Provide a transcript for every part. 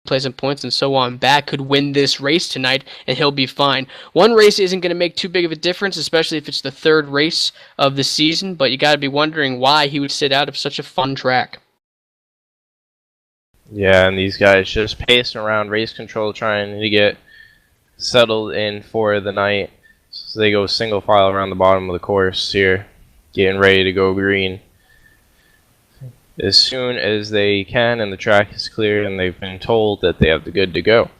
play some points and so on back, could win this race tonight, and he'll be fine. One race isn't going to make too big of a difference, especially if it's the third race of the season, but you got to be wondering why he would sit out of such a fun track. Yeah, and these guys just pacing around race control trying to get settled in for the night. So they go single file around the bottom of the course here, getting ready to go green as soon as they can, and the track is cleared and they've been told that they have the good to go.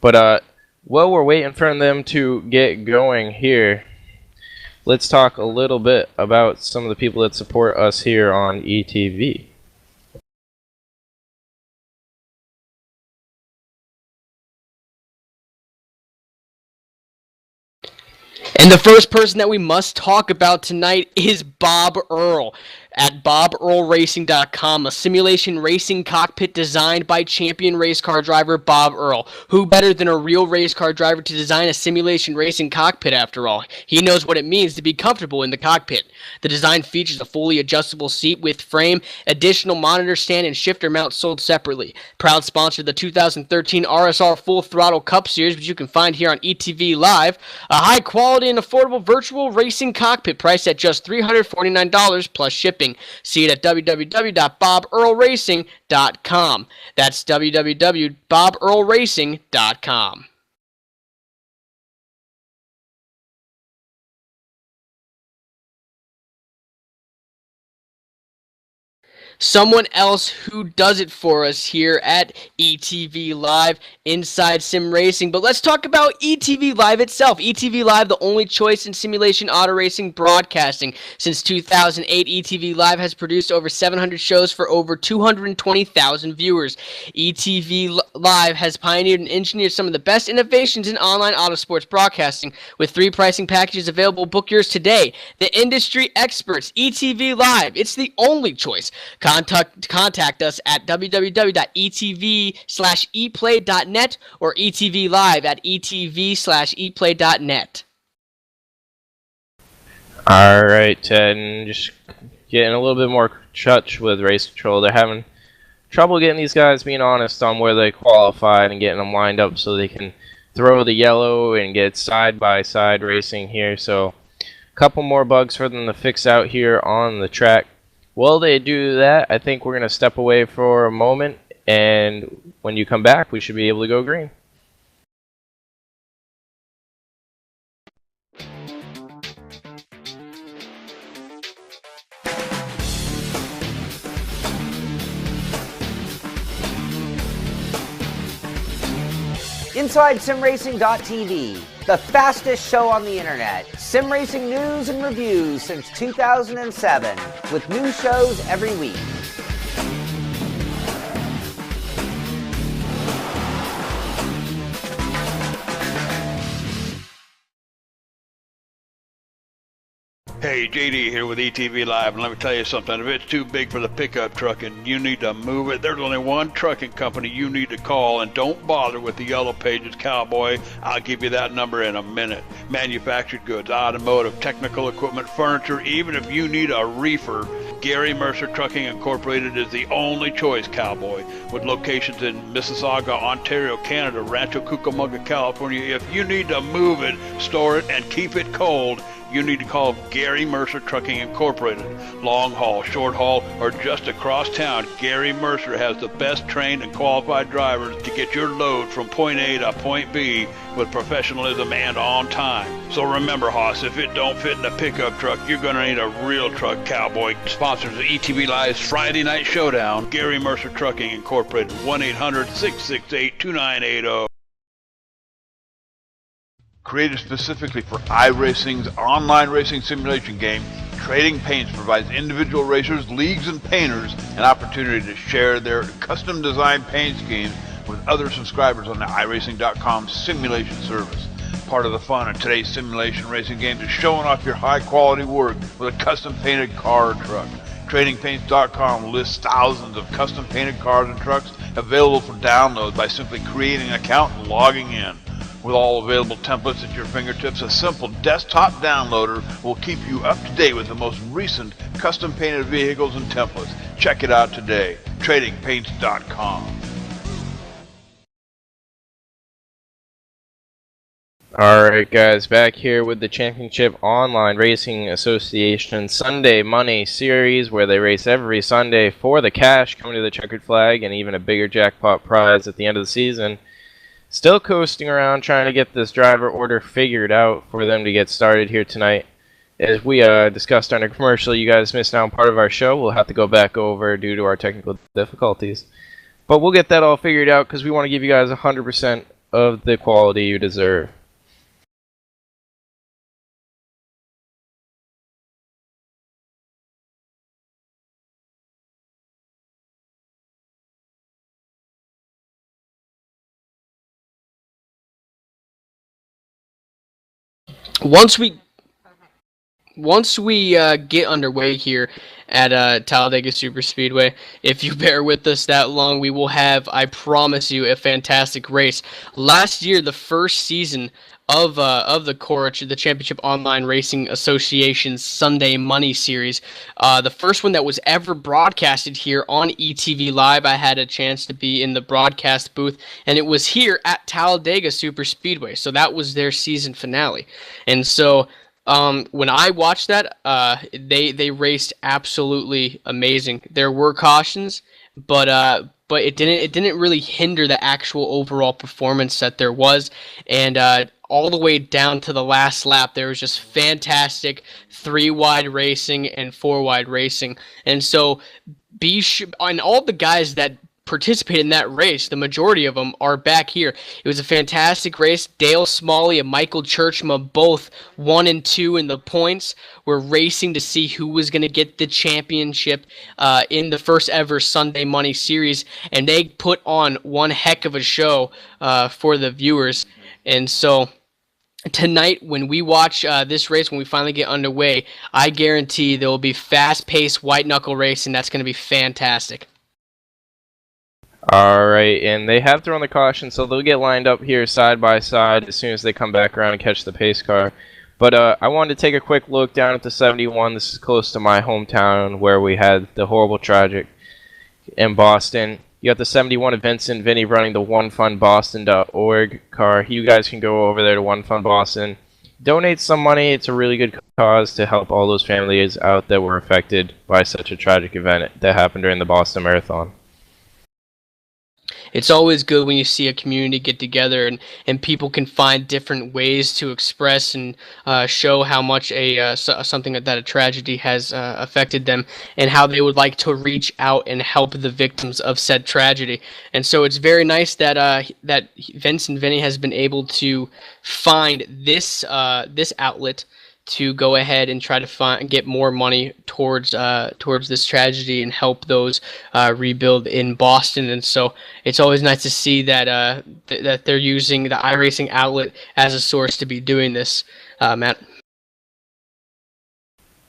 But while we're waiting for them to get going here, let's talk a little bit about some of the people that support us here on ETV. And the first person that we must talk about tonight is Bob Earl at BobEarlRacing.com, a simulation racing cockpit designed by champion race car driver Bob Earl. Who better than a real race car driver to design a simulation racing cockpit after all? He knows what it means to be comfortable in the cockpit. The design features a fully adjustable seat with frame, additional monitor stand, and shifter mount sold separately. Proud sponsor of the 2013 RSR Full Throttle Cup Series, which you can find here on ETV Live. A high quality and affordable virtual racing cockpit priced at just $349 plus shipping. See it at www.bobearlracing.com. That's www.bobearlracing.com. Someone else who does it for us here at ETV Live, Inside Sim Racing. But let's talk about ETV Live itself. ETV Live, the only choice in simulation auto racing broadcasting. Since 2008, ETV Live has produced over 700 shows for over 220,000 viewers. ETV Live has pioneered and engineered some of the best innovations in online auto sports broadcasting. With 3 pricing packages available, book yours today. The industry experts, ETV Live, it's the only choice. Contact us at www.etv/eplay.net or etvlive@etv/eplay.net. Alright, and just getting a little bit more touch with race control. They're having trouble getting these guys being honest on where they qualified and getting them lined up so they can throw the yellow and get side-by-side racing here. So a couple more bugs for them to fix out here on the track. While they do that, I think we're going to step away for a moment, and when you come back, we should be able to go green. Inside SimRacing.tv, the fastest show on the internet. Sim racing news and reviews since 2007, with new shows every week. Hey, JD here with ETV Live, and let me tell you something. If it's too big for the pickup truck and you need to move it, there's only one trucking company you need to call, and don't bother with the Yellow Pages Cowboy. I'll give you that number in a minute. Manufactured goods, automotive, technical equipment, furniture, even if you need a reefer, Gary Mercer Trucking Incorporated is the only choice, Cowboy. With locations in Mississauga, Ontario, Canada, Rancho Cucamonga, California, if you need to move it, store it, and keep it cold, you need to call Gary Mercer Trucking Incorporated. Long haul, short haul, or just across town, Gary Mercer has the best trained and qualified drivers to get your load from point A to point B with professionalism and on time. So remember, Hoss, if it don't fit in a pickup truck, you're going to need a real truck, Cowboy. Sponsors of ETV Live's Friday Night Showdown, Gary Mercer Trucking Incorporated, 1-800-668-2980. Created specifically for iRacing's online racing simulation game, Trading Paints provides individual racers, leagues, and painters an opportunity to share their custom-designed paint schemes with other subscribers on the iRacing.com simulation service. Part of the fun of today's simulation racing games is showing off your high-quality work with a custom-painted car or truck. TradingPaints.com lists thousands of custom-painted cars and trucks available for download by simply creating an account and logging in. With all available templates at your fingertips, a simple desktop downloader will keep you up to date with the most recent custom-painted vehicles and templates. Check it out today. TradingPaints.com. Alright guys, back here with the Championship Online Racing Association Sunday Money Series, where they race every Sunday for the cash coming to the checkered flag and even a bigger jackpot prize at the end of the season. Still coasting around trying to get this driver order figured out for them to get started here tonight. As we discussed under commercial, you guys missed out on part of our show. We'll have to go back over due to our technical difficulties. But we'll get that all figured out because we want to give you guys 100% of the quality you deserve. Once we get underway here at Talladega Superspeedway, if you bear with us that long, we will have, I promise you, a fantastic race. Last year, the first season of the Cora, the Championship Online Racing Association's Sunday Money Series, the first one that was ever broadcasted here on ETV Live. I had a chance to be in the broadcast booth, and it was here at Talladega Superspeedway. So that was their season finale, and so. When I watched that, they raced absolutely amazing. There were cautions, but it didn't really hinder the actual overall performance that there was, and all the way down to the last lap, there was just fantastic 3-wide racing and 4-wide racing, and so and all the guys that participated in that race, the majority of them are back here. It was a fantastic race. Dale Smalley and Michael Churchma, both 1 and 2 in the points, were racing to see who was going to get the championship in the first ever Sunday Money Series, and they put on one heck of a show for the viewers. And so tonight, when we watch this race, when we finally get underway, I guarantee there will be fast-paced white-knuckle racing. That's going to be fantastic. Alright, and they have thrown the caution, so they'll get lined up here side by side as soon as they come back around and catch the pace car. But I wanted to take a quick look down at the 71. This is close to my hometown where we had the horrible tragic in Boston. You got the 71 of Vincent Vinny running the OneFundBoston.org car. You guys can go over there to One Fund Boston. Donate some money. It's a really good cause to help all those families out that were affected by such a tragic event that happened during the Boston Marathon. It's always good when you see a community get together and people can find different ways to express and show how much something that a tragedy has affected them and how they would like to reach out and help the victims of said tragedy. And so it's very nice that that Vince and Vinny has been able to find this outlet to go ahead and try to get more money towards this tragedy and help those rebuild in Boston. And so it's always nice to see that that they're using the iRacing outlet as a source to be doing this, Matt.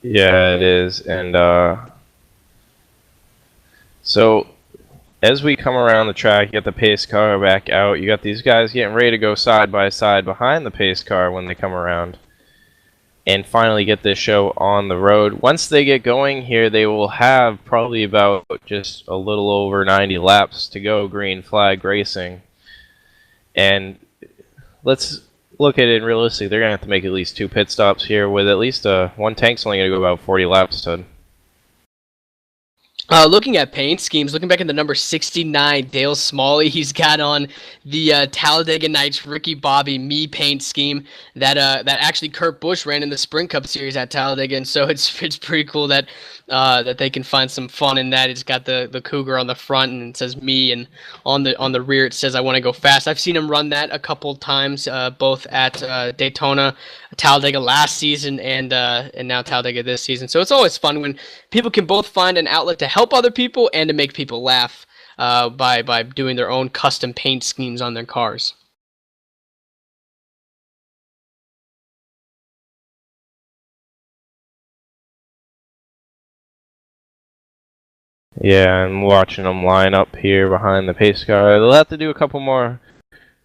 Yeah, it is. And so as we come around the track, you got the pace car back out. You got these guys getting ready to go side by side behind the pace car when they come around and finally get this show on the road. Once they get going here, they will have probably about just a little over 90 laps to go green flag racing. And let's look at it realistically. They're going to have to make at least 2 pit stops here with at least one tank's only going to go about 40 laps to. Looking at paint schemes, looking back at the number 69, Dale Smalley, he's got on the Talladega Nights Ricky Bobby Me paint scheme that actually Kurt Busch ran in the Sprint Cup Series at Talladega, and so it's pretty cool that that they can find some fun in that. It's got the Cougar on the front and it says me, and on the rear it says I want to go fast. I've seen him run that a couple times, both at Daytona, Talladega last season, and now Talladega this season. So it's always fun when people can both find an outlet to help other people and to make people laugh by doing their own custom paint schemes on their cars. Yeah, I'm watching them line up here behind the pace car. They'll have to do a couple more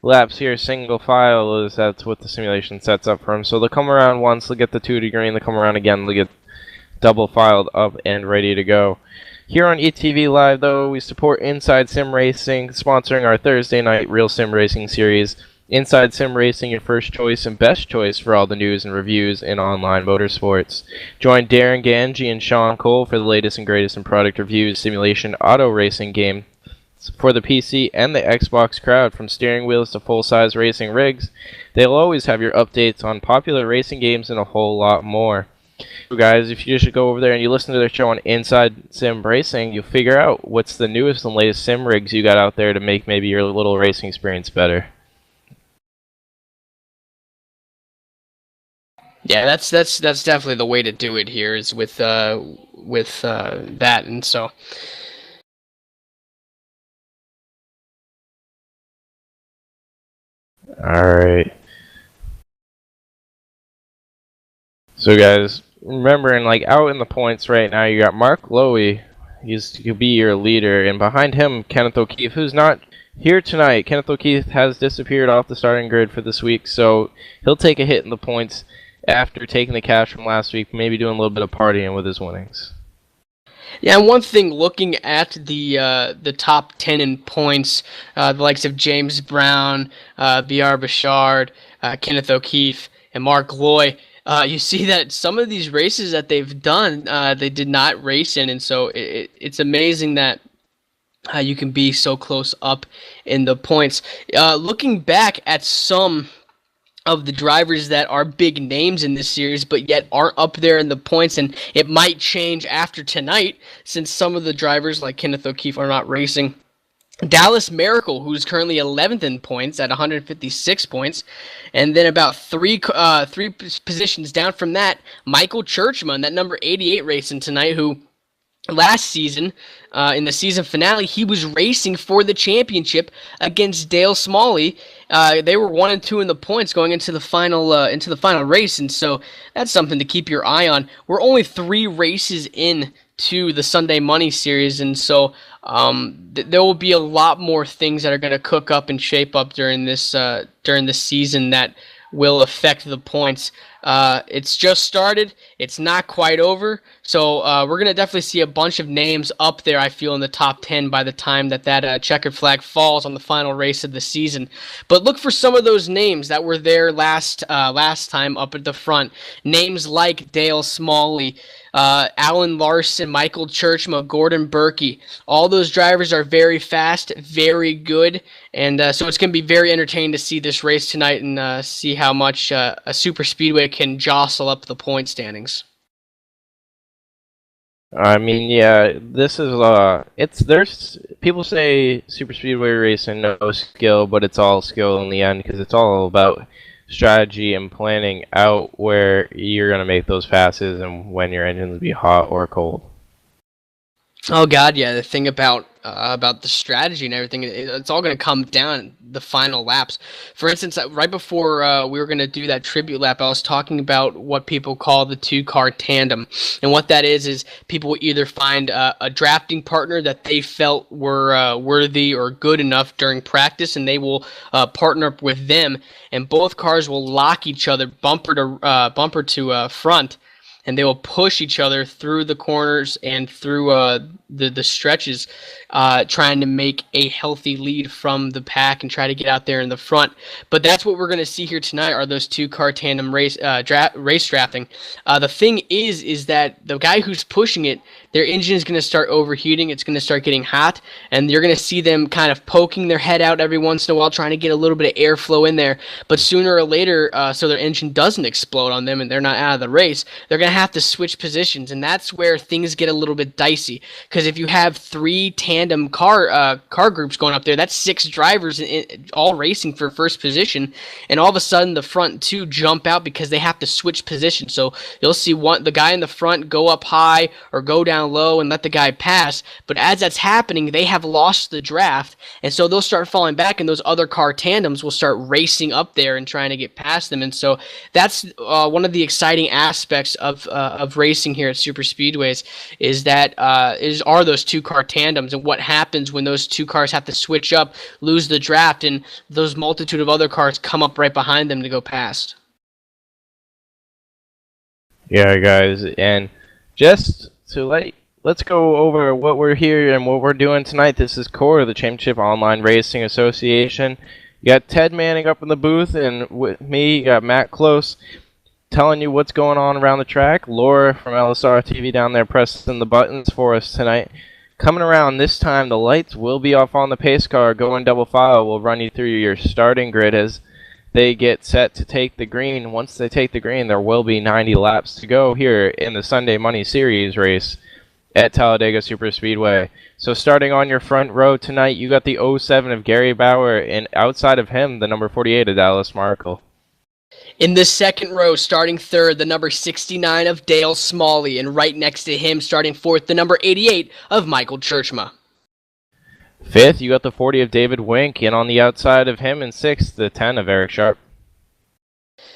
laps here, single file, as that's what the simulation sets up for them. So they'll come around once, they'll get the 2 to green, they'll come around again, they'll get double filed up and ready to go. Here on ETV Live, though, we support Inside Sim Racing, sponsoring our Thursday night Real Sim Racing series. Inside Sim Racing, your first choice and best choice for all the news and reviews in online motorsports. Join Darren Ganji and Sean Cole for the latest and greatest in product reviews, simulation, auto racing game for the PC and the Xbox crowd. From steering wheels to full-size racing rigs, they'll always have your updates on popular racing games and a whole lot more. So guys, if you just go over there and you listen to their show on Inside Sim Racing, you'll figure out what's the newest and latest sim rigs you got out there to make maybe your little racing experience better. Yeah, that's definitely the way to do it here, is with that, and so. Alright. So guys, remembering, like, out in the points right now, you got Mark Lowy. He's to be your leader, and behind him, Kenneth O'Keefe, who's not here tonight. Kenneth O'Keefe has disappeared off the starting grid for this week, so he'll take a hit in the points after taking the cash from last week, maybe doing a little bit of partying with his winnings. Yeah, and one thing, looking at the top 10 in points, the likes of James Brown, B.R. Bouchard, Kenneth O'Keefe, and Mark Loy, you see that some of these races that they've done, they did not race in, and so it's amazing that you can be so close up in the points. Looking back at some of the drivers that are big names in this series but yet aren't up there in the points, and it might change after tonight since some of the drivers like Kenneth O'Keefe are not racing. Dallas Miracle, who's currently 11th in points at 156 points, and then about three positions down from that, Michael Churchman, that number 88 racing tonight, who last season, in the season finale, he was racing for the championship against Dale Smalley. They were 1 and 2 in the points going into the final race, and so that's something to keep your eye on. We're only 3 races in to the Sunday Money Series, and so there will be a lot more things that are going to cook up and shape up during this season that will affect the points. It's just started. It's not quite over. So we're going to definitely see a bunch of names up there, I feel, in the top 10 by the time that checkered flag falls on the final race of the season. But look for some of those names that were there last time up at the front. Names like Dale Smalley, Alan Larson, Michael Churchma, Gordon Berkey. All those drivers are very fast, very good, and so it's going to be very entertaining to see this race tonight and see how much a super speedway can jostle up the point standings. I mean, yeah, this is there's people say super speedway racing no skill, but it's all skill in the end because it's all about strategy and planning out where you're gonna make those passes and when your engine will be hot or cold. Oh God, yeah. The thing about the strategy and everything, it's all going to come down the final laps. For instance, right before we were going to do that tribute lap, I was talking about what people call the 2-car tandem, and what that is people will either find a drafting partner that they felt were worthy or good enough during practice, and they will partner up with them, and both cars will lock each other bumper to front. And they will push each other through the corners and through the stretches, trying to make a healthy lead from the pack and try to get out there in the front. But that's what we're going to see here tonight, are those 2-car tandem race drafting. The thing is that the guy who's pushing it, their engine is going to start overheating. It's going to start getting hot, and you're going to see them kind of poking their head out every once in a while, trying to get a little bit of airflow in there. But sooner or later, so their engine doesn't explode on them and they're not out of the race, they're going to have to switch positions, and that's where things get a little bit dicey. Because if you have 3 tandem car groups going up there, that's 6 drivers all racing for first position, and all of a sudden the front 2 jump out because they have to switch positions. So you'll see the guy in the front go up high or go down low and let the guy pass, but as that's happening, they have lost the draft, and so they'll start falling back, and those other car tandems will start racing up there and trying to get past them. And so that's one of the exciting aspects of racing here at super speedways, is that are those 2-car tandems, and what happens when those 2 cars have to switch up, lose the draft, and those multitude of other cars come up right behind them to go past. Yeah, guys, and just to let's go over what we're here and what we're doing tonight. This is Cora, the Championship Online Racing Association. You got Ted Manning up in the booth, and with me, you got Matt Close telling you what's going on around the track. Laura from LSR TV down there pressing the buttons for us tonight. Coming around this time, the lights will be off on the pace car. Going double file. We'll run you through your starting grid as they get set to take the green. Once they take the green, there will be 90 laps to go here in the Sunday Money Series race at Talladega Superspeedway. So starting on your front row tonight, you got the 07 of Gary Bauer, and outside of him, the number 48 of Dallas Markle. In the second row, starting third, the number 69 of Dale Smalley, and right next to him, starting fourth, the number 88 of Michael Churchma. Fifth, you got the 40 of David Wink, and on the outside of him in sixth, the 10 of Eric Sharp.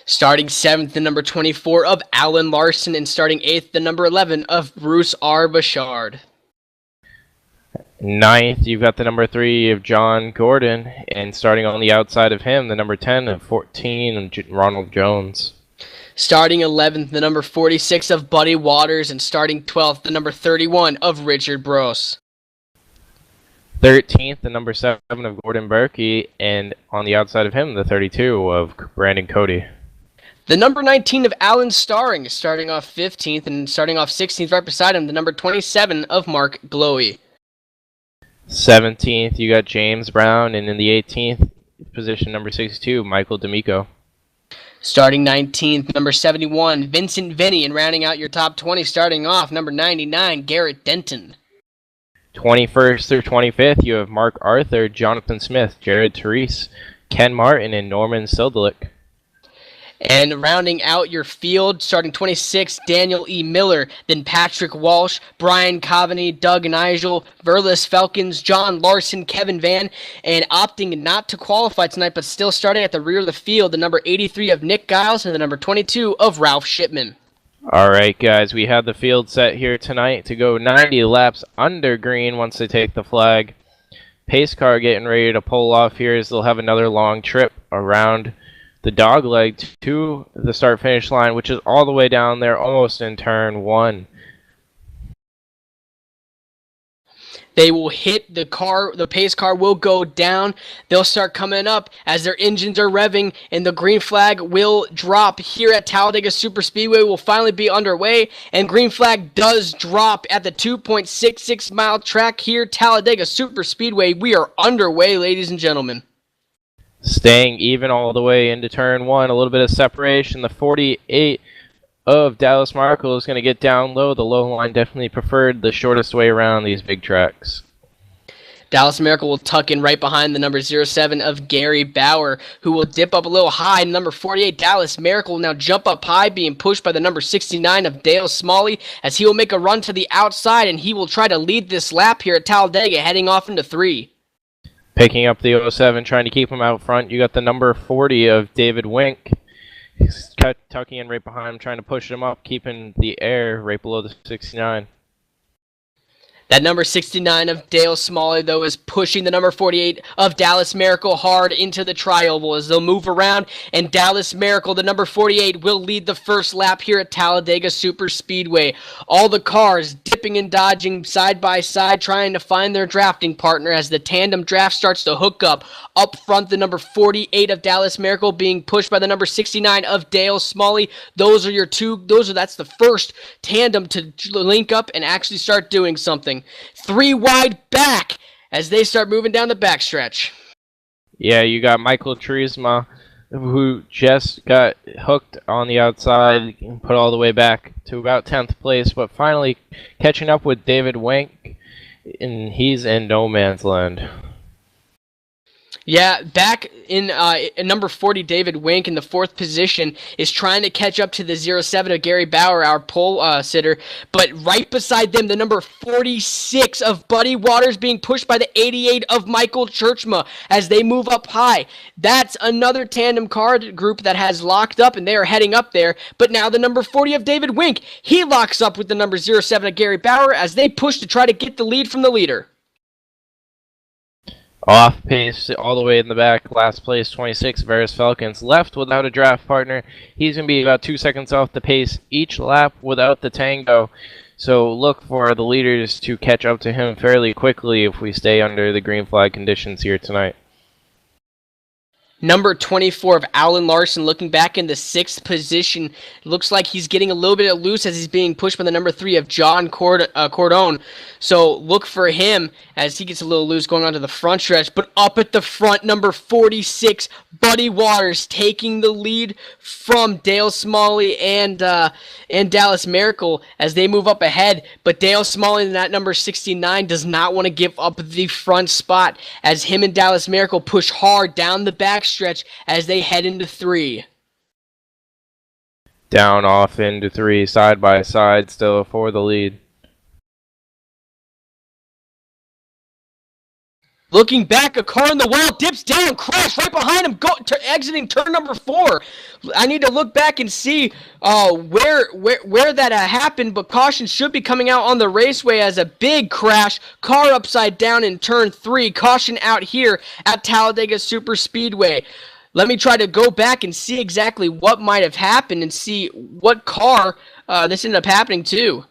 Starting seventh, the number 24 of Alan Larson, and starting eighth, the number 11 of Bruce R. Bouchard. Ninth, you've got the number 3 of John Gordon, and starting on the outside of him, the number 10 of 14 of Ronald Jones. Starting 11th, the number 46 of Buddy Waters, and starting 12th, the number 31 of Richard Brose. 13th, the number 7 of Gordon Berkey, and on the outside of him, the 32 of Brandon Cody. The number 19 of Alan Starring is starting off 15th, and starting off 16th right beside him, the number 27 of Mark Glowy. 17th, you got James Brown, and in the 18th position, number 62, Michael D'Amico. Starting 19th, number 71, Vincent Vinny, and rounding out your top 20, starting off, number 99, Garrett Denton. 21st through 25th, you have Mark Arthur, Jonathan Smith, Jared Therese, Ken Martin, and Norman Sildelic. And rounding out your field, starting 26, Daniel E. Miller, then Patrick Walsh, Brian Coveney, Doug Nigel, Verlis Falcons, John Larson, Kevin Van, and opting not to qualify tonight, but still starting at the rear of the field, the number 83 of Nick Giles and the number 22 of Ralph Shipman. All right, guys, we have the field set here tonight to go 90 laps under green once they take the flag. Pace car getting ready to pull off here as they'll have another long trip around the dogleg to the start-finish line, which is all the way down there, almost in turn 1. They will hit the car, the pace car will go down. They'll start coming up as their engines are revving, and the green flag will drop here at Talladega Superspeedway. Will finally be underway, and green flag does drop at the 2.66 mile track here, Talladega Superspeedway. We are underway, ladies and gentlemen. Staying even all the way into turn 1, a little bit of separation. The 48 of Dallas Markle is going to get down low. The low line definitely preferred the shortest way around these big tracks. Dallas Miracle will tuck in right behind the number 07 of Gary Bauer, who will dip up a little high. Number 48, Dallas Miracle, will now jump up high, being pushed by the number 69 of Dale Smalley, as he will make a run to the outside, and he will try to lead this lap here at Talladega, heading off into 3. Picking up the 07, trying to keep him out front, you got the number 40 of David Wink. He's tucking in right behind him, trying to push him up, keeping the air right below the 69. That number 69 of Dale Smalley, though, is pushing the number 48 of Dallas Miracle hard into the tri-oval as they'll move around, and Dallas Miracle, the number 48, will lead the first lap here at Talladega Superspeedway. All the cars dipping and dodging side by side, trying to find their drafting partner as the tandem draft starts to hook up. Up front, the number 48 of Dallas Miracle being pushed by the number 69 of Dale Smalley. That's the first tandem to link up and actually start doing something. 3 wide back as they start moving down the backstretch. Yeah, you got Michael Trisma, who just got hooked on the outside and put all the way back to about 10th place, but finally catching up with David Wink, and he's in no man's land. Yeah, back in number 40, David Wink in the 4th position is trying to catch up to the 07 of Gary Bauer, our pole sitter. But right beside them, the number 46 of Buddy Waters being pushed by the 88 of Michael Churchma as they move up high. That's another tandem car group that has locked up, and they are heading up there. But now the number 40 of David Wink, he locks up with the number 07 of Gary Bauer as they push to try to get the lead from the leader. Off pace all the way in the back, last place 26, Varus Falcons, left without a draft partner. He's going to be about 2 seconds off the pace each lap without the tango. So look for the leaders to catch up to him fairly quickly if we stay under the green flag conditions here tonight. Number 24 of Alan Larson looking back in the 6th position. Looks like he's getting a little bit loose as he's being pushed by the number 3 of John Cordone. So look for him as he gets a little loose going on to the front stretch. But up at the front, number 46, Buddy Waters taking the lead from Dale Smalley and Dallas Miracle as they move up ahead. But Dale Smalley in that number 69 does not want to give up the front spot as him and Dallas Miracle push hard down the back stretch as they head into 3. Down off into 3, side by side, still for the lead. Looking back, a car in the wall dips down, crash right behind him, exiting turn number 4. I need to look back and see where that happened, but caution should be coming out on the raceway as a big crash, car upside down in turn 3. Caution out here at Talladega Super Speedway. Let me try to go back and see exactly what might have happened and see what car this ended up happening to.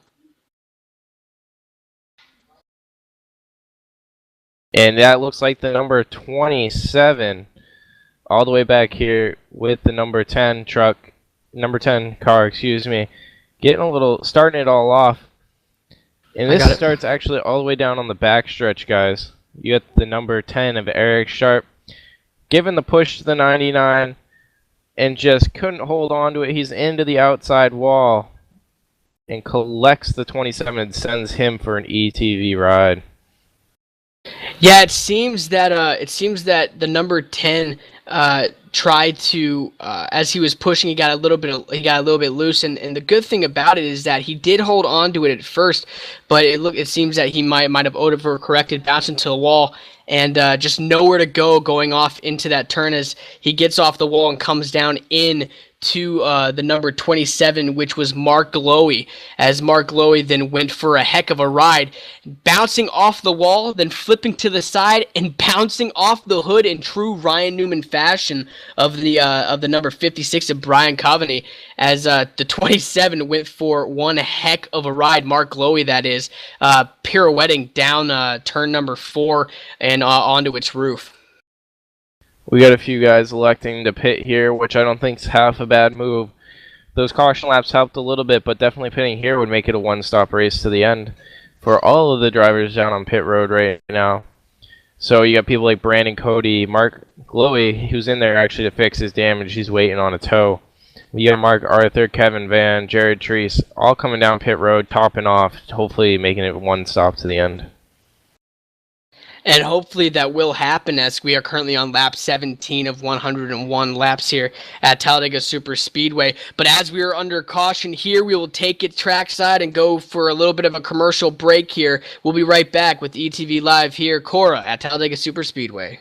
And that looks like the number 27 all the way back here with the number 10 car, starting it all off. And this starts actually all the way down on the back stretch, guys. You got the number 10 of Eric Sharp giving the push to the 99 and just couldn't hold on to it. He's into the outside wall and collects the 27 and sends him for an ETV ride. Yeah, it seems that the number 10 tried to as he was pushing, he got a little bit loose, and the good thing about it is that he did hold on to it at first, but it seems that he might have overcorrected, bounced into the wall, and just nowhere to go going off into that turn as he gets off the wall and comes down in to the number 27, which was Mark Glowy, as Mark Glowy then went for a heck of a ride, bouncing off the wall, then flipping to the side and bouncing off the hood in true Ryan Newman fashion of the number 56 of Brian Coveney, as the 27 went for one heck of a ride, Mark Glowy that is, pirouetting down turn number 4 and onto its roof. We got a few guys electing to pit here, which I don't think is half a bad move. Those caution laps helped a little bit, but definitely pitting here would make it a one-stop race to the end for all of the drivers down on pit road right now. So you got people like Brandon Cody, Mark Glowy, who's in there actually to fix his damage. He's waiting on a tow. You got Mark Arthur, Kevin Van, Jared Treese, all coming down pit road, topping off, hopefully making it one stop to the end. And hopefully that will happen as we are currently on lap 17 of 101 laps here at Talladega Super Speedway. But as we are under caution here, we will take it trackside and go for a little bit of a commercial break here. We'll be right back with ETV Live here, Cora at Talladega Super Speedway.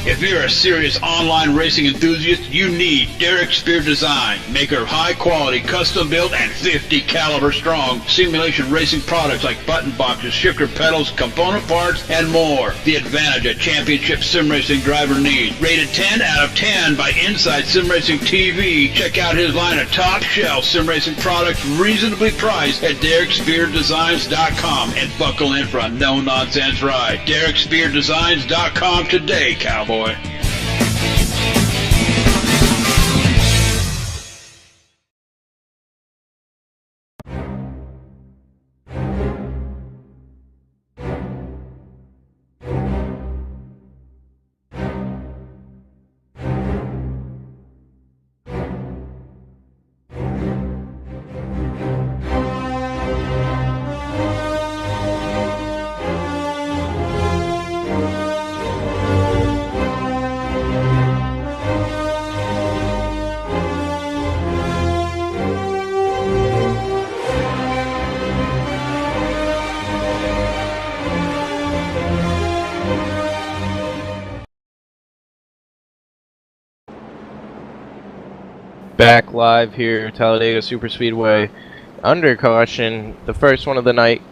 If you're a serious online racing enthusiast, you need Derek Spear Design, maker of high-quality, custom-built, and 50 caliber strong simulation racing products like button boxes, shifter pedals, component parts, and more. The advantage a championship sim racing driver needs. Rated 10 out of 10 by Inside Sim Racing TV. Check out his line of top-shelf sim racing products reasonably priced at DerekSpearDesigns.com and buckle in for a no-nonsense ride. DerekSpearDesigns.com today, cowboy. Back live here, Talladega Super Speedway, under caution, the first one of the night.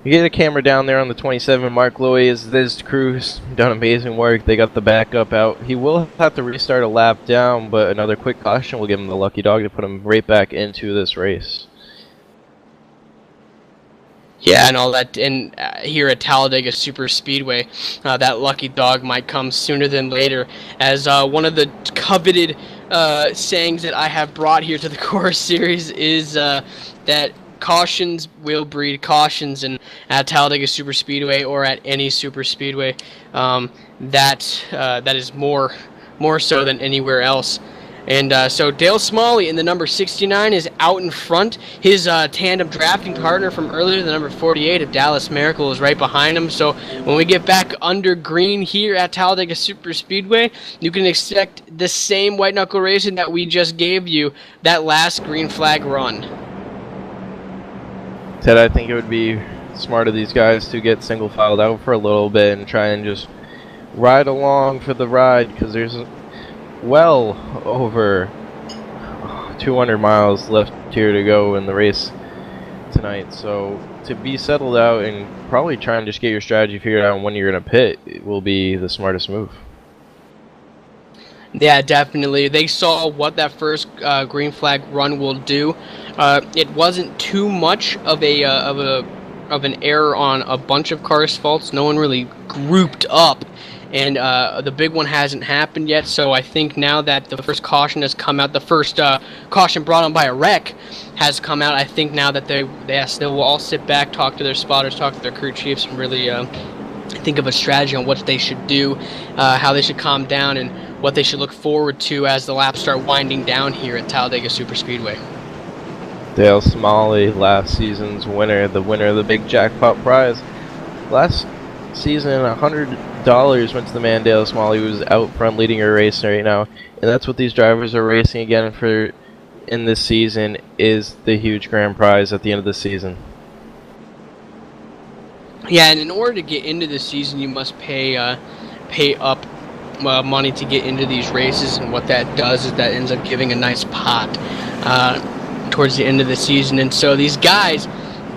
You get a camera down there on the 27. Mark Glowy is this crew's done amazing work. They got the backup out. He will have to restart a lap down, but another quick caution will give him the lucky dog to put him right back into this race. Yeah, and all that, and here at Talladega Super Speedway, that lucky dog might come sooner than later, as one of the coveted sayings that I have brought here to the Cora Series is that cautions will breed cautions, and at Talladega Super Speedway or at any Super Speedway, that is more so than anywhere else. And so Dale Smalley in the number 69 is out in front. His tandem drafting partner from earlier, the number 48 of Dallas Miracle, is right behind him. So when we get back under green here at Talladega Super Speedway, you can expect the same white knuckle racing that we just gave you, that last green flag run. Ted, I think it would be smart of these guys to get single filed out for a little bit and try and just ride along for the ride, because there's well over 200 miles left here to go in the race tonight. So to be settled out and probably try and just get your strategy figured out on when you're going to pit, it will be the smartest move. Yeah, definitely. They saw what that first green flag run will do. It wasn't too much of an error on a bunch of cars' faults. No one really grouped up, and the big one hasn't happened yet. So I think now that the first caution has come out, the first caution brought on by a wreck has come out, I think now that they will all sit back, talk to their spotters, talk to their crew chiefs, and really think of a strategy on what they should do, how they should calm down, and what they should look forward to as the laps start winding down here at Talladega Superspeedway. Dale Smalley, last season's winner, the winner of the big jackpot prize. Last season, $100 went to the man Dale Smalley, who's out front leading a race right now, and that's what these drivers are racing again for in this season, is the huge grand prize at the end of the season. Yeah, and in order to get into the season, you must pay up money to get into these races, and what that does is that ends up giving a nice pot towards the end of the season. And so these guys,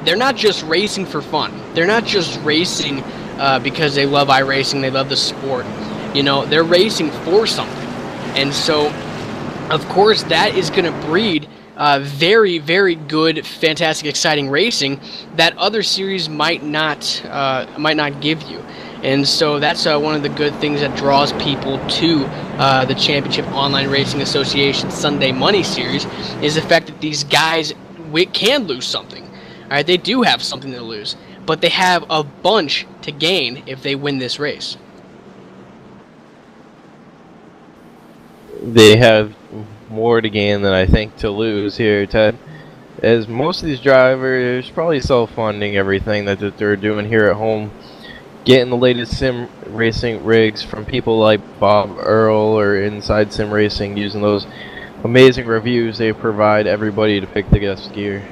they're not just racing for fun. They're not just racing because they love iRacing, they love the sport. You know, they're racing for something. And so, of course, that is going to breed very, very good, fantastic, exciting racing that other series might not give you. And so that's one of the good things that draws people to the Championship Online Racing Association Sunday Money Series, is the fact that these guys can lose something. All right, they do have something to lose, but they have a bunch to gain if they win this race. They have more to gain than I think to lose here, Ted, as most of these drivers probably self-funding everything that they're doing here at home, getting the latest sim racing rigs from people like Bob Earl or Inside Sim Racing, using those amazing reviews they provide everybody to pick the best gear.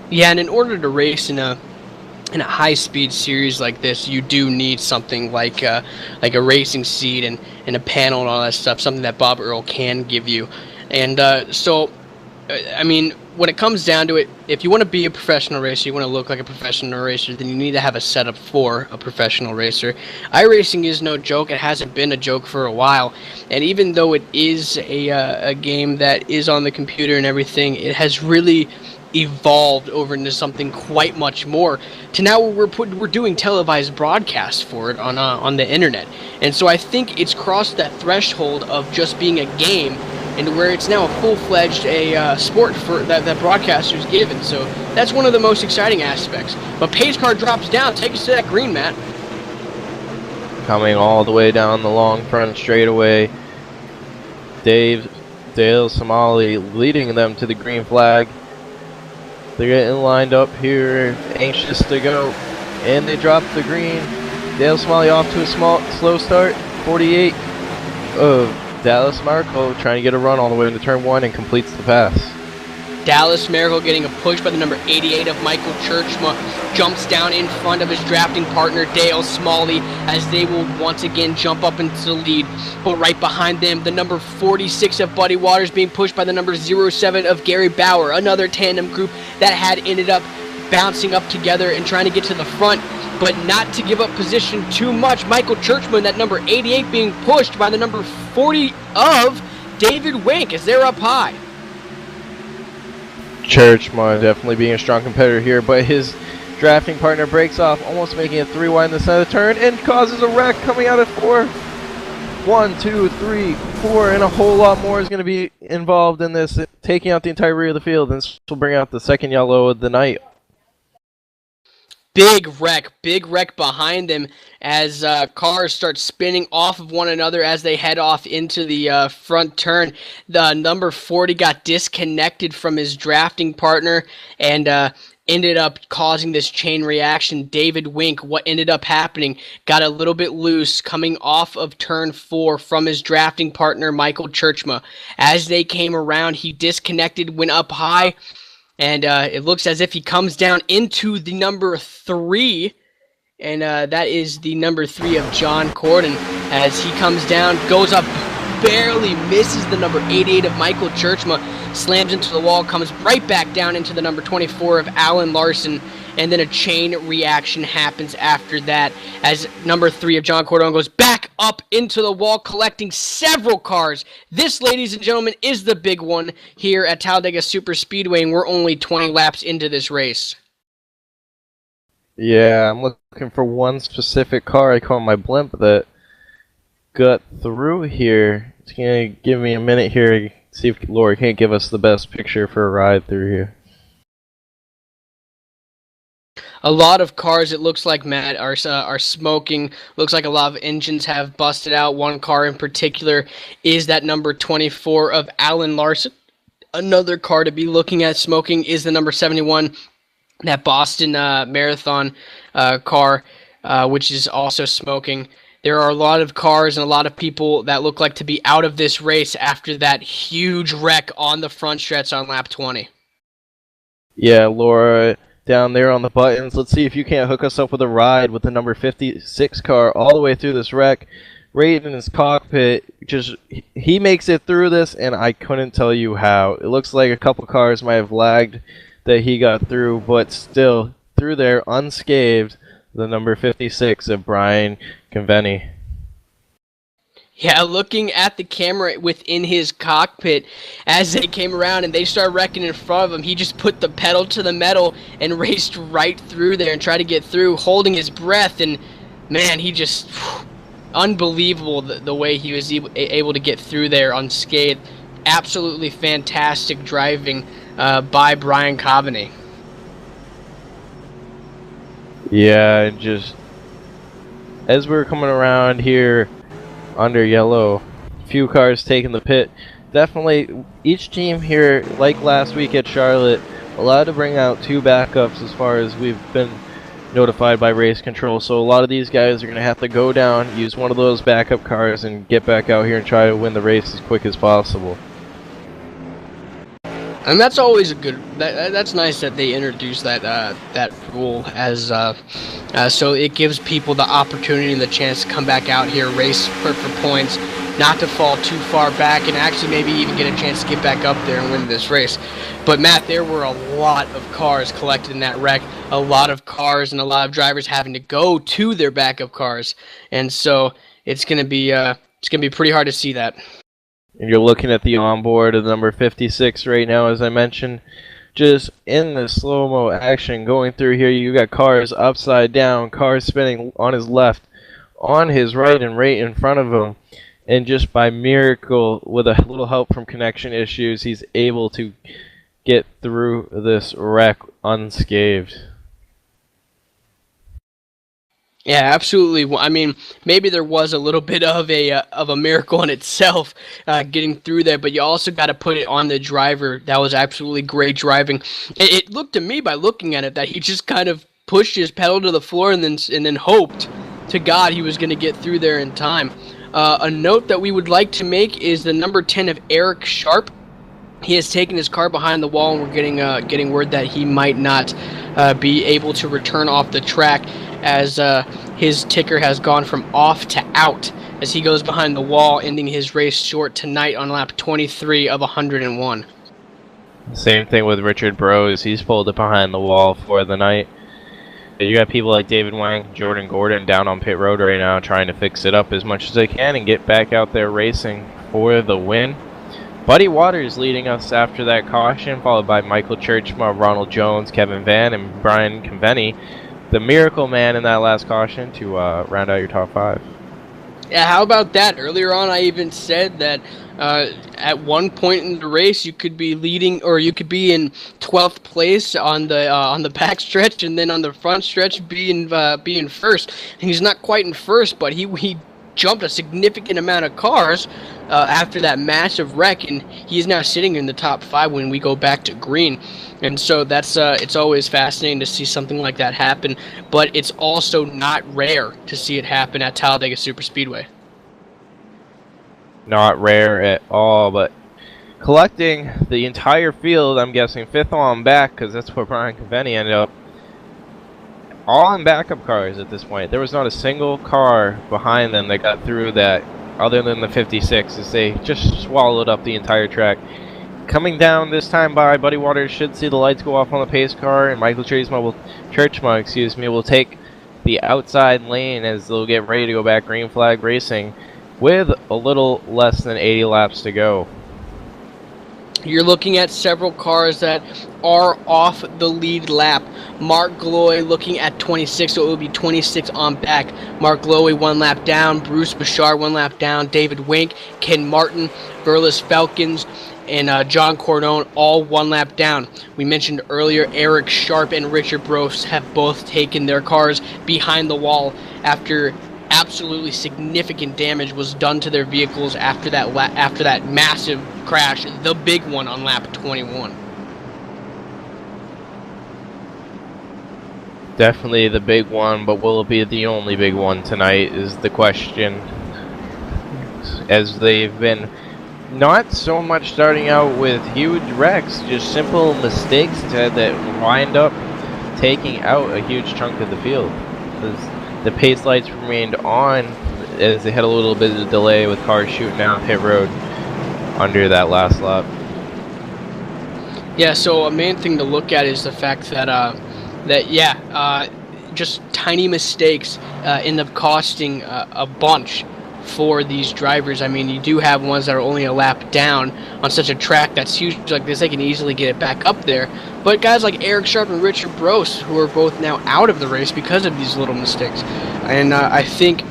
Yeah, and in order to race in a high-speed series like this, you do need something like a racing seat and a panel and all that stuff, something that Bob Earl can give you. And so, I mean, when it comes down to it, if you want to be a professional racer, you want to look like a professional racer, then you need to have a setup for a professional racer. iRacing is no joke. It hasn't been a joke for a while. And even though it is a game that is on the computer and everything, it has really evolved over into something quite much more, to now we're doing televised broadcasts for it on the internet. And so I think it's crossed that threshold of just being a game into where it's now a full-fledged sport for that broadcaster's given. So that's one of the most exciting aspects. But pace car drops down. Take us to that green, Matt. Coming all the way down the long front straightaway, Dale Smalley leading them to the green flag. They're getting lined up here, anxious to go, and they drop the green. Dale Smalley off to a slow start. 48 of Dallas Miracle trying to get a run all the way into turn 1 and completes the pass. Dallas Miracle getting a push by the number 88 of Michael Churchma, jumps down in front of his drafting partner Dale Smalley, as they will once again jump up into the lead. But right behind them, the number 46 of Buddy Waters being pushed by the number 07 of Gary Bauer, another tandem group that had ended up bouncing up together and trying to get to the front, but not to give up position too much. Michael Churchman, that number 88, being pushed by the number 40 of David Wink as they're up high. Churchma definitely being a strong competitor here, but his drafting partner breaks off, almost making it 3 wide in the side of the turn, and causes a wreck coming out at 4. 1, 2, 3, 4, and a whole lot more is going to be involved in this, taking out the entire rear of the field, and this will bring out the second yellow of the night. Big wreck behind them as cars start spinning off of one another as they head off into the front turn. The number 40 got disconnected from his drafting partner and ended up causing this chain reaction. David Wink, what ended up happening, got a little bit loose coming off of turn 4 from his drafting partner, Michael Churchma. As they came around, he disconnected, went up high, and it looks as if he comes down into the number 3, and that is the number 3 of John Corden. As he comes down, goes up, barely misses the number 88 of Michael Churchma, slams into the wall, comes right back down into the number 24 of Alan Larson, and then a chain reaction happens after that as number 3 of John Cordon goes back up into the wall, collecting several cars. This, ladies and gentlemen, is the big one here at Talladega Super Speedway, and we're only 20 laps into this race. Yeah, I'm looking for one specific car I call my blimp that got through here. It's going to give me a minute here to see if Laura can't give us the best picture for a ride through here. A lot of cars, it looks like, Matt, are smoking. Looks like a lot of engines have busted out. One car in particular is that number 24 of Alan Larson. Another car to be looking at smoking is the number 71, that Boston Marathon car, which is also smoking. There are a lot of cars and a lot of people that look like to be out of this race after that huge wreck on the front stretch on lap 20. Yeah, Laura, down there on the buttons. Let's see if you can't hook us up with a ride with the number 56 car all the way through this wreck. Right in his cockpit, he makes it through this, and I couldn't tell you how. It looks like a couple cars might have lagged that he got through, but still, through there, unscathed, the number 56 of Brian Conveni. Yeah, looking at the camera within his cockpit as they came around and they started wrecking in front of him, he just put the pedal to the metal and raced right through there and tried to get through, holding his breath. And man, he just unbelievable the way he was able to get through there unscathed. Absolutely fantastic driving by Brian Coveney. Yeah, just as we were coming around here under yellow, few cars taking the pit. Definitely, each team here, like last week at Charlotte, allowed to bring out 2 backups as far as we've been notified by race control. So a lot of these guys are going to have to go down, use one of those backup cars, and get back out here and try to win the race as quick as possible. And that's always a good. That's nice that they introduced that rule as so it gives people the opportunity and the chance to come back out here, race for points, not to fall too far back, and actually maybe even get a chance to get back up there and win this race. But Matt, there were a lot of cars collected in that wreck. A lot of cars and a lot of drivers having to go to their backup cars, and so it's gonna be pretty hard to see that. And you're looking at the onboard of the number 56 right now, as I mentioned. Just in the slow-mo action going through here, you got cars upside down, cars spinning on his left, on his right, and right in front of him. And just by miracle, with a little help from connection issues, he's able to get through this wreck unscathed. Yeah, absolutely. I mean, maybe there was a little bit of a miracle in itself getting through there, but you also got to put it on the driver. That was absolutely great driving. It looked to me, by looking at it, that he just kind of pushed his pedal to the floor and then hoped to God he was going to get through there in time. A note that we would like to make is the number 10 of Eric Sharp. He has taken his car behind the wall, and we're getting word that he might not be able to return off the track, as his ticker has gone from off to out as he goes behind the wall, ending his race short tonight on lap 23 of 101. Same thing with Richard Brose. He's pulled it behind the wall for the night. You got people like David Wang, Jordan Gordon down on pit road right now trying to fix it up as much as they can and get back out there racing for the win. Buddy Waters leading us after that caution, followed by Michael Churchma, Ronald Jones, Kevin Van, and Brian Conveni, the miracle man in that last caution, to round out your top 5. Yeah, how about that? Earlier on, I even said that at one point in the race, you could be leading, or you could be in 12th place on the back stretch, and then on the front stretch, being first. And he's not quite in first, but he jumped a significant amount of cars after that massive wreck, and he is now sitting in the top 5 when we go back to green. And so that's it's always fascinating to see something like that happen, but it's also not rare to see it happen at Talladega Superspeedway. Not rare at all, but collecting the entire field, I'm guessing 5th on back, because that's where Brian Conveni ended up. All in backup cars at this point. There was not a single car behind them that got through that, other than the 56, as they just swallowed up the entire track. Coming down this time by, Buddy Waters should see the lights go off on the pace car, and Michael Churchma will take the outside lane as they'll get ready to go back green flag racing with a little less than 80 laps to go. You're looking at several cars that are off the lead lap. Mark Gloy looking at 26, so it will be 26 on back. Mark Gloy 1 lap down, Bruce Bouchard 1 lap down, David Wink, Ken Martin, Verlis Falcons, and John Cordone all 1 lap down. We mentioned earlier Eric Sharp and Richard Brose have both taken their cars behind the wall after absolutely significant damage was done to their vehicles after that massive crash, the big one on lap 21. Definitely the big one, but will it be the only big one tonight is the question, as they've been not so much starting out with huge wrecks, just simple mistakes that wind up taking out a huge chunk of the field. The pace lights remained on as they had a little bit of delay with cars shooting down pit road under that last lap. Yeah, so a main thing to look at is the fact that just tiny mistakes end up costing a bunch for these drivers. I mean, you do have ones that are only a lap down on such a track that's huge like this. They can easily get it back up there. But guys like Eric Sharp and Richard Brose, who are both now out of the race because of these little mistakes. And I think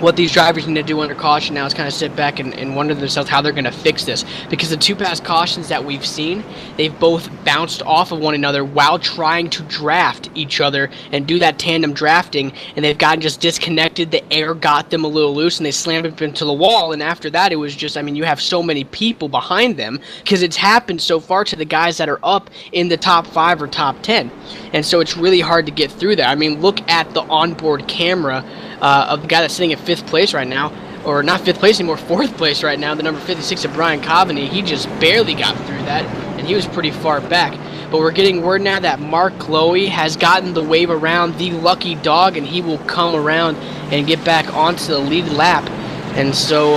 what these drivers need to do under caution now is kind of sit back and wonder to themselves how they're going to fix this. Because the 2 past cautions that we've seen, they've both bounced off of one another while trying to draft each other and do that tandem drafting, and they've gotten just disconnected. The air got them a little loose, and they slammed up into the wall, and after that it was just, I mean, you have so many people behind them, because it's happened so far to the guys that are up in the top 5 or top 10. And so it's really hard to get through there. I mean, look at the onboard camera of the guy that's sitting at 5th place right now, or not 5th place anymore, 4th place right now, the number 56 of Brian Coveney. He just barely got through that, and he was pretty far back. But we're getting word now that Mark Chloe has gotten the wave around the lucky dog, and he will come around and get back onto the lead lap. And so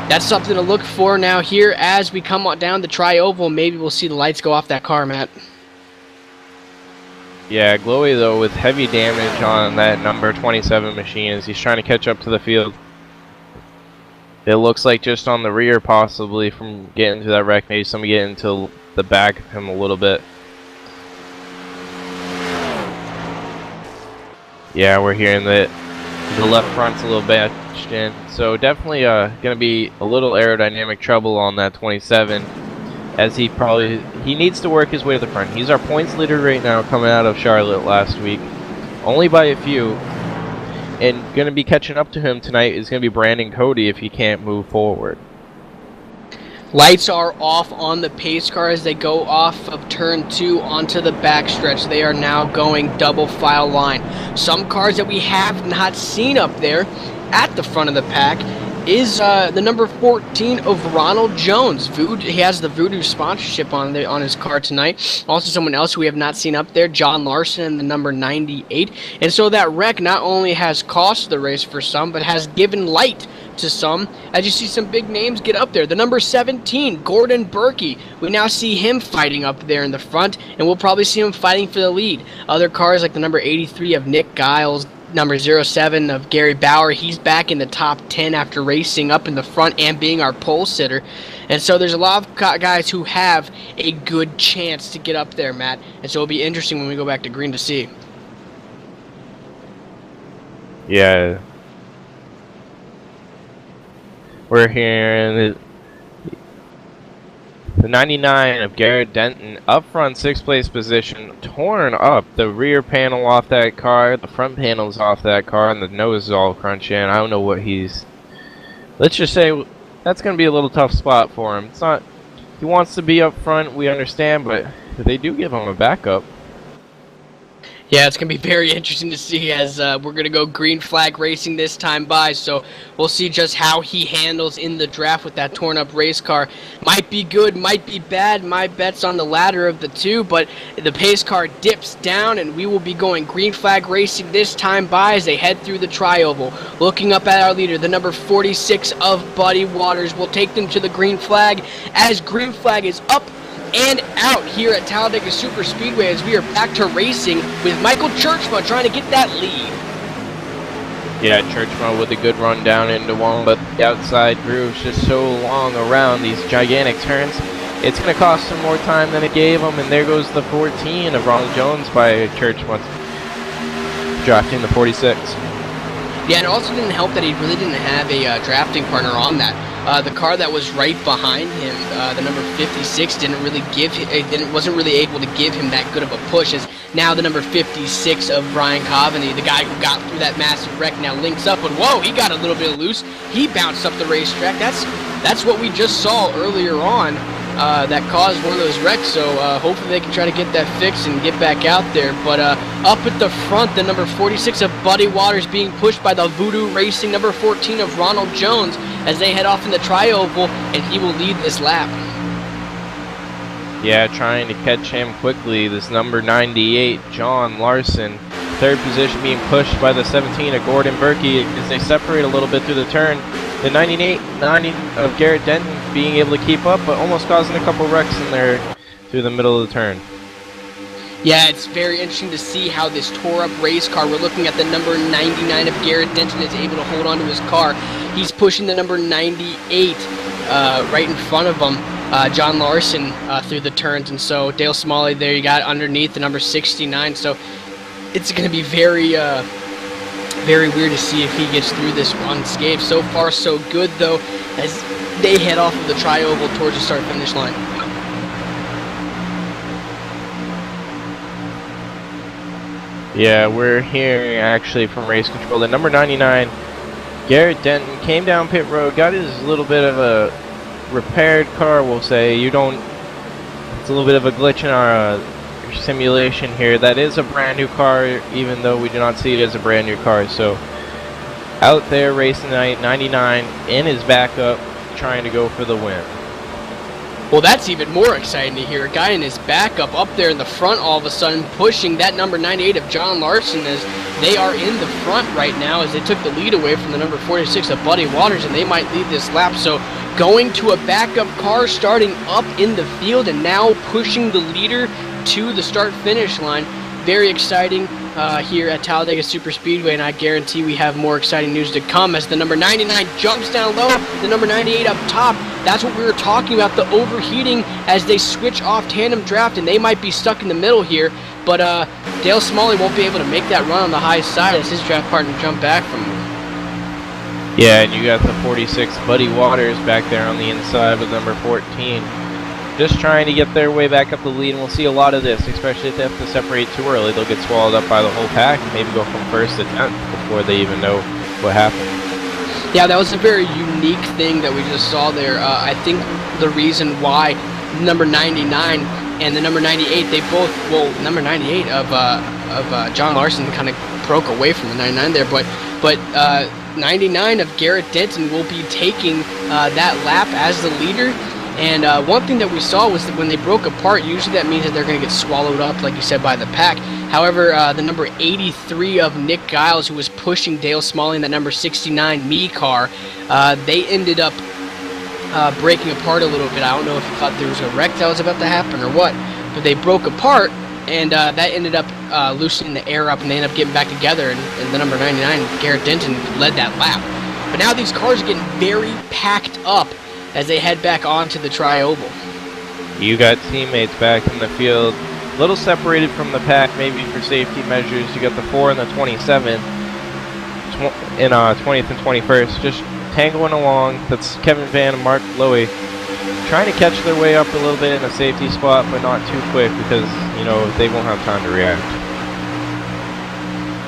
that's something to look for now here as we come on down the tri-oval. Maybe we'll see the lights go off that car, Matt. Yeah, Glowy, though, with heavy damage on that number 27 machine as he's trying to catch up to the field. It looks like just on the rear, possibly, from getting to that wreck. Maybe somebody getting to the back of him a little bit. Yeah, we're hearing that the left front's a little badged in. So definitely going to be a little aerodynamic trouble on that 27. As he needs to work his way to the front. He's our points leader right now, coming out of Charlotte last week, only by a few. And going to be catching up to him tonight is going to be Brandon Cody if he can't move forward. Lights are off on the pace car as they go off of turn 2 onto the backstretch. They are now going double file line. Some cars that we have not seen up there at the front of the pack is the number 14 of Ronald Jones. He has the Voodoo sponsorship on his car tonight. Also someone else who we have not seen up there, John Larson, the number 98. And so that wreck not only has cost the race for some, but has given light to some, as you see some big names get up there. The number 17, Gordon Berkey. We now see him fighting up there in the front, and we'll probably see him fighting for the lead. Other cars like the number 83 of Nick Giles, number 07 of Gary Bauer. He's back in the top 10 after racing up in the front and being our pole sitter. And so there's a lot of guys who have a good chance to get up there, Matt. And so it'll be interesting when we go back to green to see. Yeah. We're here in the 99 of Garrett Denton, up front, 6th place position, torn up. The rear panel off that car, the front panel's off that car, and the nose is all crunched in. I don't know what he's... Let's just say that's going to be a little tough spot for him. It's not... He wants to be up front, we understand, but they do give him a backup. Yeah, it's going to be very interesting to see as we're going to go green flag racing this time by, so we'll see just how he handles in the draft with that torn up race car. Might be good, might be bad. My bet's on the latter of the two, but the pace car dips down and we will be going green flag racing this time by as they head through the tri-oval. Looking up at our leader, the number 46 of Buddy Waters will take them to the green flag as green flag is up and out here at Talladega Super Speedway as we are back to racing with Michael Churchma trying to get that lead. Yeah, Churchma with a good run down into one, but the outside groove's just so long around these gigantic turns. It's going to cost him more time than it gave him, and there goes the 14 of Ronald Jones by Churchma, drafting the 46. Yeah, and it also didn't help that he really didn't have a drafting partner on that. The car that was right behind him, the number 56, wasn't really able to give him that good of a push. As now the number 56 of Brian Coveney, the guy who got through that massive wreck, now links up, and whoa, he got a little bit loose. He bounced up the racetrack. That's what we just saw earlier on. That caused one of those wrecks, so hopefully they can try to get that fixed and get back out there. But up at the front, the number 46 of Buddy Waters being pushed by the Voodoo Racing number 14 of Ronald Jones as they head off in the tri-oval, and he will lead this lap. Yeah, trying to catch him quickly, this number 98, John Larson. 3rd position being pushed by the 17 of Gordon Berkey as they separate a little bit through the turn. The 90 of Garrett Denton being able to keep up, but almost causing a couple wrecks in there through the middle of the turn. Yeah, it's very interesting to see how this tore-up race car, we're looking at the number 99 of Garrett Denton, is able to hold on to his car. He's pushing the number 98 right in front of him, John Larson, through the turns. And so Dale Smalley there, you got underneath the number 69. So it's going to be very weird to see if he gets through this unscathed. So far, so good, though, as they head off of the tri-oval towards the start-finish line. Yeah, we're hearing actually from race control that number 99, Garrett Denton, came down pit road, got his little bit of a repaired car, we'll say. It's a little bit of a glitch in our simulation here. That is a brand new car, even though we do not see it as a brand new car. So out there racing tonight, 99 in his backup, trying to go for the win. Well, that's even more exciting to hear. A guy in his backup up there in the front all of a sudden pushing that number 98 of John Larson as they are in the front right now as they took the lead away from the number 46 of Buddy Waters, and they might lead this lap. So going to a backup car, starting up in the field and now pushing the leader to the start-finish line. Very exciting here at Talladega Super Speedway, and I guarantee we have more exciting news to come as the number 99 jumps down low, the number 98 up top. That's what we were talking about, the overheating as they switch off tandem draft, and they might be stuck in the middle here. But Dale Smalley won't be able to make that run on the high side as his draft partner jumped back from him. Yeah, and you got the 46 Buddy Waters back there on the inside with number 14. Just trying to get their way back up the lead, and we'll see a lot of this, especially if they have to separate too early. They'll get swallowed up by the whole pack and maybe go from 1st to 10th before they even know what happened. Yeah, that was a very unique thing that we just saw there. I think the reason why number 99 and the number 98, they both, well, number 98 of John Larson kind of broke away from the 99 there, but 99 of Garrett Denton will be taking that lap as the leader. And one thing that we saw was that when they broke apart, usually that means that they're going to get swallowed up, like you said, by the pack. However, the number 83 of Nick Giles, who was pushing Dale Smalley in that number 69 Me car, they ended up breaking apart a little bit. I don't know if you thought there was a wreck that was about to happen or what, but they broke apart, and that ended up loosening the air up, and they ended up getting back together, and the number 99, Garrett Denton, led that lap. But now these cars are getting very packed up as they head back onto the Tri-Oval. You got teammates back in the field, a little separated from the pack, maybe for safety measures. You got the 4 and the 27 in 20th and 21st, just tangling along. That's Kevin Van and Mark Lowy trying to catch their way up a little bit in a safety spot, but not too quick because, you know, they won't have time to react.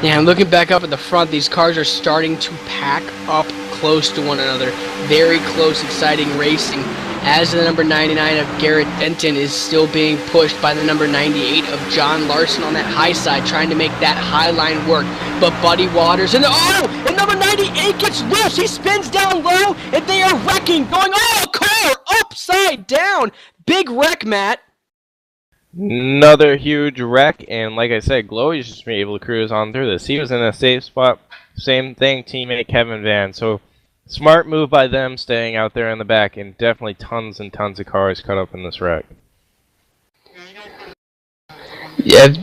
Yeah, and looking back up at the front, these cars are starting to pack up close to one another. Very close, exciting racing, as the number 99 of Garrett Denton is still being pushed by the number 98 of John Larson on that high side, trying to make that high line work. But Buddy Waters and number 98 gets loose. He spins down low, and they are wrecking, going, car upside down. Big wreck, Matt. Another huge wreck, and like I said, Glowy's just been able to cruise on through this. He was in a safe spot. Same thing, teammate Kevin Van. So smart move by them, staying out there in the back, and definitely tons and tons of cars caught up in this wreck. Yeah,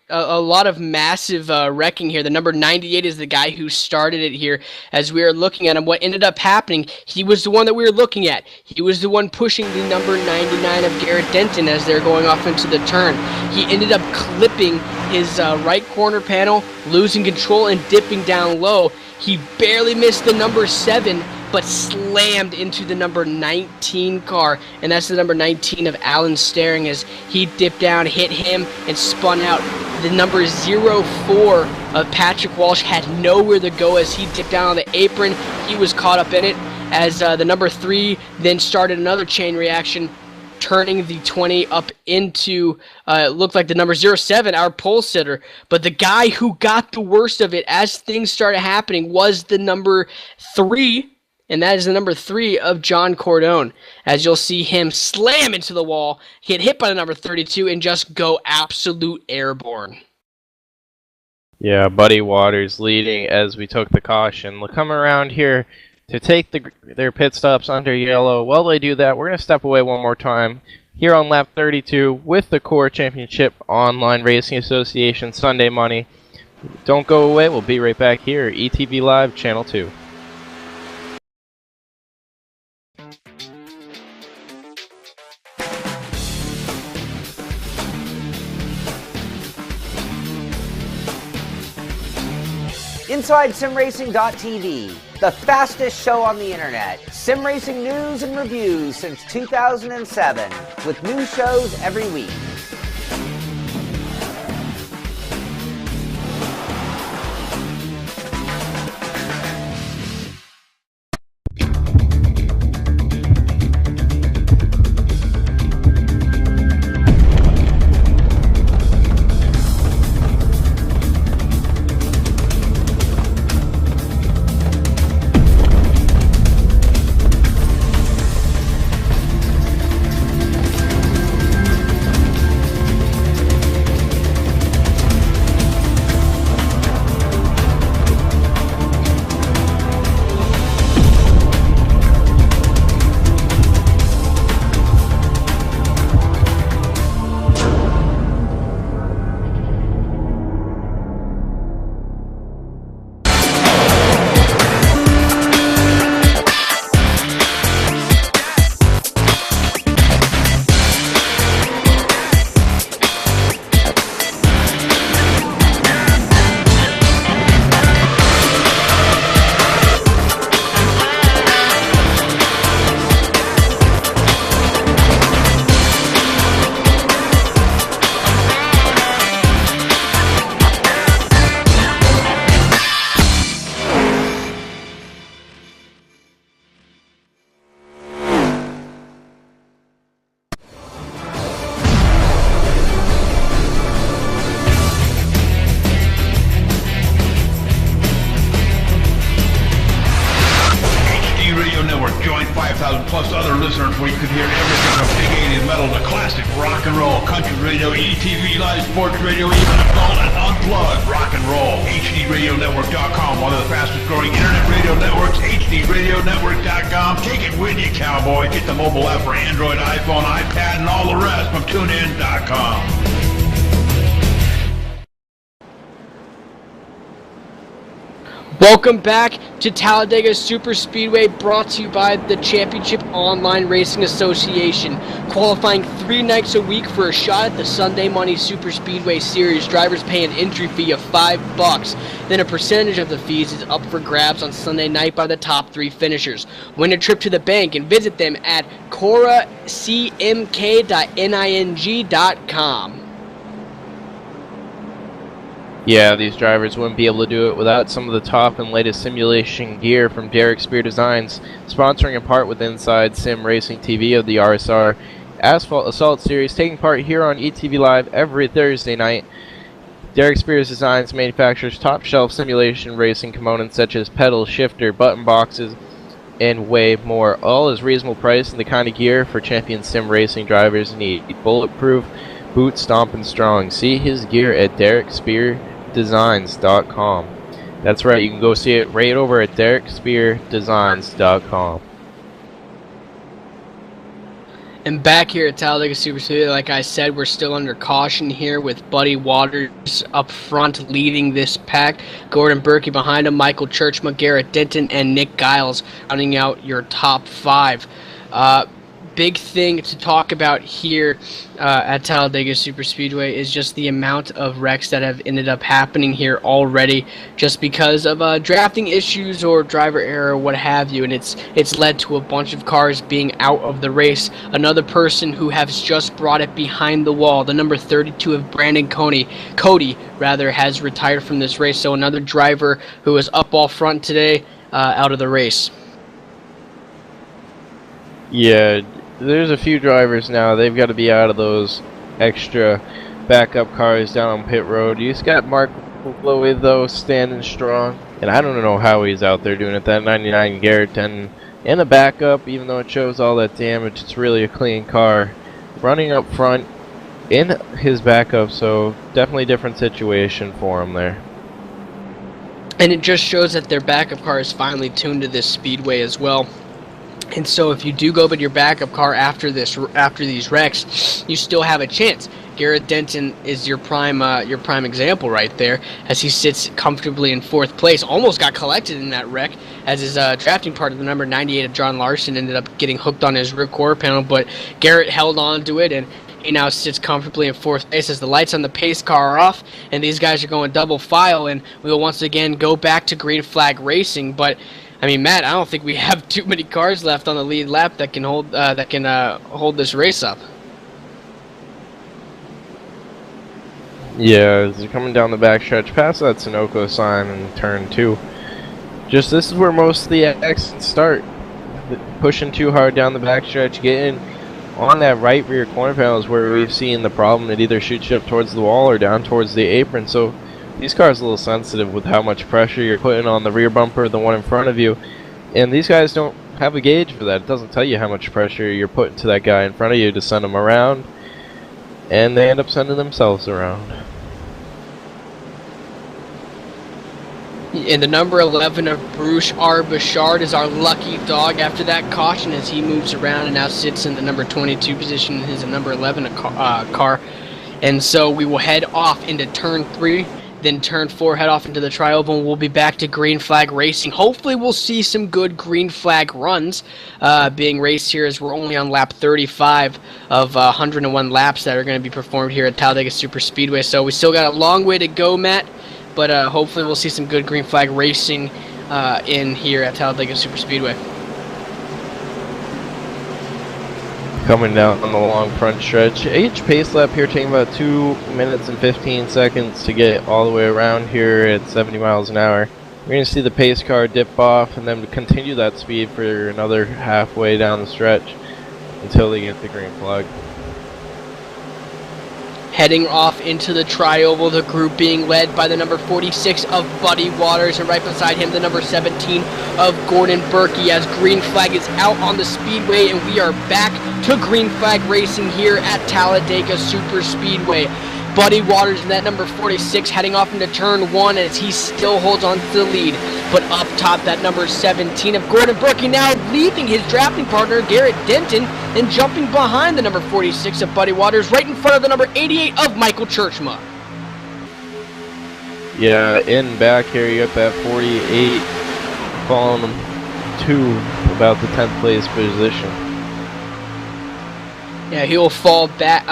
a lot of massive wrecking here. The number 98 is the guy who started it here. As we are looking at him, what ended up happening, he was the one that we were looking at. He was the one pushing the number 99 of Garrett Denton as they're going off into the turn. He ended up clipping his right corner panel, losing control and dipping down low. He barely missed the number 7, but slammed into the number 19 car, and that's the number 19 of Alan Staring as he dipped down, hit him, and spun out. The number 04 of Patrick Walsh had nowhere to go as he dipped down on the apron. He was caught up in it as the number 3 then started another chain reaction, turning the 20 up into, it looked like the number 07, our pole sitter. But the guy who got the worst of it as things started happening was the number 3, and that is the number 3 of John Cordone. As you'll see him slam into the wall, get hit by the number 32, and just go absolute airborne. Yeah, Buddy Waters leading as we took the caution. They'll come around here to take their pit stops under yellow. While they do that, we're going to step away one more time here on lap 32 with the Cora Championship Online Racing Association Sunday Money. Don't go away. We'll be right back here, ETV Live, Channel 2. InsideSimRacing.tv, the fastest show on the internet. Sim racing news and reviews since 2007, with new shows every week. plus other listeners where you could hear everything from big 80s metal to classic rock and roll, country radio, ETV, live sports radio, even adult and unplugged rock and roll. HDRadioNetwork.com, one of the fastest growing internet radio networks, HDRadioNetwork.com. Take it with you, cowboy. Get the mobile app for Android, iPhone, iPad, and all the rest from TuneIn.com. Welcome back to Talladega Super Speedway, brought to you by the Championship Online Racing Association. Qualifying 3 nights a week for a shot at the Sunday Money Super Speedway Series. Drivers pay an entry fee of $5. Then a percentage of the fees is up for grabs on Sunday night by the top 3 finishers. Win a trip to the bank and visit them at coracmk.ning.com. Yeah, these drivers wouldn't be able to do it without some of the top and latest simulation gear from Derek Spear Designs, sponsoring in part with Inside Sim Racing TV of the RSR Asphalt Assault Series, taking part here on ETV Live every Thursday night. Derek Spears Designs manufactures top-shelf simulation racing components such as pedals, shifter, button boxes, and way more. All is reasonable price and the kind of gear for champion sim racing drivers need. Bulletproof, boot stomping strong. See his gear at DerekSpearDesigns.com. That's right, you can go see it right over at DerekSpearDesigns.com. And back here at Talladega Super Speedway, like I said, we're still under caution here with Buddy Waters up front leading this pack. Gordon Berkey behind him, Michael Churchma, Garrett Denton, and Nick Giles rounding out your top 5. Big thing to talk about here at Talladega Super Speedway is just the amount of wrecks that have ended up happening here already, just because of drafting issues or driver error or what have you, and it's led to a bunch of cars being out of the race. Another person who has just brought it behind the wall, the number 32 of Brandon Cody has retired from this race, so another driver who was up all front today out of the race. Yeah, there's a few drivers now, they've got to be out of those extra backup cars down on pit road. You just got Mark Lowy though standing strong, and I don't know how he's out there doing it. That 99 Garrett Denton in a backup, even though it shows all that damage, it's really a clean car. Running up front in his backup, so definitely different situation for him there. And it just shows that their backup car is finally tuned to this speedway as well. And so if you do go with your backup car after these wrecks, you still have a chance. Garrett Denton is your prime example right there, as he sits comfortably in 4th place. Almost got collected in that wreck, as his drafting partner, the number 98 of John Larson, ended up getting hooked on his rear quarter panel, but Garrett held on to it, and he now sits comfortably in 4th place as the lights on the pace car are off, and these guys are going double file, and we will once again go back to green flag racing. But I mean, Matt, I don't think we have too many cars left on the lead lap that can hold this race up. Yeah, as they're coming down the backstretch past that Sunoco sign in turn 2. Just this is where most of the accidents start. Pushing too hard down the backstretch, getting on that right rear corner panel is where we've seen the problem. It either shoots you up towards the wall or down towards the apron. So these cars are a little sensitive with how much pressure you're putting on the rear bumper, the one in front of you. And these guys don't have a gauge for that. It doesn't tell you how much pressure you're putting to that guy in front of you to send him around. And they end up sending themselves around. And the number 11 of Bruce R. Bouchard is our lucky dog after that caution, as he moves around and now sits in the number 22 position in his number 11 car. And so we will head off into turn 3. Then turn 4, head off into the tri-oval, and we'll be back to green flag racing. Hopefully we'll see some good green flag runs being raced here, as we're only on lap 35 of 101 laps that are going to be performed here at Talladega Super Speedway. So we still got a long way to go, Matt, but hopefully we'll see some good green flag racing in here at Talladega Super Speedway. Coming down on the long front stretch. Each pace lap here taking about 2 minutes and 15 seconds to get all the way around here at 70 miles an hour. We're going to see the pace car dip off and then continue that speed for another halfway down the stretch until they get the green flag. Heading off into the tri-oval, the group being led by the number 46 of Buddy Waters, and right beside him the number 17 of Gordon Berkey, as green flag is out on the speedway, and we are back to green flag racing here at Talladega Super Speedway. Buddy Waters in that number 46 heading off into turn 1 as he still holds on to the lead. But up top, that number 17 of Gordon Berkey now leaving his drafting partner Garrett Denton and jumping behind the number 46 of Buddy Waters, right in front of the number 88 of Michael Churchma. Yeah, in back here, you got that 48 following him to about the 10th place position. Yeah, he will fall back,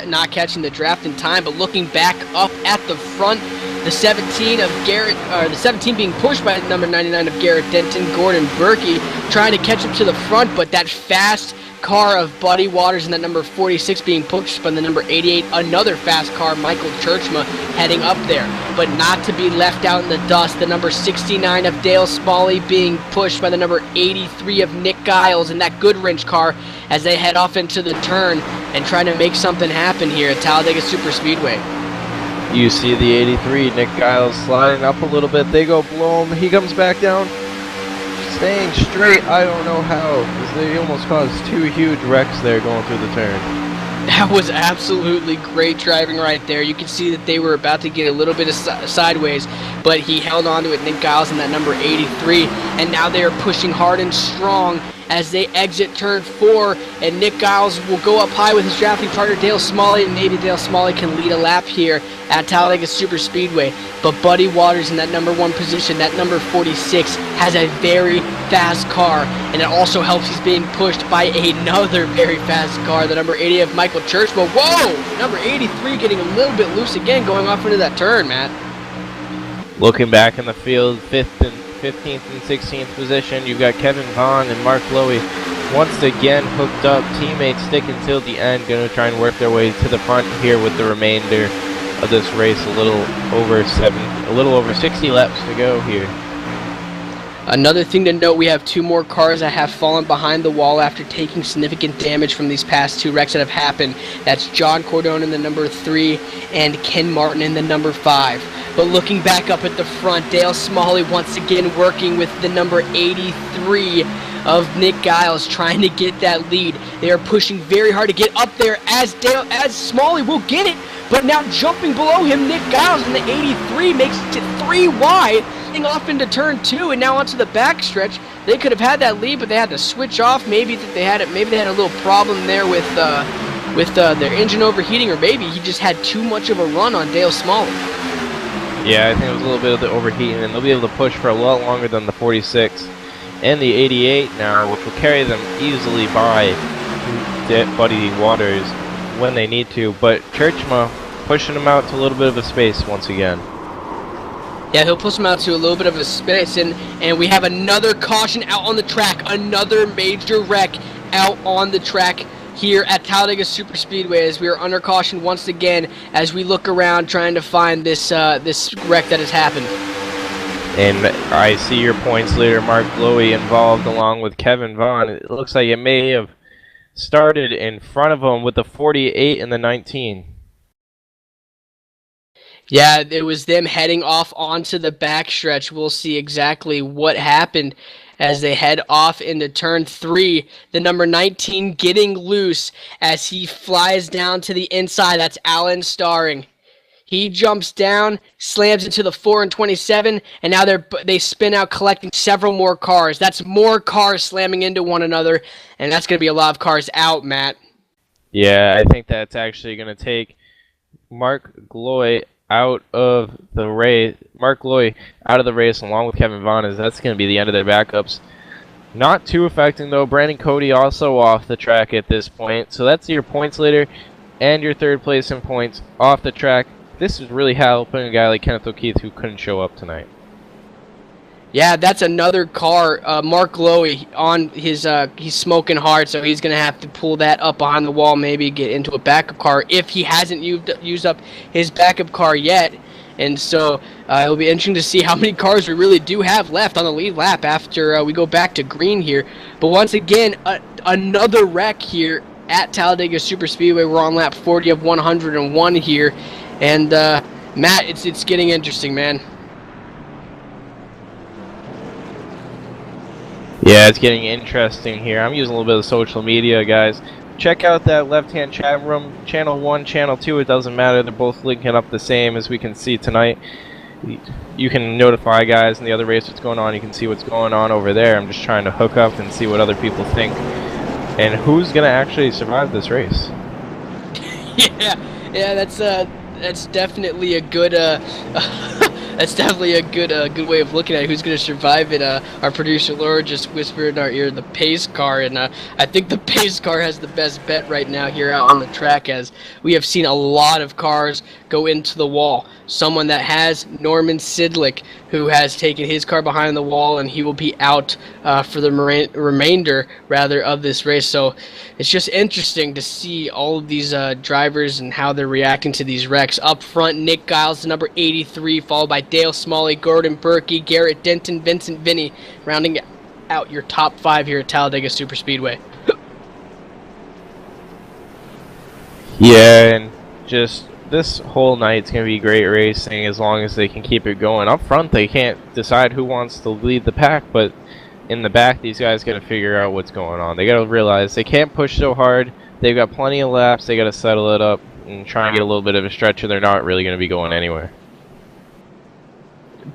not catching the draft in time, but looking back up at the front, the 17 of Garrett, or the 17 being pushed by number 99 of Garrett Denton, Gordon Berkey, trying to catch him to the front, but that fast car of Buddy Waters and that number 46 being pushed by the number 88, another fast car, Michael Churchma, heading up there, but not to be left out in the dust, the number 69 of Dale Smalley being pushed by the number 83 of Nick Giles in that Goodwrench car as they head off into the turn and trying to make something happen here at Talladega Superspeedway. You see the 83, Nick Giles sliding up a little bit. They go below him. He comes back down, staying straight. I don't know how, because they almost caused two huge wrecks there going through the turn. That was absolutely great driving right there. You can see that they were about to get a little bit of sideways, but he held on to it, Nick Giles, in that number 83, and now they are pushing hard and strong as they exit turn 4, and Nick Giles will go up high with his drafting partner Dale Smalley, and maybe Dale Smalley can lead a lap here at Talladega Superspeedway. But Buddy Waters in that number 1 position, that number 46, has a very fast car, and it also helps he's being pushed by another very fast car, the number 80 of Michael Churchma. Whoa! Number 83 getting a little bit loose again, going off into that turn, Matt. Looking back in the field, 15th and 16th position, you've got Kevin Vaughn and Mark Lowy once again hooked up, teammates sticking till the end, going to try and work their way to the front here with the remainder of this race. A little over 60 laps to go here. Another thing to note, we have 2 more cars that have fallen behind the wall after taking significant damage from these past 2 wrecks that have happened. That's John Cordone in the number 3 and Ken Martin in the number 5. But looking back up at the front, Dale Smalley once again working with the number 83 of Nick Giles, trying to get that lead. They are pushing very hard to get up there as Smalley will get it, but now jumping below him, Nick Giles in the 83 makes it 3 wide, off into turn 2 and now onto the backstretch. They could have had that lead, but they had to switch off. Maybe they had a little problem there with their engine overheating, or maybe he just had too much of a run on Dale Smalley. Yeah, I think it was a little bit of the overheating, and they'll be able to push for a lot longer than the 46 and the 88 now, which will carry them easily by Buddy Waters when they need to. But Churchma pushing them out to a little bit of a space once again. Yeah, he'll push him out to a little bit of a space, and we have another caution out on the track, another major wreck out on the track here at Talladega Superspeedway as we are under caution once again as we look around trying to find this wreck that has happened. And I see your points leader, Mark Lowy, involved along with Kevin Vaughn. It looks like it may have started in front of him with the 48 and the 19. Yeah, it was them heading off onto the backstretch. We'll see exactly what happened as they head off into turn 3. The number 19 getting loose as he flies down to the inside. That's Alan Starring. He jumps down, slams into the 4 and 27, and now they spin out, collecting several more cars. That's more cars slamming into one another, and that's going to be a lot of cars out, Matt. Yeah, I think that's actually going to take Mark Lowy out of the race. Mark Lowy out of the race along with Kevin Vaughn, as that's going to be the end of their backups. Not too affecting though. Brandon Cody also off the track at this point. So that's your points leader and your third place in points off the track. This is really helping a guy like Kenneth O'Keefe who couldn't show up tonight. Yeah, that's another car. Mark Lowy on his, he's smoking hard, so he's going to have to pull that up behind the wall, maybe get into a backup car if he hasn't used up his backup car yet. And so it'll be interesting to see how many cars we really do have left on the lead lap after we go back to green here. But once again, another wreck here at Talladega Superspeedway. We're on lap 40 of 101 here. And Matt, it's getting interesting, man. Yeah, it's getting interesting here. I'm using a little bit of social media, guys. Check out that left-hand chat room, channel 1, channel 2, it doesn't matter. They're both linking up the same as we can see tonight. You can notify guys in the other race what's going on. You can see what's going on over there. I'm just trying to hook up and see what other people think and who's going to actually survive this race. Yeah, that's that's definitely a good that's definitely a good way of looking at who's going to survive it. Our producer Laura just whispered in our ear the pace car, and I think the pace car has the best bet right now here out on the track, as we have seen a lot of cars go into the wall. Someone that has Norman Sidlick, who has taken his car behind the wall, and he will be out for the remainder of this race. So it's just interesting to see all of these drivers and how they're reacting to these wrecks. Up front, Nick Giles, the number 83, followed by Dale Smalley, Gordon Berkey, Garrett Denton, Vincent Vinny, rounding out your top 5 here at Talladega Superspeedway. Yeah, and just this whole night's going to be great racing as long as they can keep it going. Up front, they can't decide who wants to lead the pack, but in the back, these guys got to figure out what's going on. They got to realize they can't push so hard. They've got plenty of laps. They got to settle it up and try and get a little bit of a stretch, or they're not really going to be going anywhere.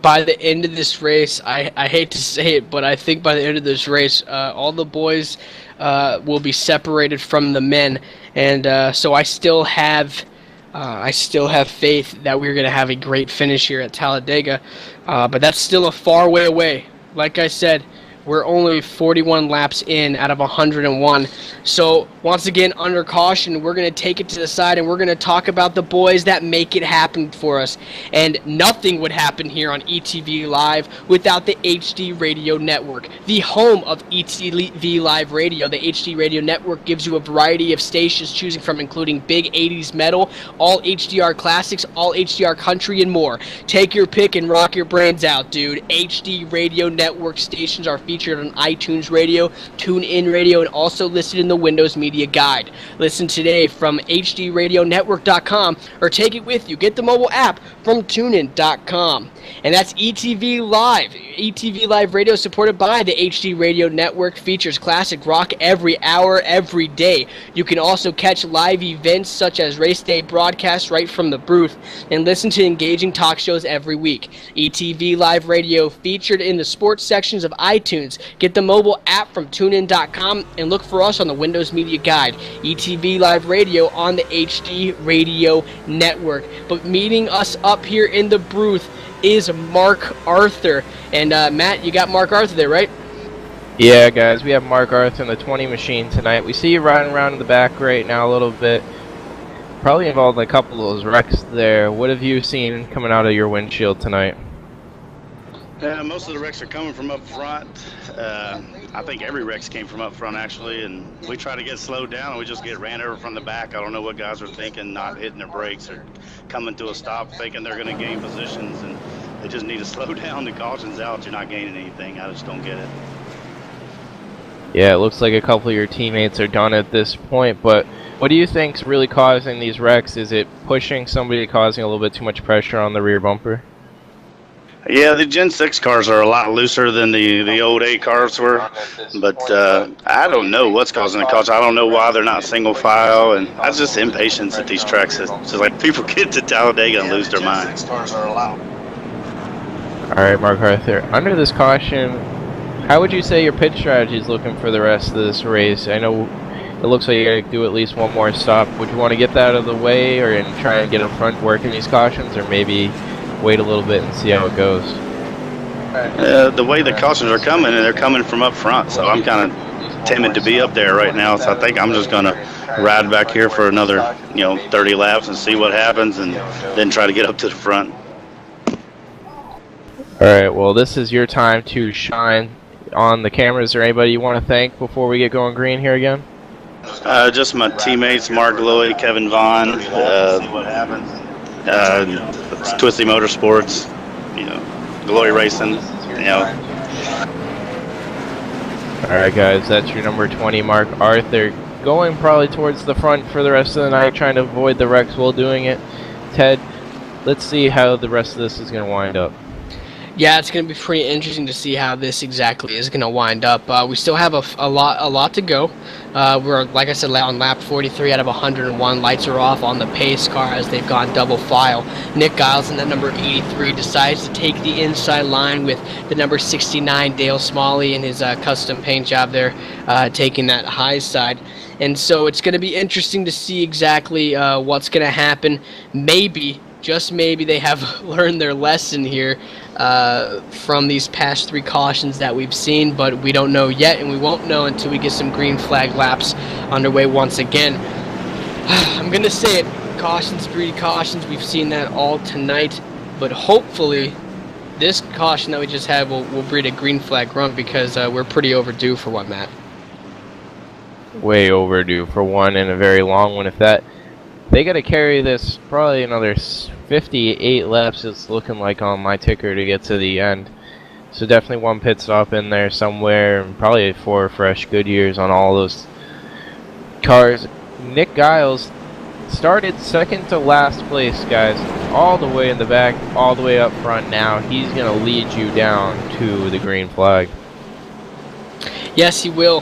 By the end of this race, I hate to say it, but I think by the end of this race, all the boys will be separated from the men, and so I still have faith that we're going to have a great finish here at Talladega, but that's still a far way away. Like I said, we're only 41 laps in out of 101. So once again, under caution, we're going to take it to the side and we're going to talk about the boys that make it happen for us. And nothing would happen here on ETV Live without the HD Radio Network, the home of ETV Live Radio. The HD Radio Network gives you a variety of stations choosing from, including big 80s metal, all HDR classics, all HDR country, and more. Take your pick and rock your brains out, dude. HD Radio Network stations are featured on iTunes Radio, TuneIn Radio, and also listed in the Windows Media Guide. Listen today from hdradionetwork.com or take it with you. Get the mobile app from tunein.com. And that's ETV Live. ETV Live Radio, supported by the HD Radio Network, features classic rock every hour, every day. You can also catch live events such as race day broadcasts right from the booth and listen to engaging talk shows every week. ETV Live Radio featured in the sports sections of iTunes. Get the mobile app from tunein.com and look for us on the Windows Media Guide. ETV Live Radio on the HD Radio Network. But meeting us up here in the booth is Mark Arthur. And Matt, you got Mark Arthur there, right? Yeah, guys, we have Mark Arthur in the 20 machine tonight. We see you riding around in the back right now a little bit. Probably involved in a couple of those wrecks there. What have you seen coming out of your windshield tonight? Most of the wrecks are coming from up front. I think every wreck's came from up front, actually, and we try to get slowed down and we just get ran over from the back. I don't know what guys are thinking, not hitting their brakes or coming to a stop thinking they're going to gain positions, and they just need to slow down. The caution's out. You're not gaining anything. I just don't get it. Yeah, it looks like a couple of your teammates are done at this point, but what do you think's really causing these wrecks? Is it pushing somebody, causing a little bit too much pressure on the rear bumper? Yeah, the Gen 6 cars are a lot looser than the old 8 cars were, but I don't know what's causing the caution. I don't know why they're not single file, and that's just impatience at these tracks. It's just like people get to Talladega and lose their mind. All right, Mark Arthur, under this caution, how would you say your pit strategy is looking for the rest of this race? I know it looks like you got to do at least one more stop. Would you want to get that out of the way or and try and get in front working these cautions, or maybe wait a little bit and see how it goes? The way the cautions are coming, and they're coming from up front, so I'm kind of timid to be up there right now. So I think I'm just going to ride back here for another 30 laps and see what happens, and then try to get up to the front. All right, well, this is your time to shine on the camera. Is there anybody you want to thank before we get going green here again? Just my teammates, Mark Lloyd, Kevin Vaughn, Twisty Motorsports, Glory Racing, All right, guys, that's your number 20, Mark Arthur, going probably towards the front for the rest of the night, trying to avoid the wrecks while doing it. Ted, let's see how the rest of this is going to wind up. Yeah, it's going to be pretty interesting to see how this exactly is going to wind up. We still have a lot to go. We're, like I said, on lap 43 out of 101. Lights are off on the pace car as they've gone double file. Nick Giles in that number 83 decides to take the inside line with the number 69, Dale Smalley, in his custom paint job there, taking that high side. And so it's going to be interesting to see exactly what's going to happen. Maybe, just maybe, they have learned their lesson here from these past 3 cautions that we've seen, but we don't know yet, and we won't know until we get some green flag laps underway once again. I'm going to say it, cautions breed cautions. We've seen that all tonight, but hopefully this caution that we just had will breed a green flag run, because we're pretty overdue for one, Matt. Way overdue for one, and a very long one. If that, they got to carry this probably another 58 laps, it's looking like on my ticker, to get to the end. So definitely one pit stop in there somewhere, and probably 4 fresh Goodyears on all those cars. Nick Giles started second to last place, guys, all the way in the back, all the way up front. Now he's going to lead you down to the green flag. Yes, he will.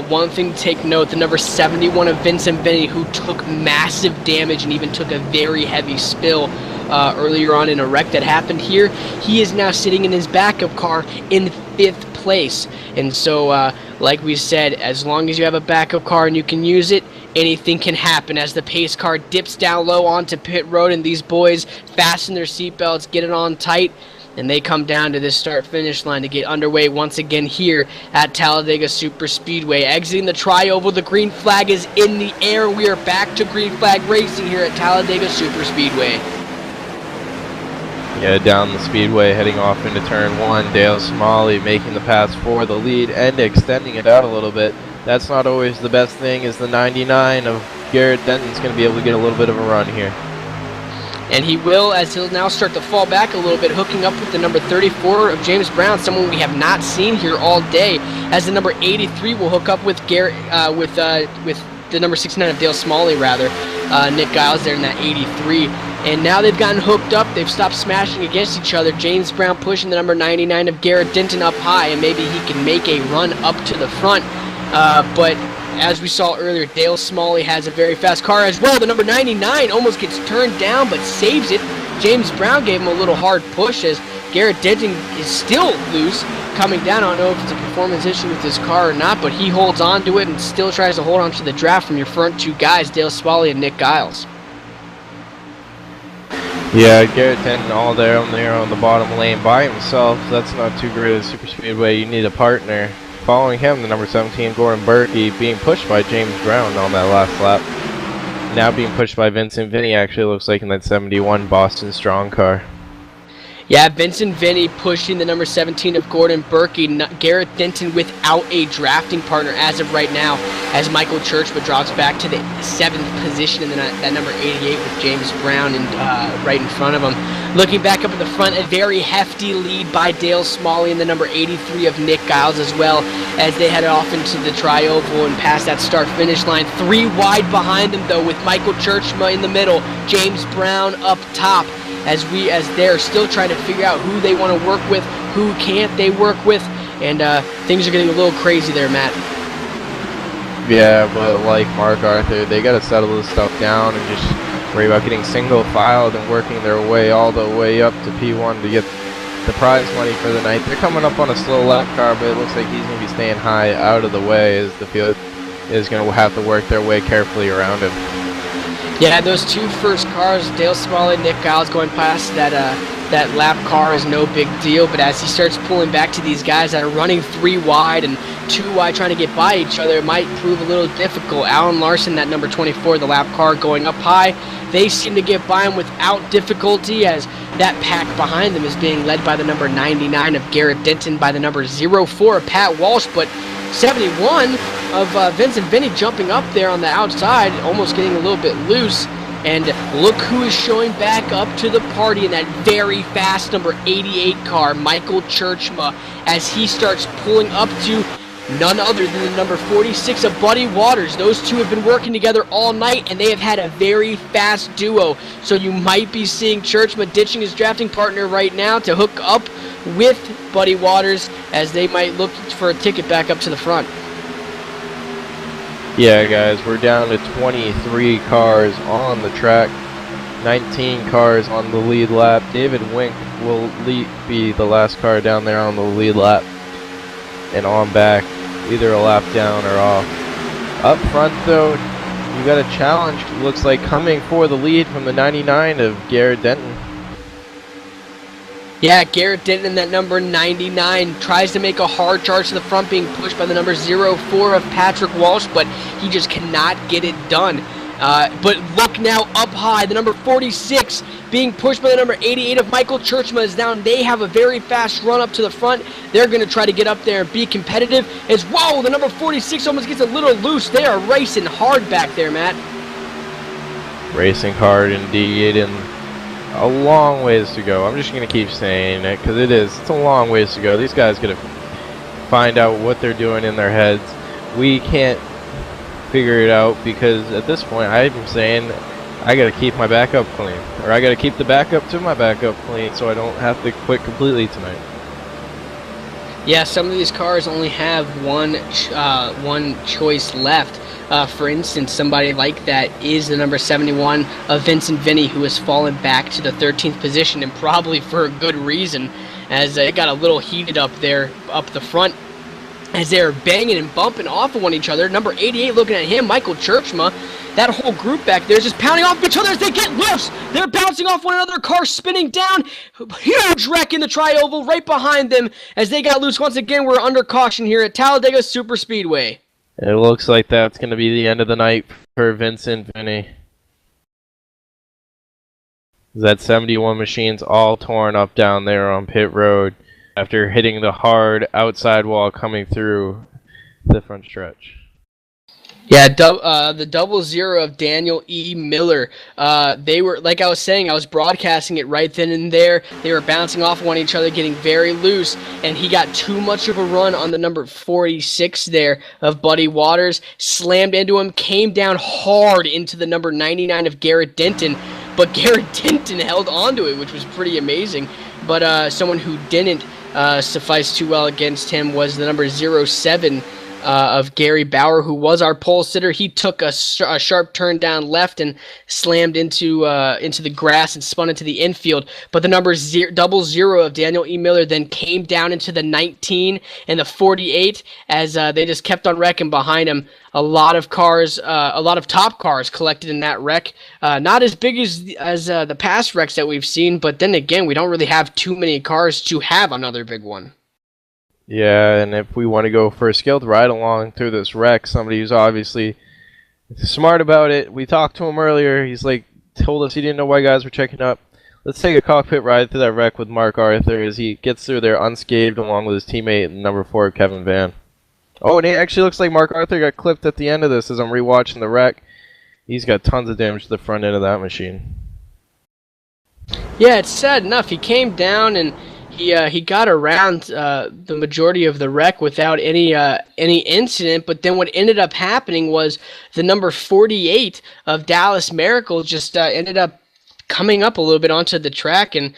One thing to take note, the number 71 of Vincent Vinny, who took massive damage and even took a very heavy spill earlier on in a wreck that happened here, he is now sitting in his backup car in 5th place. And so, like we said, as long as you have a backup car and you can use it, anything can happen as the pace car dips down low onto pit road, and these boys fasten their seatbelts, get it on tight, and they come down to this start-finish line to get underway once again here at Talladega Superspeedway. Exiting the tri-oval, the green flag is in the air. We are back to green flag racing here at Talladega Superspeedway. Yeah, down the speedway, heading off into turn 1. Dale Smalley making the pass for the lead and extending it out a little bit. That's not always the best thing, as the 99 of Garrett Denton's going to be able to get a little bit of a run here. And he will, as he'll now start to fall back a little bit, hooking up with the number 34 of James Brown, someone we have not seen here all day, as the number 83 will hook up with Garrett, with the number 69 of Dale Smalley, rather. Nick Giles there in that 83. And now they've gotten hooked up. They've stopped smashing against each other. James Brown pushing the number 99 of Garrett Denton up high, and maybe he can make a run up to the front. But as we saw earlier, Dale Smalley has a very fast car as well. The number 99 almost gets turned down but saves it. James Brown gave him a little hard push as Garrett Denton is still loose coming down. I don't know if it's a performance issue with his car or not, but he holds on to it and still tries to hold on to the draft from your front 2 guys, Dale Smalley and Nick Giles. Yeah, Garrett Denton all there on the bottom lane by himself. That's not too great at super speedway. You need a partner. Following him, the number 17, Gordon Berkey, being pushed by James Brown on that last lap. Now being pushed by Vincent Vinny, actually looks like, in that 71 Boston Strong car. Yeah, Vincent Vinny pushing the number 17 of Gordon Berkey. Garrett Denton without a drafting partner as of right now, as Michael Churchman drops back to the 7th position, and then that number 88 with James Brown right in front of him. Looking back up at the front, a very hefty lead by Dale Smalley and the number 83 of Nick Giles, as well as they head off into the tri-oval and past that start-finish line. 3 wide behind them, though, with Michael Churchman in the middle, James Brown up top, as they're still trying to figure out who they want to work with, who can't they work with, and things are getting a little crazy there, Matt. Yeah, but like Mark Arthur, they got to settle this stuff down and just worry about getting single filed and working their way all the way up to P1 to get the prize money for the night. They're coming up on a slow lap car, but it looks like he's going to be staying high out of the way, as the field is going to have to work their way carefully around him. Yeah, those 2 first cars, Dale Smalley and Nick Giles, going past that lap car is no big deal, but as he starts pulling back to these guys that are running 3 wide and 2 wide trying to get by each other, it might prove a little difficult. Alan Larson, that number 24, the lap car, going up high. They seem to get by him without difficulty, as that pack behind them is being led by the number 99 of Garrett Denton, by the number 04 of Pat Walsh, but 71 of Vincent Vinny jumping up there on the outside, almost getting a little bit loose. And look who is showing back up to the party in that very fast number 88 car, Michael Churchma, as he starts pulling up to none other than the number 46 of Buddy Waters. Those two have been working together all night, and they have had a very fast duo. So you might be seeing Churchma ditching his drafting partner right now to hook up with Buddy Waters, as they might look for a ticket back up to the front. Yeah, guys, we're down to 23 cars on the track, 19 cars on the lead lap. David Wink will be the last car down there on the lead lap, and on back, either a lap down or off. Up front, though, you got a challenge, looks like, coming for the lead from the 99 of Garrett Denton. Yeah, Garrett Denton in that number 99 tries to make a hard charge to the front, being pushed by the number 04 of Patrick Walsh, but he just cannot get it done. But look now up high, the number 46 being pushed by the number 88 of Michael Churchma is down. They have a very fast run up to the front. They're going to try to get up there and be competitive. As whoa, the number 46 almost gets a little loose. They are racing hard back there, Matt. Racing hard indeed, and a long ways to go. I'm just going to keep saying it because it's a long ways to go. These guys got to find out what they're doing in their heads. We can't figure it out because at this point I'm saying I got to keep my backup clean, or I got to keep the backup to my backup clean so I don't have to quit completely tonight. Yeah, some of these cars only have one choice left. For instance, somebody like that is the number 71 of Vincent Vinny, who has fallen back to the 13th position, and probably for a good reason, as it got a little heated up there, up the front, as they're banging and bumping off of one each other. Number 88 looking at him, Michael Churchma. That whole group back there is just pounding off each other as they get loose. They're bouncing off one another, cars spinning down. Huge wreck in the tri-oval right behind them as they got loose. Once again, we're under caution here at Talladega Superspeedway. It looks like that's going to be the end of the night for Vincent Vinny. That 71 machine's all torn up down there on pit road after hitting the hard outside wall coming through the front stretch. Yeah, the 00 of Daniel E. Miller. They were, like I was saying, I was broadcasting it right then and there. They were bouncing off one each other, getting very loose, and he got too much of a run on the number 46 there of Buddy Waters. Slammed into him, came down hard into the number 99 of Garrett Denton, but Garrett Denton held onto it, which was pretty amazing. But someone who didn't suffice too well against him was the number 07 of Gary Bauer, who was our pole sitter. He took a sharp turn down left and slammed into the grass and spun into the infield. But the number 00 of Daniel E. Miller then came down into the 19 and the 48 as they just kept on wrecking behind him. A lot of cars, a lot of top cars collected in that wreck. Not as big as the past wrecks that we've seen, but then again, we don't really have too many cars to have another big one. Yeah, and if we want to go for a skilled ride along through this wreck, somebody who's obviously smart about it. We talked to him earlier. He's like, told us he didn't know why guys were checking up. Let's take a cockpit ride through that wreck with Mark Arthur as he gets through there unscathed along with his teammate, number 4, Kevin Van. Oh, and it actually looks like Mark Arthur got clipped at the end of this as I'm rewatching the wreck. He's got tons of damage to the front end of that machine. Yeah, it's sad enough. He came down and he got around the majority of the wreck without any incident, but then what ended up happening was the number 48 of Dallas Miracle just ended up coming up a little bit onto the track, and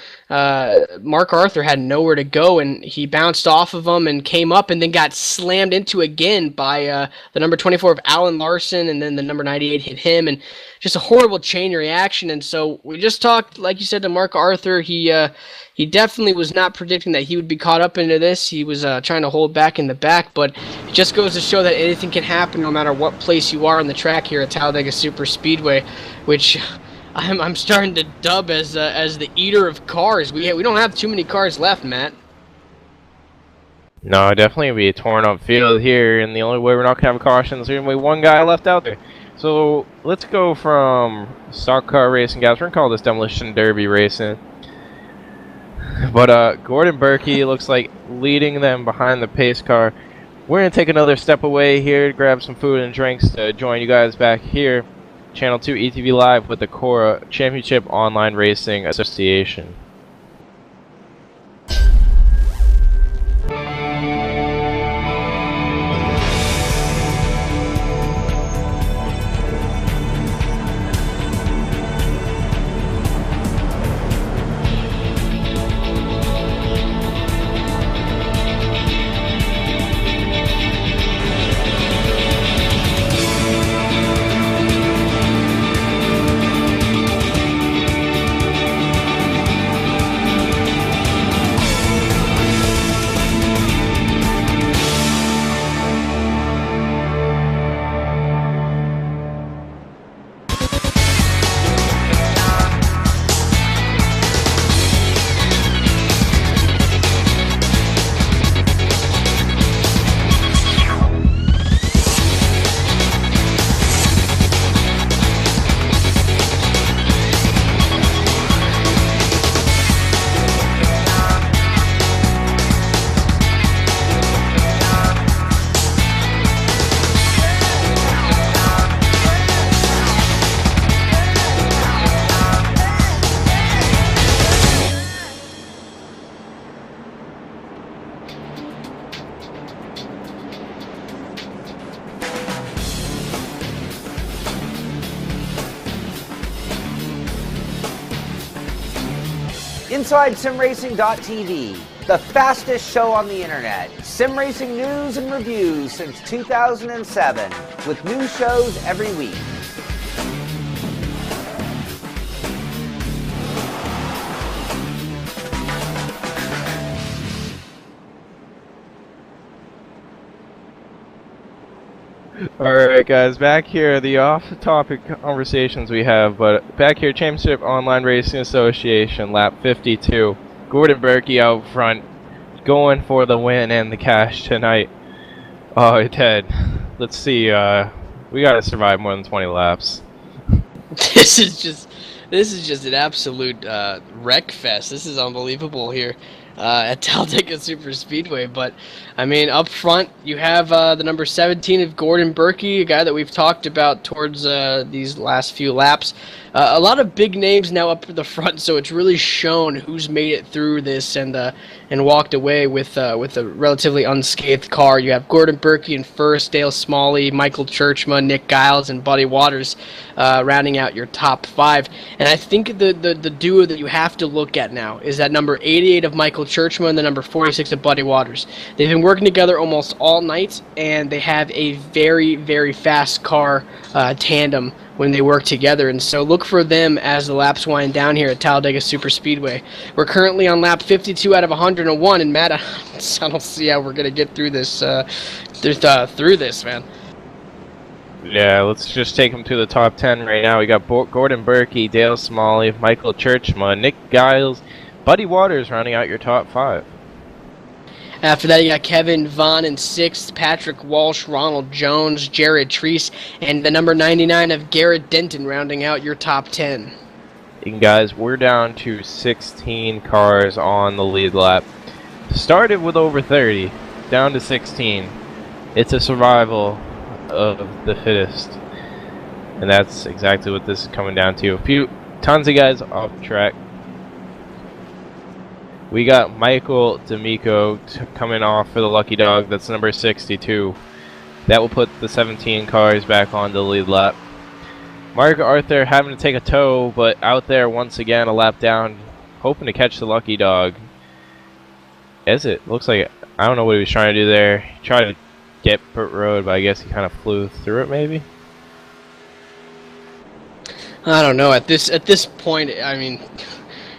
Mark Arthur had nowhere to go, and he bounced off of him and came up and then got slammed into again by the number 24 of Alan Larson, and then the number 98 hit him, and just a horrible chain reaction. And so we just talked, like you said, to Mark Arthur. He definitely was not predicting that he would be caught up into this. He was trying to hold back in the back, but it just goes to show that anything can happen no matter what place you are on the track here at Talladega Superspeedway, which I'm starting to dub as the eater of cars. We don't have too many cars left, Matt. No, definitely be a torn up field here, and the only way we're not going to have cautions is there's going to be one guy left out there. So let's go from stock car racing, guys. We're going to call this Demolition Derby racing. But Gordon Berkey looks like leading them behind the pace car. We're going to take another step away here to grab some food and drinks to join you guys back here. Channel 2 ETV Live with the Cora Championship Online Racing Association. InsideSimRacing.tv, the fastest show on the internet. Sim racing news and reviews since 2007, with new shows every week. Alright guys, back here, the off-topic conversations we have, but back here, Championship Online Racing Association, lap 52. Gordon Berkey out front, going for the win and the cash tonight. Oh, Ted, let's see, we gotta survive more than 20 laps. This is just an absolute wreck fest. This is unbelievable here at Talladega Super Speedway. But I mean, up front you have the number 17 of Gordon Berkey, a guy that we've talked about towards these last few laps. A lot of big names now up at the front, so it's really shown who's made it through this and walked away with a relatively unscathed car. You have Gordon Berkey in first, Dale Smalley, Michael Churchma, Nick Giles, and Buddy Waters rounding out your top five. And I think the duo that you have to look at now is that number 88 of Michael Churchma and the number 46 of Buddy Waters. They've been working together almost all night, and they have a very, very fast car tandem when they work together, and so look for them as the laps wind down here at Talladega Super Speedway. We're currently on lap 52 out of 101, and Matt, I don't see how we're gonna get through this, through this, man. Yeah, let's just take them to the top 10 right now. We got Gordon Berkey, Dale Smalley, Michael Churchma, Nick Giles, Buddy Waters rounding out your top 5. After that, you got Kevin Vaughn in 6th, Patrick Walsh, Ronald Jones, Jared Treese, and the number 99 of Garrett Denton rounding out your top 10. And guys, we're down to 16 cars on the lead lap. Started with over 30, down to 16. It's a survival of the fittest. And that's exactly what this is coming down to. Tons of guys off track. We got Michael D'Amico coming off for the Lucky Dog. That's number 62. That will put the 17 cars back on the lead lap. Mark Arthur having to take a tow, but out there once again, a lap down, hoping to catch the Lucky Dog. As it looks like, I don't know what he was trying to do there. He tried to get pit road, but I guess he kind of flew through it maybe. I don't know. At this point, I mean,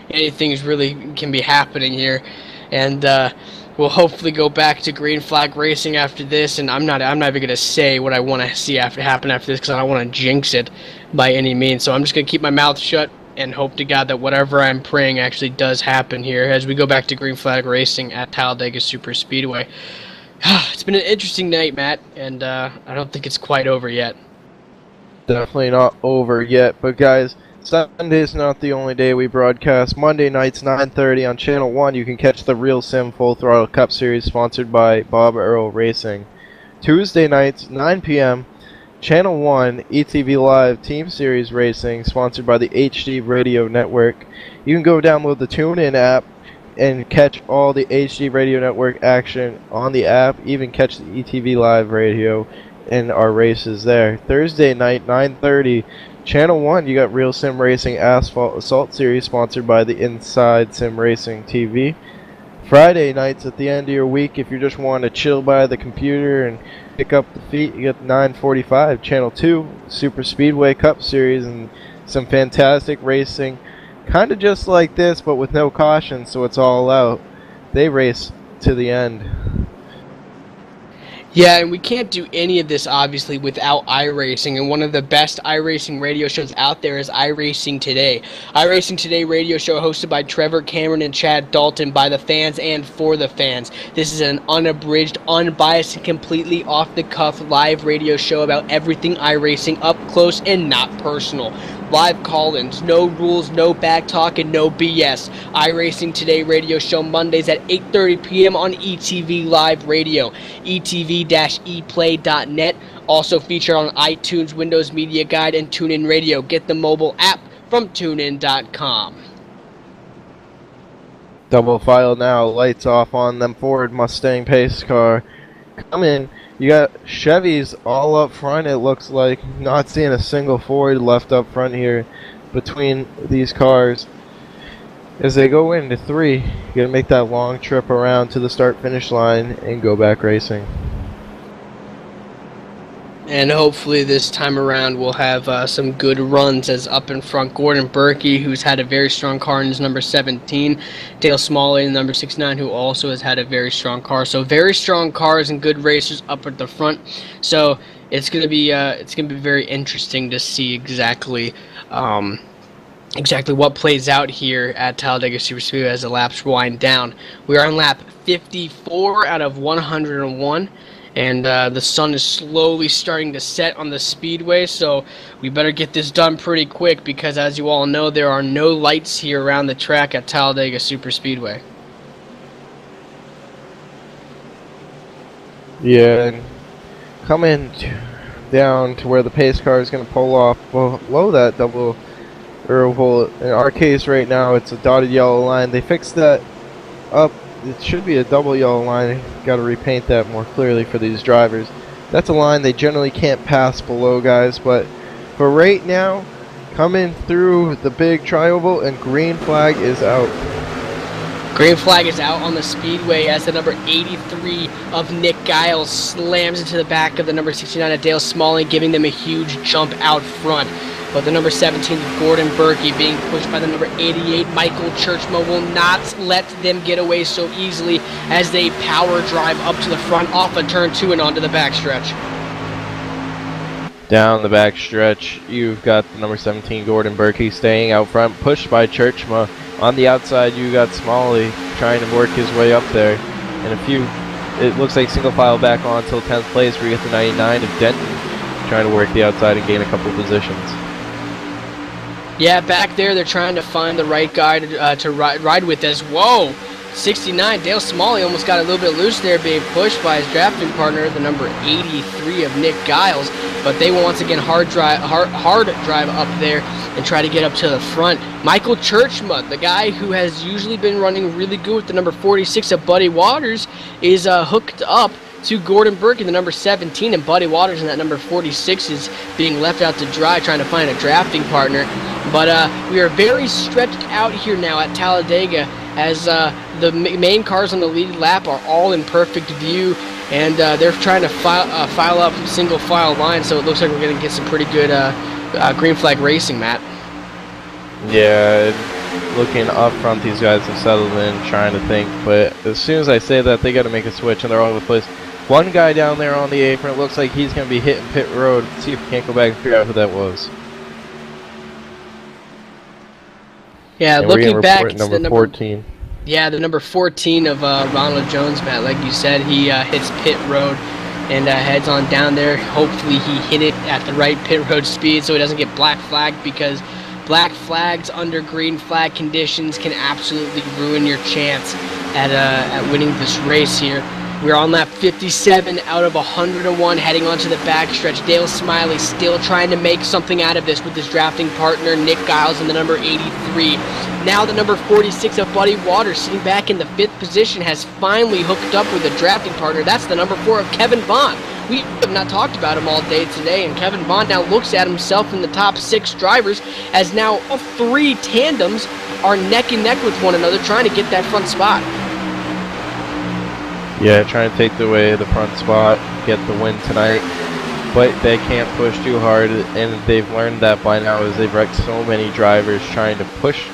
anything's really can be happening here, and we'll hopefully go back to green flag racing after this. And I'm not even gonna say what I want to see happen after this because I don't want to jinx it by any means. So I'm just gonna keep my mouth shut and hope to God that whatever I'm praying actually does happen here as we go back to green flag racing at Talladega Super Speedway. It's been an interesting night, Matt, and I don't think it's quite over yet. Definitely not over yet, but guys, Sunday's not the only day we broadcast. Monday nights, 9:30 on Channel 1, you can catch the Real Sim Full Throttle Cup Series sponsored by Bob Earl Racing. Tuesday nights, 9 p.m., Channel 1, ETV Live Team Series Racing sponsored by the HD Radio Network. You can go download the TuneIn app and catch all the HD Radio Network action on the app, even catch the ETV Live radio and our races there. Thursday night, 9:30, Channel 1, you got Real Sim Racing Asphalt Assault Series sponsored by the Inside Sim Racing TV. Friday nights at the end of your week, if you just want to chill by the computer and pick up the feet, you got 9:45, Channel 2, Super Speedway Cup Series and some fantastic racing. Kind of just like this, but with no caution, so it's all out. They race to the end. Yeah, and we can't do any of this, obviously, without iRacing, and one of the best iRacing radio shows out there is iRacing Today. iRacing Today radio show hosted by Trevor Cameron and Chad Dalton, by the fans and for the fans. This is an unabridged, unbiased, and completely off-the-cuff live radio show about everything iRacing, up close and not personal. Live call-ins, no rules, no back talk, and no BS. iRacing Today radio show Mondays at 8:30 p.m. on ETV Live Radio, etv-eplay.net. Also featured on iTunes, Windows Media Guide, and TuneIn Radio. Get the mobile app from tunein.com. Double file now, lights off on them Ford Mustang pace car. Come in. You got Chevys all up front, it looks like. Not seeing a single Ford left up front here between these cars. As they go into 3, you gotta make that long trip around to the start-finish line and go back racing. And hopefully this time around we'll have some good runs, as up in front Gordon Berkey, who's had a very strong car in his number 17, Dale Smalley in number 69, who also has had a very strong car. So very strong cars and good racers up at the front. So it's gonna be very interesting to see exactly what plays out here at Talladega Superspeedway as the laps wind down. We are on lap 54 out of 101. And the sun is slowly starting to set on the speedway, so we better get this done pretty quick, because as you all know, there are no lights here around the track at Talladega Superspeedway. Yeah, and coming down to where the pace car is going to pull off below that double, or well, in our case right now, it's a dotted yellow line. They fixed that up. It should be a double yellow line. Got to repaint that more clearly for these drivers. That's a line they generally can't pass below, guys. But for right now, coming through the big tri-oval, and green flag is out. Green flag is out on the speedway as the number 83 of Nick Giles slams into the back of the number 69 of Dale Smalley, giving them a huge jump out front. But the number 17, Gordon Berkey, being pushed by the number 88, Michael Churchma, will not let them get away so easily as they power drive up to the front off of turn 2 and onto the backstretch. Down the backstretch, you've got the number 17, Gordon Berkey, staying out front, pushed by Churchma. On the outside, you got Smalley trying to work his way up there. And it looks like single file back on until 10th place, where you get the 99 of Denton trying to work the outside and gain a couple positions. Yeah, back there they're trying to find the right guy to ride with us. Whoa! 69, Dale Smalley almost got a little bit loose there, being pushed by his drafting partner, the number 83 of Nick Giles. But they will once again hard drive up there and try to get up to the front. Michael Churchma, the guy who has usually been running really good with the number 46 of Buddy Waters, is hooked up to Gordon Berkey, the number 17, and Buddy Waters in that number 46 is being left out to dry, trying to find a drafting partner. But we are very stretched out here now at Talladega, as the main cars on the lead lap are all in perfect view, and they're trying to file up single file line, so it looks like we're going to get some pretty good green flag racing, Matt. Yeah, looking up front, these guys have settled in, trying to think, but as soon as I say that, they got to make a switch, and they're all over the place. One guy down there on the apron, it looks like he's going to be hitting pit road. Let's see if we can't go back and figure out who that was. Yeah, and looking back, it's number 14. Yeah, the number 14 of Ronald Jones, Matt. Like you said, he hits pit road and heads on down there. Hopefully he hit it at the right pit road speed so he doesn't get black flagged, because black flags under green flag conditions can absolutely ruin your chance at winning this race here. We're on lap 57 out of 101, heading onto the backstretch. Dale Smalley still trying to make something out of this with his drafting partner, Nick Giles, in the number 83. Now the number 46 of Buddy Waters, sitting back in the 5th position, has finally hooked up with a drafting partner. That's the number 4 of Kevin Bond. We have not talked about him all day today, and Kevin Bond now looks at himself in the top 6 drivers, as now 3 tandems are neck and neck with one another, trying to get that front spot. Yeah, trying to take away the front spot, get the win tonight, but they can't push too hard, and they've learned that by now, as they've wrecked so many drivers trying to push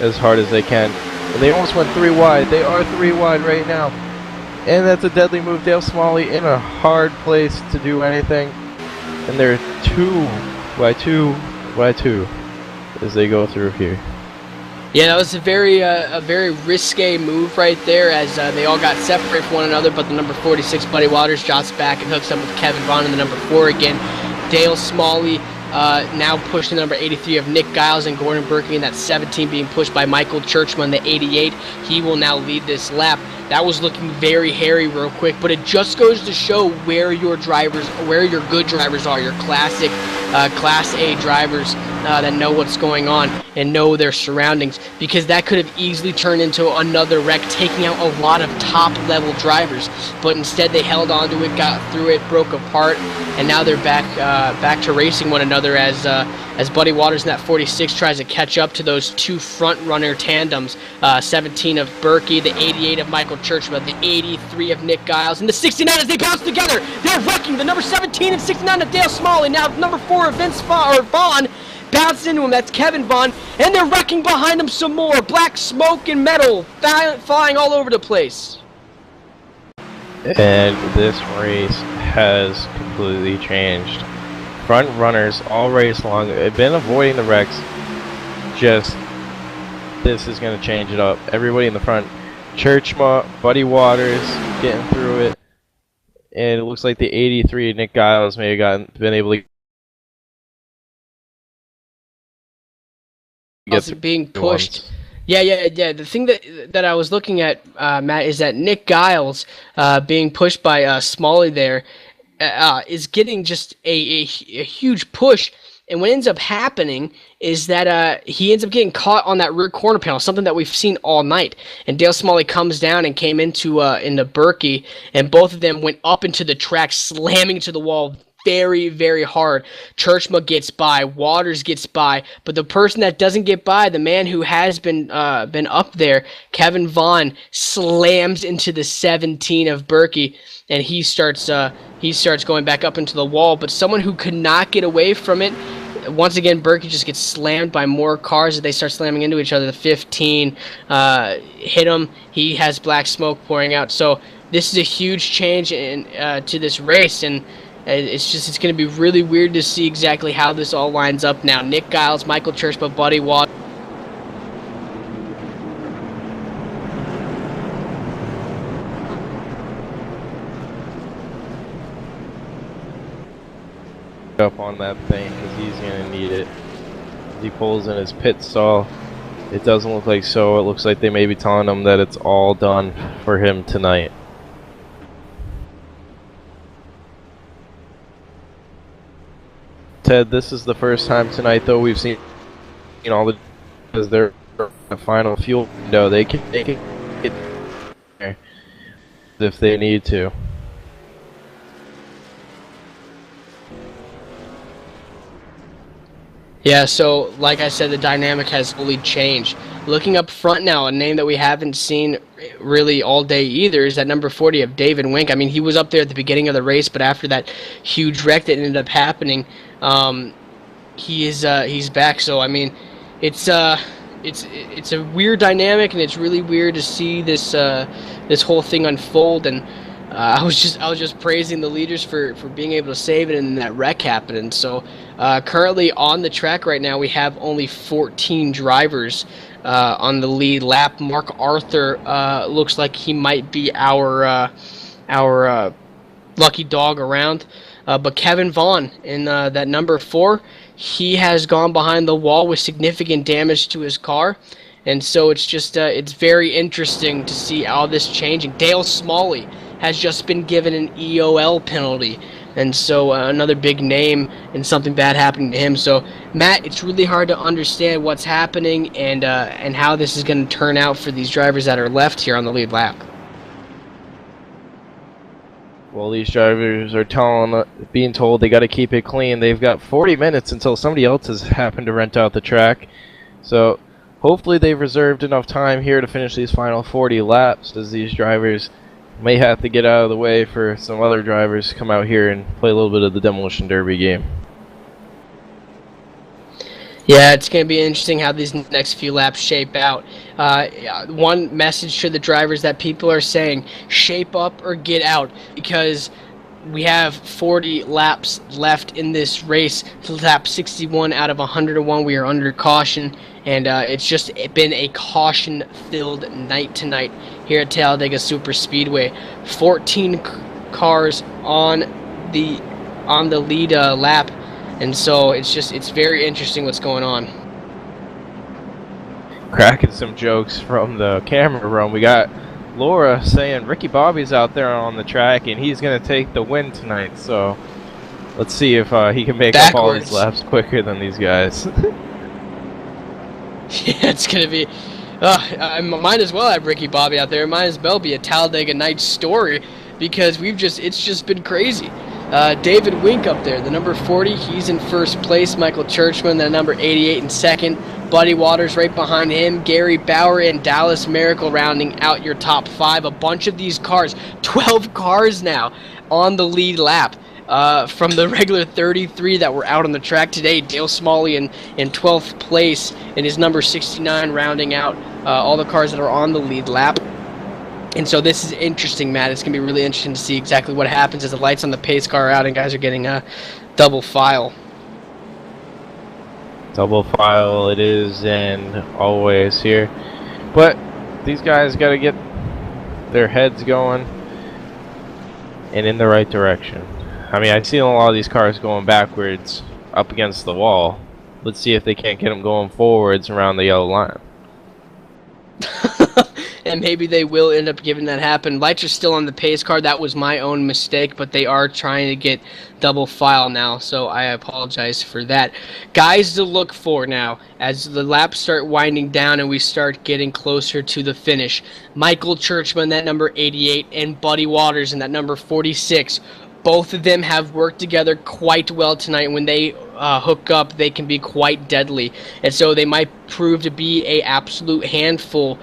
as hard as they can. And they almost went 3 wide. They are 3 wide right now, and that's a deadly move. Dale Smalley in a hard place to do anything, and they're 2 by 2 by 2 as they go through here. Yeah, that was a very risque move right there, as they all got separated from one another, but the number 46, Buddy Waters, jots back and hooks up with Kevin Bond in the number 4 again. Dale Smalley now pushing the number 83 of Nick Giles, and Gordon Berkey in that 17 being pushed by Michael Churchma in the 88. He will now lead this lap. That was looking very hairy real quick, but it just goes to show where your good drivers are, your classic Class A drivers. that know what's going on and know their surroundings, because that could have easily turned into another wreck, taking out a lot of top-level drivers. But instead, they held on to it, got through it, broke apart, and now they're back to racing one another as Buddy Waters in that 46 tries to catch up to those two front-runner tandems, 17 of Berkey, the 88 of Michael Churchman, the 83 of Nick Giles, and the 69 as they bounce together. They're wrecking the number 17 and 69 of Dale Smalley. Now number 4 of Vaughn bounces into him. That's Kevin Vaughn, and they're wrecking behind him some more. Black smoke and metal flying all over the place. And this race has completely changed. Front runners all race long have been avoiding the wrecks. Just this is going to change it up. Everybody in the front, Churchma, Buddy Waters getting through it, and it looks like the 83 Nick Giles may have been able to get being pushed. Yeah. The thing that I was looking at, Matt, is that Nick Giles being pushed by Smalley there is getting just a huge push. And what ends up happening is that he ends up getting caught on that rear corner panel, something that we've seen all night. And Dale Smalley comes down and came into Berkey, and both of them went up into the track, slamming into the wall very, very hard. Churchma gets by, Waters gets by, but the person that doesn't get by, the man who has been up there, Kevin Vaughn, slams into the 17 of Berkey, and he starts going back up into the wall. But someone who could not get away from it, once again, Berkey just gets slammed by more cars as they start slamming into each other. The 15 hit him. He has black smoke pouring out. So this is a huge change to this race, and it's going to be really weird to see exactly how this all lines up now. Nick Giles, Michael Churchma, Buddy Waters. up on that thing because he's going to need it. As he pulls in his pit stall, it doesn't look like so. It looks like they may be telling him that it's all done for him tonight. Ted, this is the first time tonight, though, we've seen all the, because they're the final fuel window. They can get there if they need to. Yeah, so like I said, the dynamic has fully changed. Looking up front now, a name that we haven't seen really all day either is that number 40 of David Wink. I mean, he was up there at the beginning of the race, but after that huge wreck that ended up happening, he's back. So I mean, it's a weird dynamic, and it's really weird to see this whole thing unfold. And I was just praising the leaders for being able to save it, and that wreck happened. And so currently on the track right now, we have only 14 drivers on the lead lap. Mark Arthur looks like he might be our lucky dog around. But Kevin Vaughn in that number 4, he has gone behind the wall with significant damage to his car. And so it's just it's very interesting to see all this changing. Dale Smalley has just been given an EOL penalty, and so another big name and something bad happening to him. So Matt, it's really hard to understand what's happening and how this is going to turn out for these drivers that are left here on the lead lap. Well, these drivers are being told they got to keep it clean. They've got 40 minutes until somebody else has happened to rent out the track. So hopefully they've reserved enough time here to finish these final 40 laps, as these drivers may have to get out of the way for some other drivers to come out here and play a little bit of the Demolition Derby game. Yeah, it's going to be interesting how these next few laps shape out. One message to the drivers that people are saying, shape up or get out, because we have 40 laps left in this race. Lap 61 out of 101, we are under caution, and it's just been a caution-filled night tonight here at Talladega Super Speedway. 14 cars on the lead lap. And so it's very interesting what's going on. Cracking some jokes from the camera room. We got Laura saying Ricky Bobby's out there on the track and he's going to take the win tonight. So Let's see if he can make up all these Backwards. laps quicker than these guys. Yeah, it's gonna be. Might as well have Ricky Bobby out there. It might as well be a Talladega Nights story because it's just been crazy. David Wink up there, the number 40, he's in first place. Michael Churchman, the number 88 in second. Buddy Waters right behind him. Gary Bauer and Dallas Miracle rounding out your top 5. A bunch of these cars, 12 cars now on the lead lap. From the regular 33 that were out on the track today, Dale Smalley in 12th place in his number 69, rounding out all the cars that are on the lead lap. And so this is interesting, Matt. It's going to be really interesting to see exactly what happens as the lights on the pace car are out and guys are getting a double file. Double file it is, and always here. But these guys got to get their heads going and in the right direction. I mean, I've seen a lot of these cars going backwards up against the wall. Let's see if they can't get them going forwards around the yellow line. And maybe they will end up giving that happen. Lights are still on the pace car. That was my own mistake, but they are trying to get double file now, so I apologize for that. Guys to look for now as the laps start winding down and we start getting closer to the finish. Michael Churchman, that number 88, and Buddy Waters in that number 46. Both of them have worked together quite well tonight. When they hook up, they can be quite deadly. And so they might prove to be a absolute handful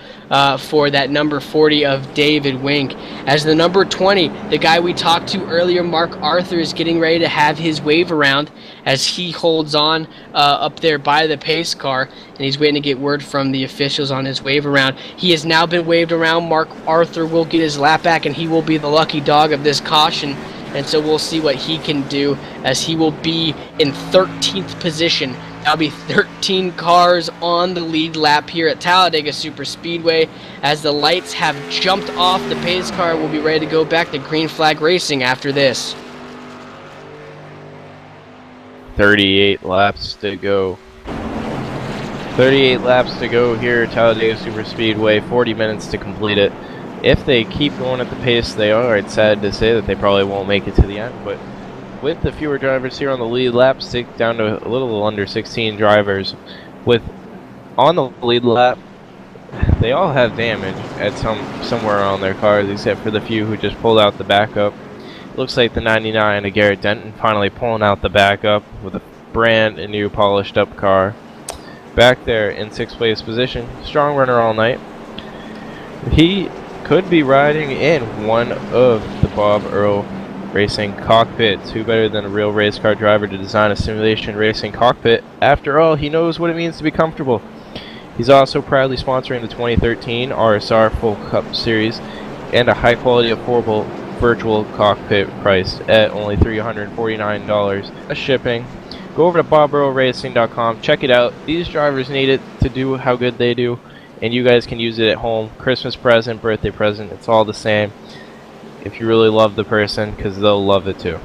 for that number 40 of David Wink. As the number 20, the guy we talked to earlier, Mark Arthur, is getting ready to have his wave around as he holds on up there by the pace car, and he's waiting to get word from the officials on his wave around. He has now been waved around. Mark Arthur will get his lap back, and he will be the lucky dog of this caution. And so we'll see what he can do as he will be in 13th position. That'll be 13 cars on the lead lap here at Talladega Superspeedway. As the lights have jumped off, the pace car will be ready to go back to green flag racing after this. 38 laps to go. 38 laps to go here at Talladega Superspeedway. 40 minutes to complete it. If they keep going at the pace they are, it's sad to say that they probably won't make it to the end, but with the fewer drivers here on the lead lap, stick down to a little under 16 drivers. With on the lead lap, they all have damage at somewhere on their cars, except for the few who just pulled out the backup. Looks like the 99 of Garrett Denton finally pulling out the backup with a brand new polished up car. Back there in 6th place position, strong runner all night. He could be riding in one of the Bob Earl Racing cockpits. Who better than a real race car driver to design a simulation racing cockpit? After all, he knows what it means to be comfortable. He's also proudly sponsoring the 2013 RSR Full Cup Series and a high quality affordable virtual cockpit priced at only $349 a shipping. Go over to BobEarlRacing.com, check it out. These drivers need it to do how good they do, and you guys can use it at home. Christmas present, birthday present, it's all the same. If you really love the person, because they'll love it too.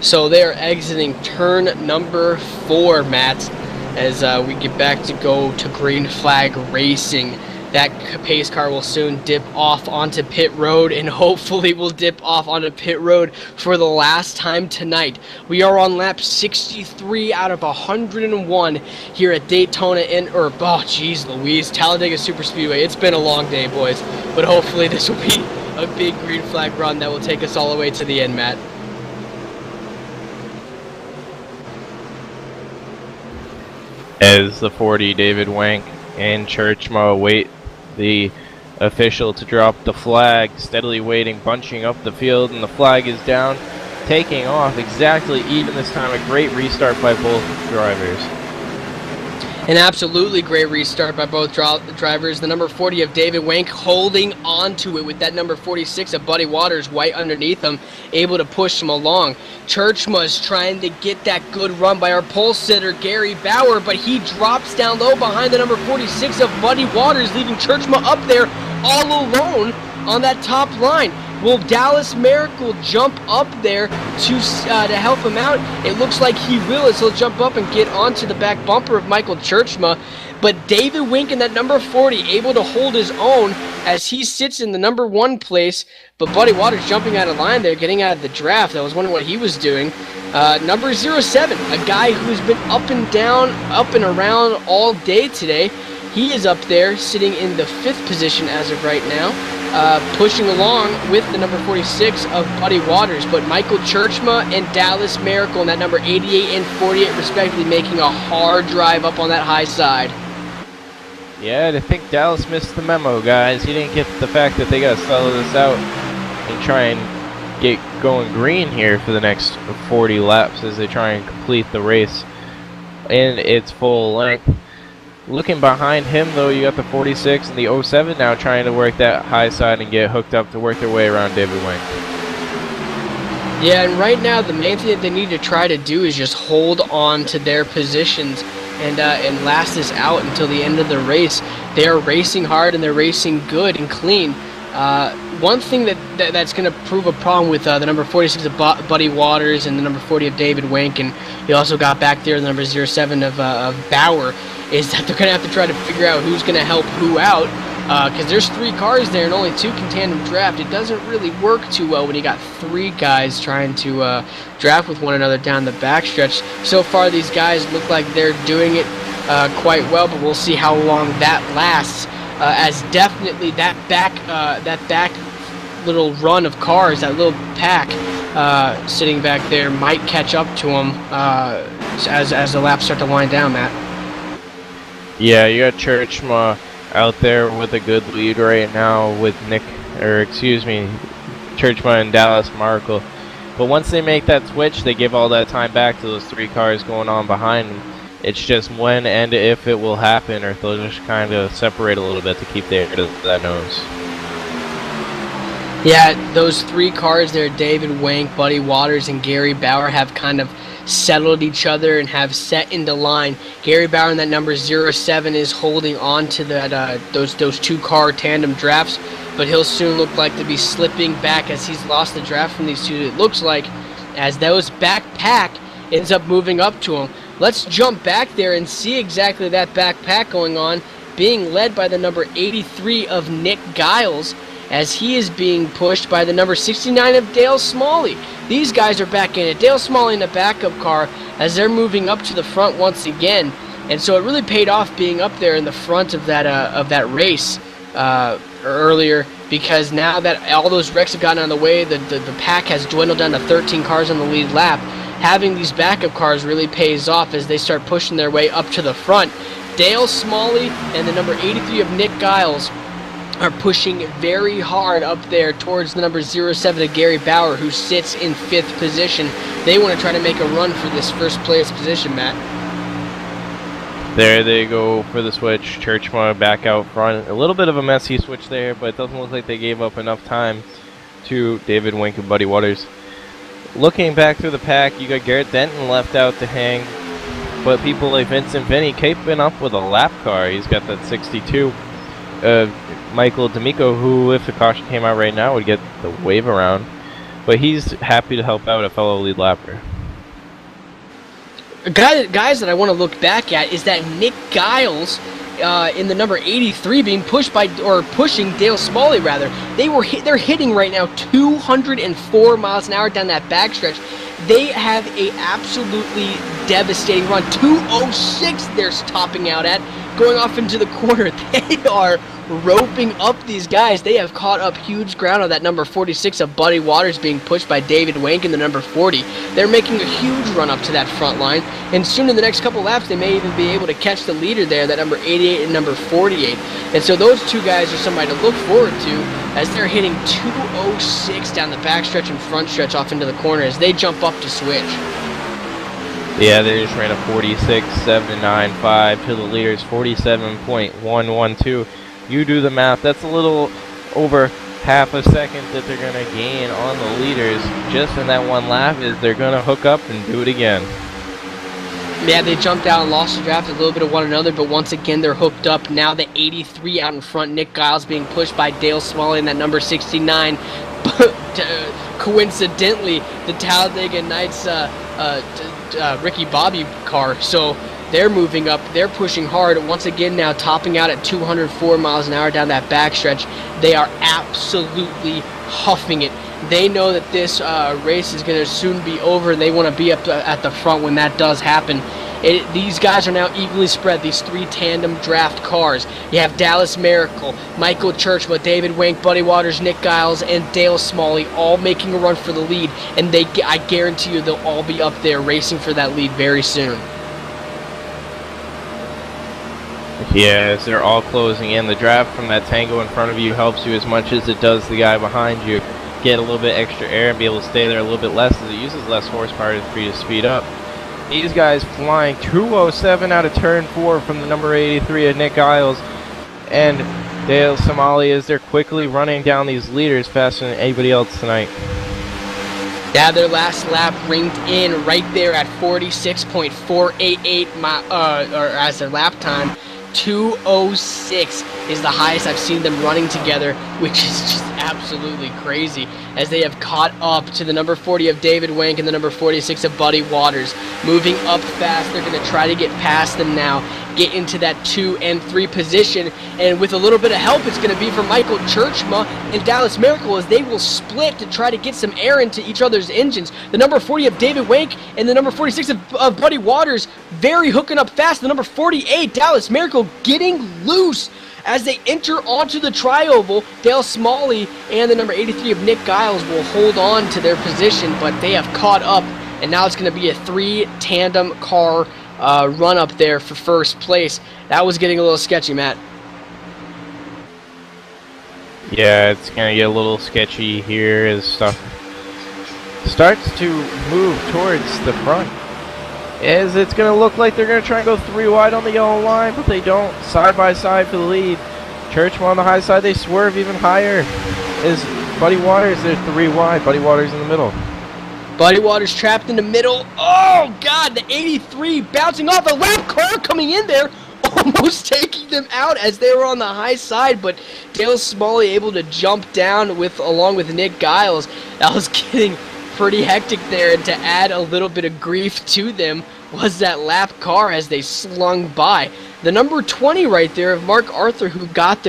So they are exiting turn number 4, Matt, as we get back to go to green flag racing. That pace car will soon dip off onto pit road, and hopefully will dip off onto pit road for the last time tonight. We are on lap 63 out of 101 here at Daytona Talladega Superspeedway. It's been a long day, boys, but hopefully this will be a big green flag run that will take us all the way to the end, Matt. As the 40 David Wank and Churchma await the official to drop the flag, steadily waiting, bunching up the field, and the flag is down, taking off exactly even this time. A great restart by both drivers. An absolutely great restart by both drivers. The number 40 of David Wank holding on to it with that number 46 of Buddy Waters white underneath him, able to push him along. Churchma's trying to get that good run by our pole sitter, Gary Bauer, but he drops down low behind the number 46 of Buddy Waters, leaving Churchma up there all alone on that top line. Will Dallas Miracle jump up there to help him out? It looks like he will, as he'll jump up and get onto the back bumper of Michael Churchma. But David Wink in that number 40 able to hold his own as he sits in the number 1 place. But Buddy Waters jumping out of line there, getting out of the draft. I was wondering what he was doing. Number 07, a guy who's been up and down, up and around all day today. He is up there sitting in the 5th position as of right now. Pushing along with the number 46 of Buddy Waters, but Michael Churchma and Dallas Miracle in that number 88 and 48 respectively making a hard drive up on that high side. Yeah, I think Dallas missed the memo, guys. He didn't get the fact that they got to settle this out and try and get going green here for the next 40 laps as they try and complete the race in its full length. Looking behind him, though, you got the 46 and the 07 now trying to work that high side and get hooked up to work their way around David Wink. Yeah, and right now the main thing that they need to try to do is just hold on to their positions and last this out until the end of the race. They are racing hard and they're racing good and clean. One thing that's going to prove a problem with the number 46 of Buddy Waters and the number 40 of David Wink, and you also got back there the number 07 of Bauer, is that they're going to have to try to figure out who's going to help who out, because there's 3 cars there and only 2 can tandem draft. It doesn't really work too well when you got 3 guys trying to draft with one another down the backstretch. So far, these guys look like they're doing it quite well, but we'll see how long that lasts. As definitely that back little run of cars, that little pack sitting back there might catch up to them as the laps start to wind down, Matt. Yeah, you got Churchma out there with a good lead right now with Churchma and Dallas Markle. But once they make that switch, they give all that time back to those 3 cars going on behind them. It's just when and if it will happen, or if they'll just kind of separate a little bit to keep their that nose. Yeah, those 3 cars there, David Wink, Buddy Waters, and Gary Bauer, have kind of settled each other and have set into line. Gary Bauer in that number 07 is holding on to that those 2-car tandem drafts, but he'll soon look like to be slipping back as he's lost the draft from these 2. It looks like as those back pack ends up moving up to him. Let's jump back there and see exactly that backpack going on, being led by the number 83 of Nick Giles, as he is being pushed by the number 69 of Dale Smalley. These guys are back in it. Dale Smalley in a backup car as they're moving up to the front once again. And so it really paid off being up there in the front of that race earlier, because now that all those wrecks have gotten out of the way, the pack has dwindled down to 13 cars on the lead lap. Having these backup cars really pays off as they start pushing their way up to the front. Dale Smalley and the number 83 of Nick Giles are pushing very hard up there towards the number 07 of Gary Bauer, who sits in 5th position. They want to try to make a run for this first place position, Matt. There they go for the switch. Churchma back out front. A little bit of a messy switch there, but it doesn't look like they gave up enough time to David Wink and Buddy Waters. Looking back through the pack, you got Garrett Denton left out to hang, but people like Vincent Vinny keeping up with a lap car. He's got that 62. Michael D'Amico, who, if the caution came out right now, would get the wave around, but he's happy to help out a fellow lead lapper. Guys that I want to look back at is that Nick Giles in the number 83 being pushed by, or pushing Dale Smalley rather. They're hitting right now 204 miles an hour down that backstretch. They have a absolutely devastating run. 206 they're topping out at, going off into the corner. They are roping up these guys. They have caught up huge ground on that number 46 of Buddy Waters being pushed by David Wink in the number 40. They're making a huge run up to that front line, and soon in the next couple laps they may even be able to catch the leader there, that number 88 and number 48. And so those 2 guys are somebody to look forward to as they're hitting 206 down the backstretch and front stretch off into the corner as they jump up to switch. Yeah, they just ran a 46.795 to the leaders, 47.112. You do the math. That's a little over half a second that they're going to gain on the leaders just in that one lap, as they're going to hook up and do it again. Yeah, they jumped out and lost the draft a little bit of one another, but once again they're hooked up. Now the 83 out in front, Nick Giles being pushed by Dale Smalley in that number 69. Coincidentally, the Talladega Nights Ricky Bobby car. So They're moving up. They're pushing hard. Once again now topping out at 204 miles an hour down that backstretch. They are absolutely huffing it. They know that this race is going to soon be over. They want to be up at the front when that does happen. These guys are now evenly spread, these 3 tandem draft cars. You have Dallas Miracle, Michael Churchma, David Wank, Buddy Waters, Nick Giles, and Dale Smalley all making a run for the lead. And I guarantee you they'll all be up there racing for that lead very soon. Yeah, as they're all closing in. The draft from that tango in front of you helps you as much as it does the guy behind you get a little bit extra air and be able to stay there a little bit less, as it uses less horsepower for you to speed up. These guys flying 207 out of turn 4 from the number 83 of Nick Giles and Dale Somali, as they're quickly running down these leaders faster than anybody else tonight. Yeah, their last lap ringed in right there at 46.488 as their lap time. 2:06 is the highest I've seen them running together, which is just absolutely crazy, as they have caught up to the number 40 of David Wank and the number 46 of Buddy Waters. Moving up fast, they're going to try to get past them now, get into that 2 and 3 position, and with a little bit of help, it's going to be from Michael Churchma and Dallas Miracle, as they will split to try to get some air into each other's engines. The number 40 of David Wank and the number 46 of Buddy Waters very hooking up fast. The number 48, Dallas Miracle, getting loose as they enter onto the trioval. Dale Smalley and the number 83 of Nick Giles will hold on to their position, but they have caught up, and now it's going to be a 3 tandem car run up there for first place. That was getting a little sketchy, Matt. Yeah, it's going to get a little sketchy here as stuff starts to move towards the front. As it's going to look like they're going to try and go 3 wide on the yellow line, but they don't. Side by side for the lead. Churchman on the high side, they swerve even higher. Is Buddy Waters, they're 3 wide. Buddy Waters in the middle. Buddy Waters trapped in the middle. Oh, God, the 83 bouncing off a lap car coming in there, almost taking them out as they were on the high side, but Dale Smalley able to jump down along with Nick Giles. That was getting pretty hectic there, and to add a little bit of grief to them was that lap car as they slung by. The number 20 right there of Mark Arthur, who got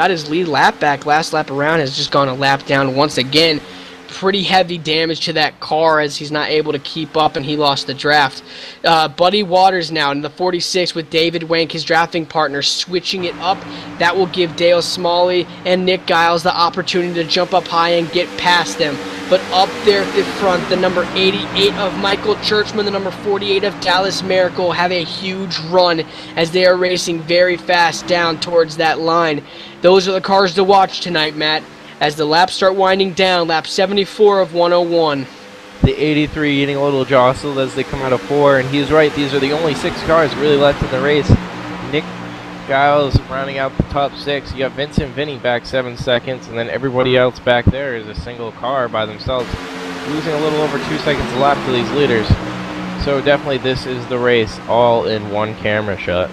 his lead lap back last lap around, has just gone a lap down once again. Pretty heavy damage to that car as he's not able to keep up, and he lost the draft. Buddy Waters now in the 46 with David Wank, his drafting partner, switching it up. That will give Dale Smalley and Nick Giles the opportunity to jump up high and get past them. But up there at the front, the number 88 of Michael Churchman, the number 48 of Dallas Miracle have a huge run as they are racing very fast down towards that line. Those are the cars to watch tonight, Matt, as the laps start winding down. Lap 74 of 101. The 83 getting a little jostled as they come out of 4, and he's right, these are the only 6 cars really left in the race. Nick Giles rounding out the top 6. You got Vincent Vinny back 7 seconds, and then everybody else back there is a single car by themselves, losing a little over 2 seconds a lap to these leaders. So definitely this is the race all in one camera shot.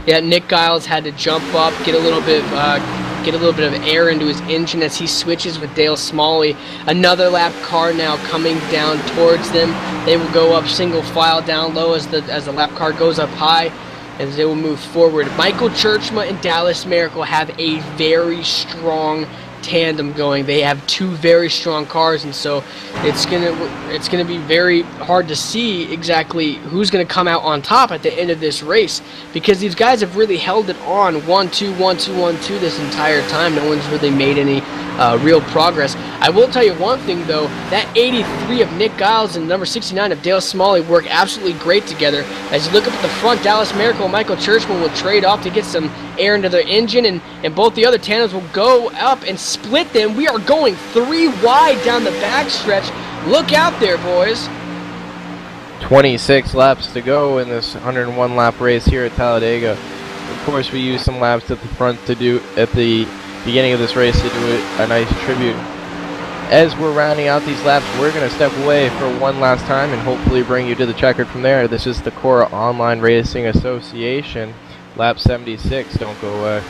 Yeah, Nick Giles had to jump up, get a little bit of air into his engine as he switches with Dale Smalley. Another lap car now coming down towards them. They will go up single file down low as the lap car goes up high, as they will move forward. Michael Churchma and Dallas Miracle have a very strong tandem going. They have 2 very strong cars, and so it's gonna be very hard to see exactly who's gonna come out on top at the end of this race, because these guys have really held it on 1-2, 1-2, 1-2 this entire time. No one's really made any real progress. I will tell you one thing though, that 83 of Nick Giles and number 69 of Dale Smalley work absolutely great together. As you look up at the front, Dallas Miracle and Michael Churchman will trade off to get some air into their engine, and both the other tandems will go up and split them. We are going 3 wide down the backstretch. Look out there, boys. 26 laps to go in this 101 lap race here at Talladega. Of course, we use some laps at the front to do at the beginning of this race to do a nice tribute. As we're rounding out these laps, we're going to step away for one last time and hopefully bring you to the checkered from there. This is the Cora Online Racing Association, lap 76. Don't go away.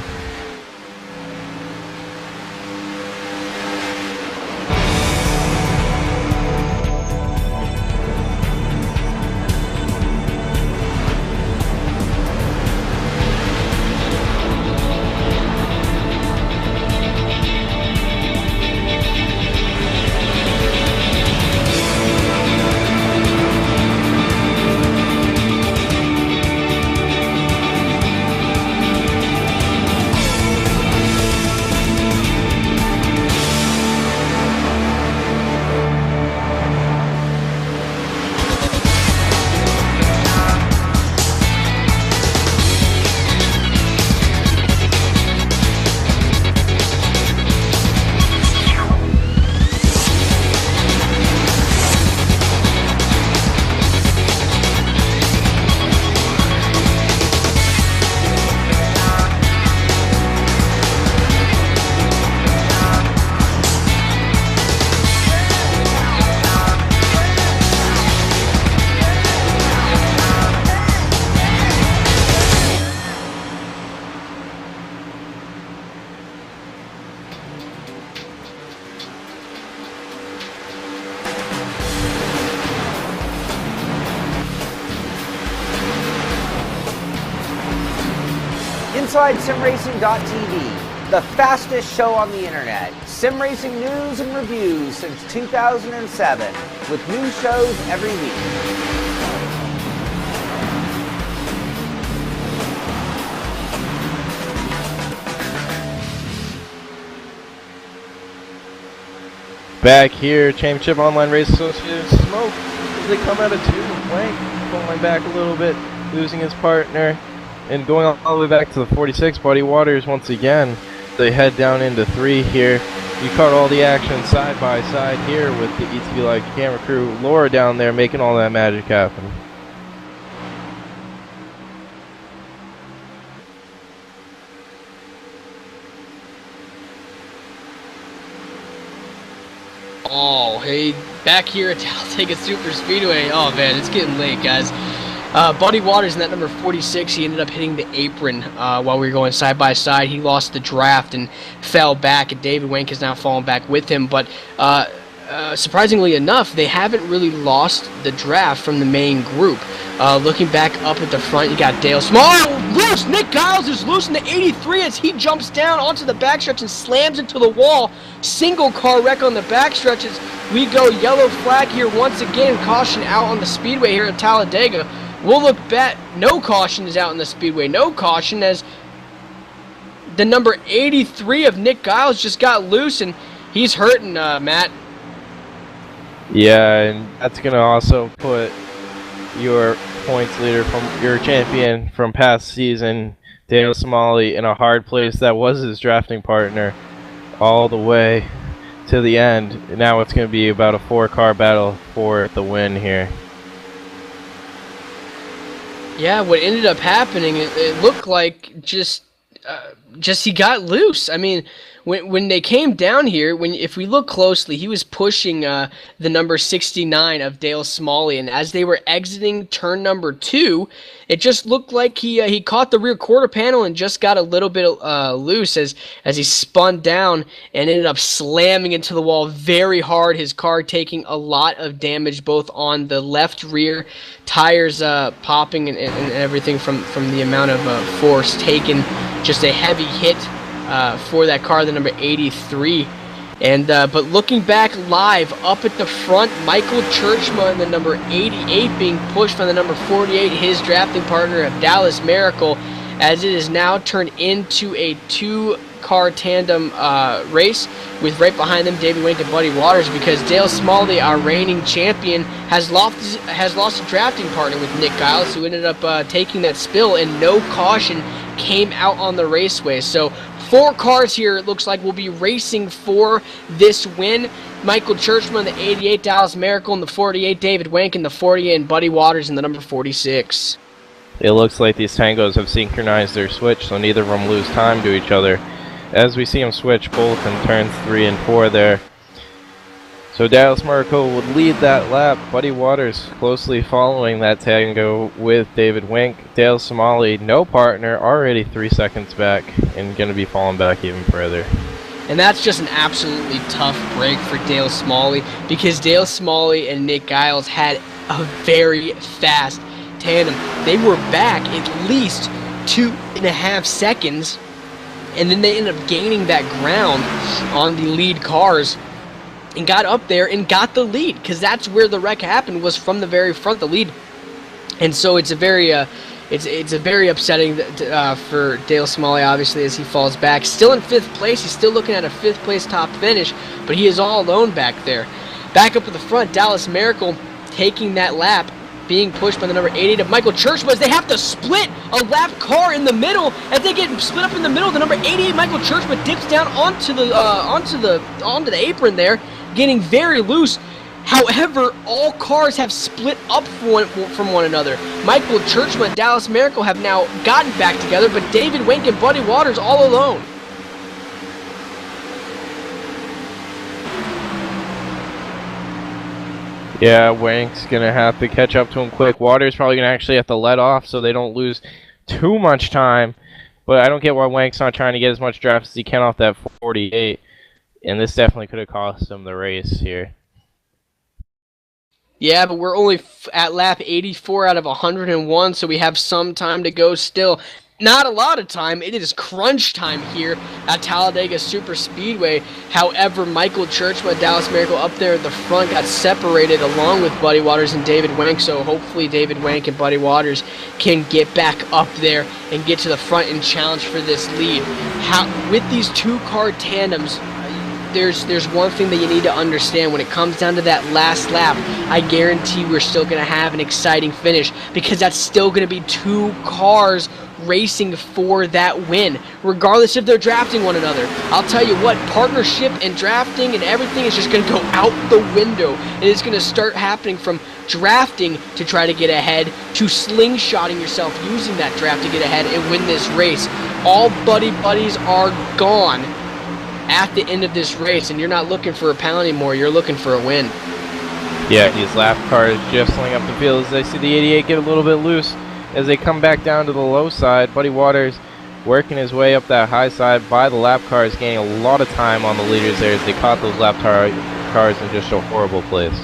InsideSimRacing.tv, the fastest show on the internet. Sim racing news and reviews since 2007, with new shows every week. Back here, Championship Online Race Associated Smoke as they come out of 2. Wank falling back a little bit, losing his partner, and going all the way back to the 46. Buddy Waters once again. They head down into 3 here. You caught all the action side by side here with the ETV Live camera crew. Laura down there making all that magic happen. Oh, hey, back here at Talladega Super Speedway. Oh, man, it's getting late, guys. Buddy Waters in that number 46, he ended up hitting the apron while we were going side by side. He lost the draft and fell back, and David Wank has now fallen back with him. But surprisingly enough, they haven't really lost the draft from the main group. Looking back up at the front, you got Dale Small. Oh, loose! Nick Giles is loose in the 83 as he jumps down onto the backstretch and slams into the wall. Single car wreck on the backstretch as we go yellow flag here once again. Caution out on the speedway here at Talladega. We'll look back. No caution is out in the speedway. No caution as the number 83 of Nick Giles just got loose and he's hurting, Matt. Yeah, and that's going to also put your points leader from your champion from past season, Daniel Somali, in a hard place. That was his drafting partner all the way to the end. Now it's going to be about a 4-car battle for the win here. Yeah, what ended up happening, it looked like just he got loose. I mean, when they came down here, if we look closely, he was pushing the number 69 of Dale Smalley, and as they were exiting turn number 2, it just looked like he caught the rear quarter panel and just got a little bit loose as he spun down and ended up slamming into the wall very hard. His car taking a lot of damage, both on the left rear tires popping and everything from the amount of force taken. Just a heavy hit for that car, the number 83. And but looking back live, up at the front, Michael Churchma in the number 88 being pushed by the number 48, his drafting partner of Dallas Miracle, as it is now turned into a 2-car tandem race with right behind them David Wank and Buddy Waters, because Dale Smalley, our reigning champion, has lost a drafting partner with Nick Giles, who ended up taking that spill, and no caution came out on the raceway. So 4 cars here, it looks like, will be racing for this win. Michael Churchman, the 88, Dallas Miracle in the 48, David Wank in the 48, and Buddy Waters in the number 46. It looks like these tangos have synchronized their switch, so neither of them lose time to each other, as we see them switch both in turns 3 and 4 there. So Dallas Miracle would lead that lap. Buddy Waters closely following that tango with David Wink. Dale Somali, no partner, already 3 seconds back and going to be falling back even further. And that's just an absolutely tough break for Dale Smalley, because Dale Smalley and Nick Giles had a very fast tandem. They were back at least 2.5 seconds, and then they ended up gaining that ground on the lead cars and got up there and got the lead, because that's where the wreck happened, was from the very front, the lead. And so it's a very it's a very upsetting for Dale Smalley, obviously, as he falls back. Still in 5th place. He's still looking at a 5th place top finish, but he is all alone back there. Back up at the front, Dallas Miracle taking that lap, being pushed by the number 88 of Michael Churchman. They have to split a lap car in the middle. As they get split up in the middle, the number 88 Michael Churchman dips down onto the apron there, getting very loose. However, all cars have split up from one another. Michael Churchman and Dallas Miracle have now gotten back together, but David Wink and Buddy Waters all alone. Yeah, Wank's going to have to catch up to him quick. Waters probably going to actually have to let off so they don't lose too much time. But I don't get why Wank's not trying to get as much draft as he can off that 48. And this definitely could have cost him the race here. Yeah, but we're only at lap 84 out of 101, so we have some time to go still. not a lot of time. It is crunch time here at Talladega Super Speedway. However, Michael Churchman, Dallas Miracle up there at the front got separated along with Buddy Waters and David Wank, so hopefully David Wank and Buddy Waters can get back up there and get to the front and challenge for this lead. With these two-car tandems, there's one thing that you need to understand. When it comes down to that last lap, I guarantee we're still going to have an exciting finish, because that's still going to be two cars racing for that win, regardless if they're drafting one another. I'll tell you what, partnership and drafting and everything is just going to go out the window. It is going to start happening from drafting to try to get ahead to slingshotting yourself using that draft to get ahead and win this race. All buddies are gone at the end of this race, and you're not looking for a pound anymore. You're looking for a win. Yeah, these lap cars jostling up the field as I see the 88 get a little bit loose as they come back down to the low side. Buddy Waters working his way up that high side by the lap cars, gaining a lot of time on the leaders there as they caught those lap cars in just a horrible place.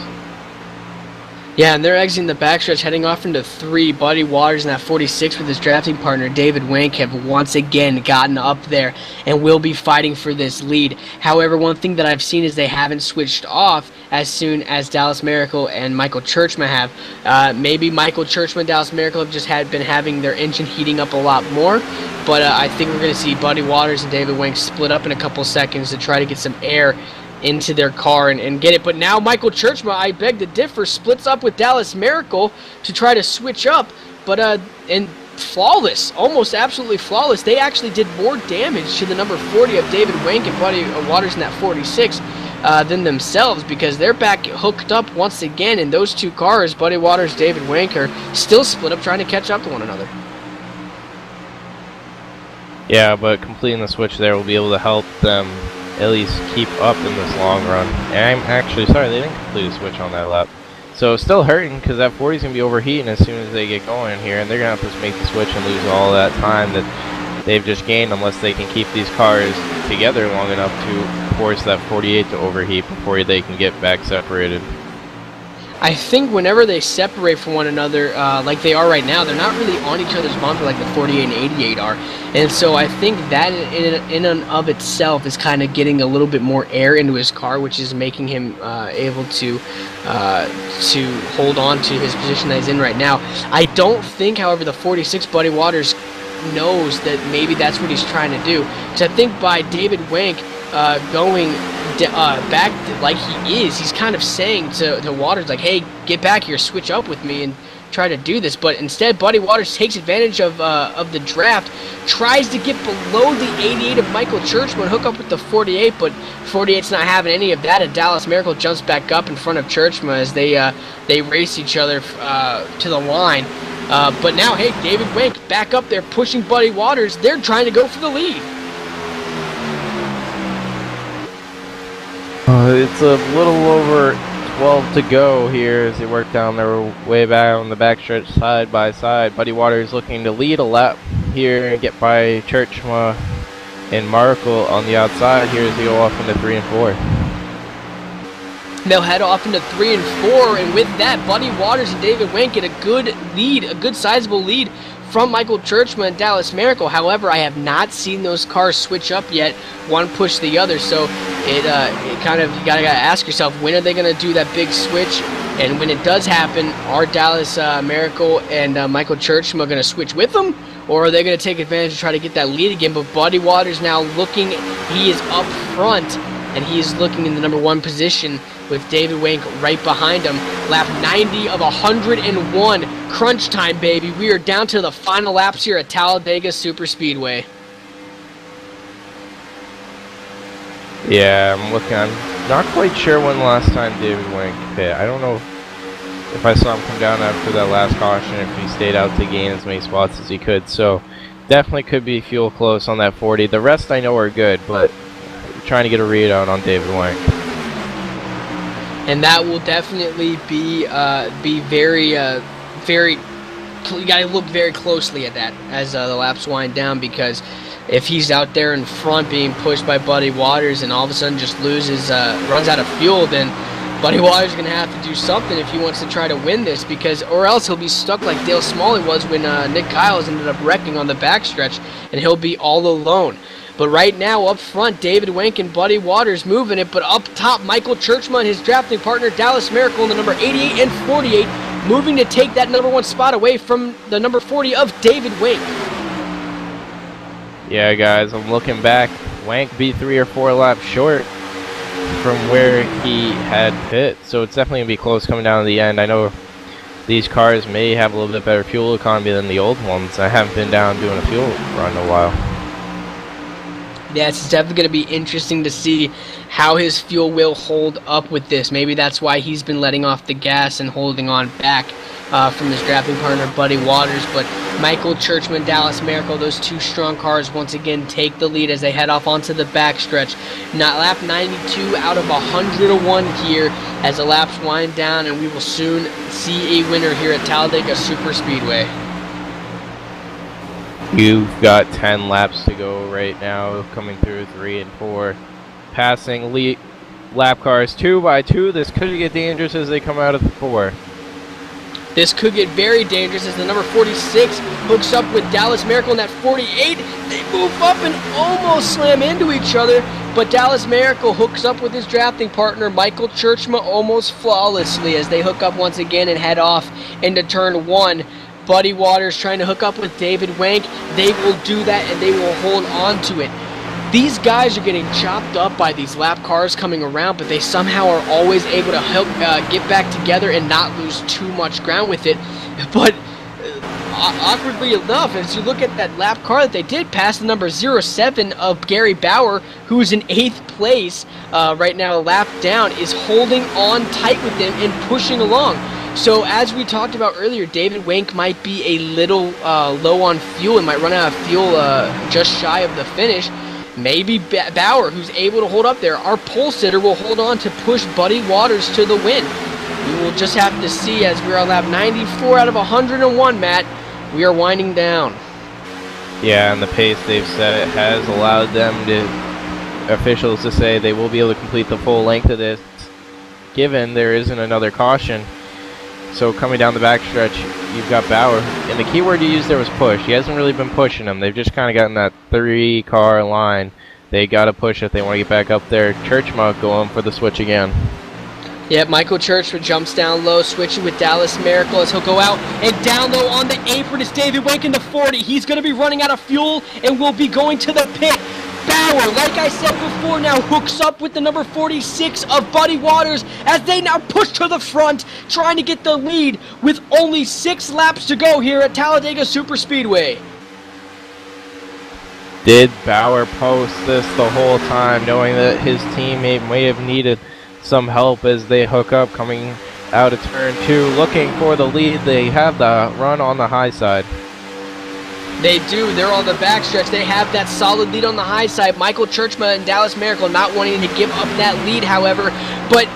Yeah, and they're exiting the backstretch, heading off into 3. Buddy Waters in that 46 with his drafting partner, David Wank, have once again gotten up there and will be fighting for this lead. However, one thing that I've seen is they haven't switched off as soon as Dallas Miracle and Michael Churchman have. Maybe Michael Churchman and Dallas Miracle have just been having their engine heating up a lot more, but I think we're going to see Buddy Waters and David Wank split up in a couple seconds to try to get some air into their car and get it. But now Michael Churchman, I beg to differ, splits up with Dallas Miracle to try to switch up, but and flawless, almost absolutely flawless. They actually did more damage to the number 40 of David Wank and Buddy Waters in that 46 than themselves, because they're back hooked up once again in those two cars. Buddy Waters, David Wank are still split up trying to catch up to one another. Yeah, but completing the switch there will be able to help them at least keep up in this long run. And I'm actually sorry they didn't complete a switch on that lap. So still hurting, because that 40 is going to be overheating as soon as they get going here, and they're going to have to make the switch and lose all that time that they've just gained unless they can keep these cars together long enough to force that 48 to overheat before they can get back separated. I think whenever they separate from one another, like they are right now, they're not really on each other's bumper like the 48 and 88 are. And so I think that in and of itself is kind of getting a little bit more air into his car, which is making him able to hold on to his position that he's in right now. I don't think, however, the 46 Buddy Waters knows that maybe that's what he's trying to do. Because I think by David Wank going back like he is, he's kind of saying to Waters, like, hey, get back here, switch up with me and try to do this. But instead, Buddy Waters takes advantage of the draft, tries to get below the 88 of Michael Churchman, hook up with the 48, but 48's not having any of that, and Dallas Miracle jumps back up in front of Churchman as they race each other to the line. But now, hey, David Wank back up there pushing Buddy Waters. They're trying to go for the lead. It's a little over 12 to go here as they work down their way back on the backstretch side by side. Buddy Waters looking to lead a lap here and get by Churchma and Markle on the outside here as they go off into 3 and 4. They'll head off into 3 and 4, and with that, Buddy Waters and David Wank get a good lead, a good sizable lead from Michael Churchman and Dallas Miracle. However, I have not seen those cars switch up yet, one push the other, so it kind of, you gotta ask yourself, when are they gonna do that big switch? And when it does happen, are Dallas Miracle and Michael Churchman gonna switch with them, or are they gonna take advantage and try to get that lead again? But Buddy Waters now looking, he is up front, and he is looking in the number 1 position with David Wank right behind him. Lap 90 of 101. Crunch time, baby. We are down to the final laps here at Talladega Super Speedway. Yeah, I'm looking. I'm not quite sure when the last time David Wank hit. I don't know if I saw him come down after that last caution, if he stayed out to gain as many spots as he could. So definitely could be fuel close on that 40. The rest I know are good, but trying to get a read out on David Wank. And that will definitely be very, you got to look very closely at that as the laps wind down, because if he's out there in front being pushed by Buddy Waters and all of a sudden just runs out of fuel, then Buddy Waters is going to have to do something if he wants to try to win this, because or else he'll be stuck like Dale Smalley was when Nick Kyles ended up wrecking on the backstretch, and he'll be all alone. But right now, up front, David Wenk and Buddy Waters moving it, but up top, Michael Churchma and his drafting partner, Dallas Miracle, in the number 88 and 48, moving to take that number 1 spot away from the number 40 of David Wenk. Yeah, guys, I'm looking back. Wenk be 3 or 4 laps short from where he had pit, so it's definitely going to be close coming down to the end. I know these cars may have a little bit better fuel economy than the old ones. I haven't been down doing a fuel run in a while. Yeah, it's definitely going to be interesting to see how his fuel will hold up with this. Maybe that's why he's been letting off the gas and holding on back from his drafting partner, Buddy Waters. But Michael Churchman, Dallas Miracle, those 2 strong cars once again take the lead as they head off onto the backstretch. Not lap 92 out of 101 here as the laps wind down, and we will soon see a winner here at Talladega Superspeedway. You've got 10 laps to go right now, coming through 3 and 4. Passing lap cars 2 by 2. This could get dangerous as they come out of the 4. This could get very dangerous as the number 46 hooks up with Dallas Miracle in that 48. They move up and almost slam into each other, but Dallas Miracle hooks up with his drafting partner, Michael Churchma, almost flawlessly as they hook up once again and head off into turn 1. Buddy Waters trying to hook up with David Wenk. They will do that, and they will hold on to it. These guys are getting chopped up by these lap cars coming around, but they somehow are always able to help get back together and not lose too much ground with it. But awkwardly enough, as you look at that lap car that they did pass, the number 07 of Gary Bauer, who's in 8th place right now, a lap down, is holding on tight with them and pushing along. So as we talked about earlier, David Wenk might be a little low on fuel and might run out of fuel just shy of the finish. Maybe Bauer, who's able to hold up there, our pole sitter, will hold on to push Buddy Waters to the win. We will just have to see as we're on lap 94 out of 101, Matt. We are winding down. Yeah, and the pace they've set has allowed them to, officials to say they will be able to complete the full length of this, given there isn't another caution. So coming down the backstretch, you've got Bauer, and the key word you used there was push. He hasn't really been pushing them. They've just kind of gotten that 3-car line. They got to push if they want to get back up there. Churchma going for the switch again. Yep, Michael Churchman jumps down low, switching with Dallas Miracle as he'll go out, and down low on the apron is David Wenk in the 40. He's going to be running out of fuel and will be going to the pit. Bauer, like I said before, now hooks up with the number 46 of Buddy Waters as they now push to the front, trying to get the lead with only 6 laps to go here at Talladega Superspeedway. Did Bauer post this the whole time, knowing that his teammate may have needed some help as they hook up coming out of turn 2, looking for the lead? They have the run on the high side. They do. They're on the backstretch. They have that solid lead on the high side. Michael Churchma and Dallas Miracle not wanting to give up that lead, however. But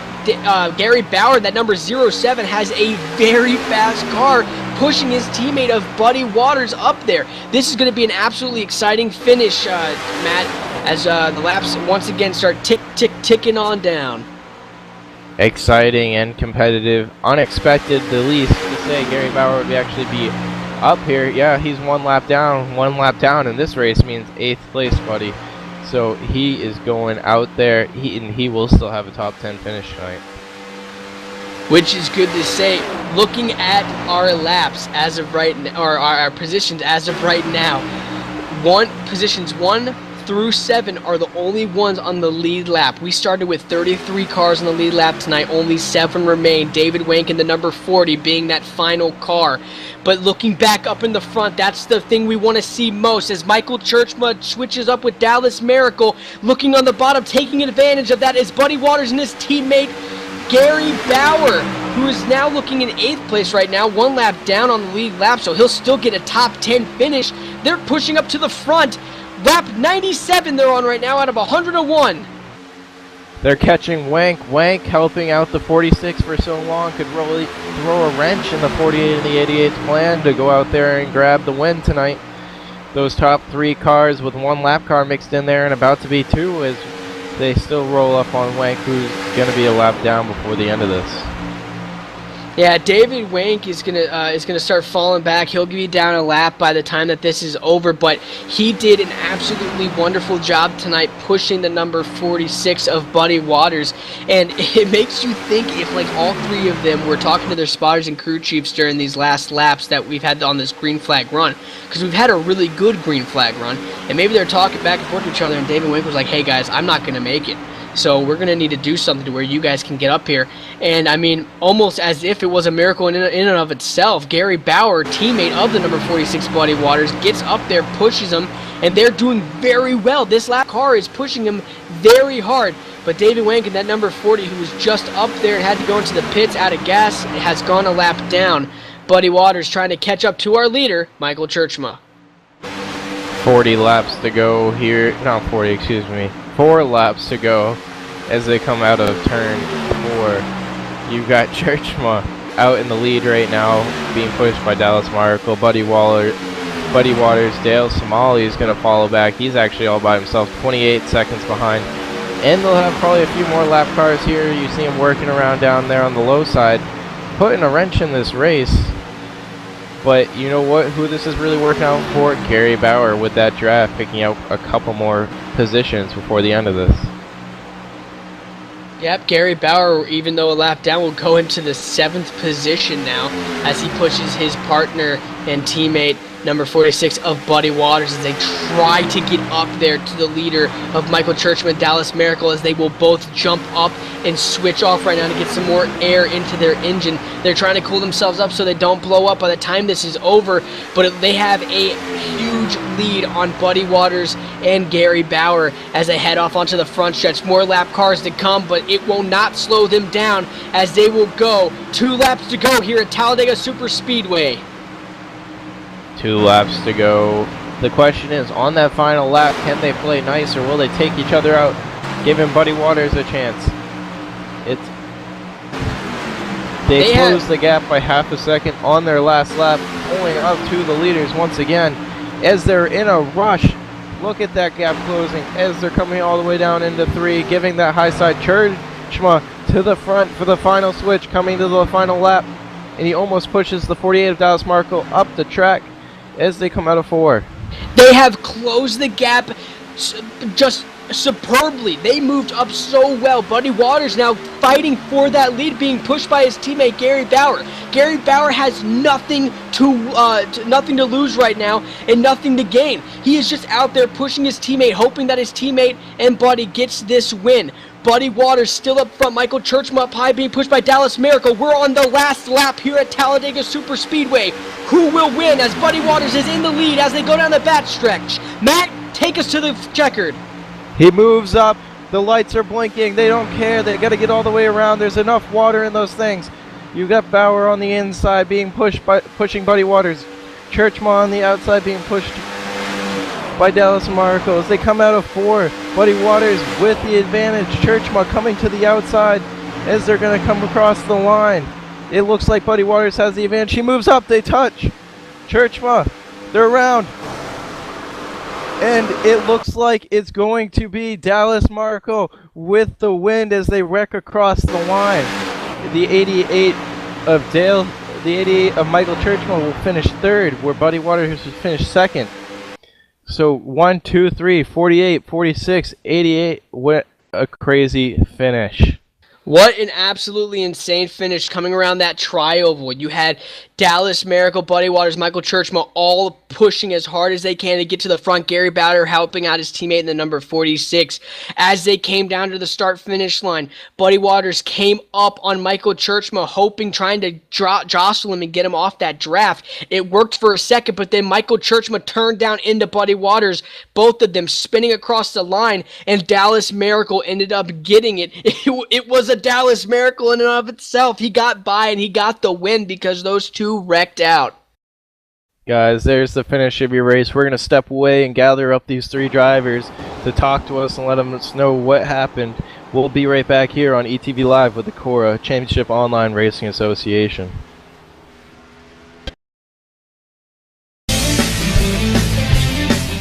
Gary Bauer, that number 07, has a very fast car, pushing his teammate of Buddy Waters up there. This is going to be an absolutely exciting finish, Matt, as the laps once again start ticking on down. Exciting and competitive. Unexpected, the least, to say Gary Bauer would actually be up here. Yeah, he's 1 lap down. 1 lap down in this race means 8th place, buddy. So he is going out there. He will still have a top 10 finish tonight. Which is good to say. Looking at our laps as of right now, or our positions as of right now, positions 1 through 7 are the only ones on the lead lap. We started with 33 cars on the lead lap tonight. Only 7 remain. David Wenk in the number 40 being that final car. But looking back up in the front, that's the thing we want to see most as Michael Churchma switches up with Dallas Miracle. Looking on the bottom, taking advantage of that is Buddy Waters and his teammate Gary Bauer, who is now looking in 8th place right now, 1 lap down on the lead lap, so he'll still get a top 10 finish. They're pushing up to the front. Lap 97 they're on right now out of 101. They're catching Wenk. Wenk helping out the 46 for so long could really throw a wrench in the 48 and the 88 plan to go out there and grab the win tonight. Those top 3 cars with 1 lap car mixed in there and about to be 2 as they still roll up on Wank, who's going to be a lap down before the end of this. Yeah, David Wank is gonna start falling back. He'll be down a lap by the time that this is over, but he did an absolutely wonderful job tonight pushing the number 46 of Buddy Waters, and it makes you think if like all three of them were talking to their spotters and crew chiefs during these last laps that we've had on this green flag run, because we've had a really good green flag run, and maybe they're talking back and forth to each other, and David Wank was like, hey guys, I'm not gonna make it. So we're going to need to do something to where you guys can get up here. And, I mean, almost as if it was a miracle in and of itself, Gary Bauer, teammate of the number 46 Buddy Waters, gets up there, pushes him, and they're doing very well. This lap car is pushing him very hard. But David Wank and that number 40, who was just up there and had to go into the pits out of gas, has gone a lap down. Buddy Waters trying to catch up to our leader, Michael Churchma. 40 laps to go here. Not 40, excuse me. 4 laps to go as they come out of turn 4. You've got Churchma out in the lead right now, being pushed by Dallas Markle. Buddy Waters, Dale Somali is going to follow back. He's actually all by himself, 28 seconds behind. And they'll have probably a few more lap cars here. You see him working around down there on the low side, putting a wrench in this race. But you know what? Who this is really working out for? Gary Bauer with that draft, picking out a couple more positions before the end of this. Yep, Gary Bauer, even though a lap down, will go into the 7th position now as he pushes his partner and teammate, number 46 of Buddy Waters, as they try to get up there to the leader of Michael Churchman, Dallas Miracle, as they will both jump up and switch off right now to get some more air into their engine. They're trying to cool themselves up so they don't blow up by the time this is over, but they have a huge lead on Buddy Waters and Gary Bauer as they head off onto the front stretch. More lap cars to come, but it will not slow them down as they will go 2 laps to go here at Talladega Super Speedway. 2 laps to go. The question is, on that final lap, can they play nice or will they take each other out, giving Buddy Waters a chance? They close the gap by half a second on their last lap, pulling up to the leaders once again as they're in a rush. Look at that gap closing as they're coming all the way down into 3, giving that high side. Churchma to the front for the final switch, coming to the final lap, and he almost pushes the 48 of Dallas Markle up the track as they come out of 4. They have closed the gap just superbly. They moved up so well. Buddy Waters now fighting for that lead, being pushed by his teammate Gary Bauer. Gary Bauer has nothing to lose right now and nothing to gain. He is just out there pushing his teammate, hoping that his teammate and Buddy gets this win. Buddy Waters still up front. Michael Churchman up high, being pushed by Dallas Miracle. We're on the last lap here at Talladega Super Speedway. Who will win as Buddy Waters is in the lead as they go down the backstretch? Matt, take us to the checkered. He moves up. The lights are blinking. They don't care. They got to get all the way around. There's enough water in those things. You've got Bauer on the inside being pushing Buddy Waters. Churchman on the outside being pushed by Dallas Markle as they come out of 4. Buddy Waters with the advantage. Churchman coming to the outside as they're going to come across the line. It looks like Buddy Waters has the advantage. He moves up. They touch. Churchman, they're around. And it looks like it's going to be Dallas Markle with the win as they wreck across the line. The 88 of Michael Churchman will finish 3rd, where Buddy Waters will finish 2nd. So 1, 2, 3, 48, 46, 88. What a crazy finish. What an absolutely insane finish coming around that tri-oval. You had Dallas Miracle, Buddy Waters, Michael Churchman all pushing as hard as they can to get to the front. Gary Bauer helping out his teammate in the number 46. As they came down to the start-finish line, Buddy Waters came up on Michael Churchman, trying to jostle him and get him off that draft. It worked for a second, but then Michael Churchman turned down into Buddy Waters, both of them spinning across the line, and Dallas Miracle ended up getting it. It was a Dallas Miracle in and of itself. He got by and he got the win because those two wrecked out. Guys, there's the finish of your race. We're going to step away and gather up these 3 drivers to talk to us and let us know what happened. We'll be right back here on ETV Live with the Cora Championship Online Racing Association.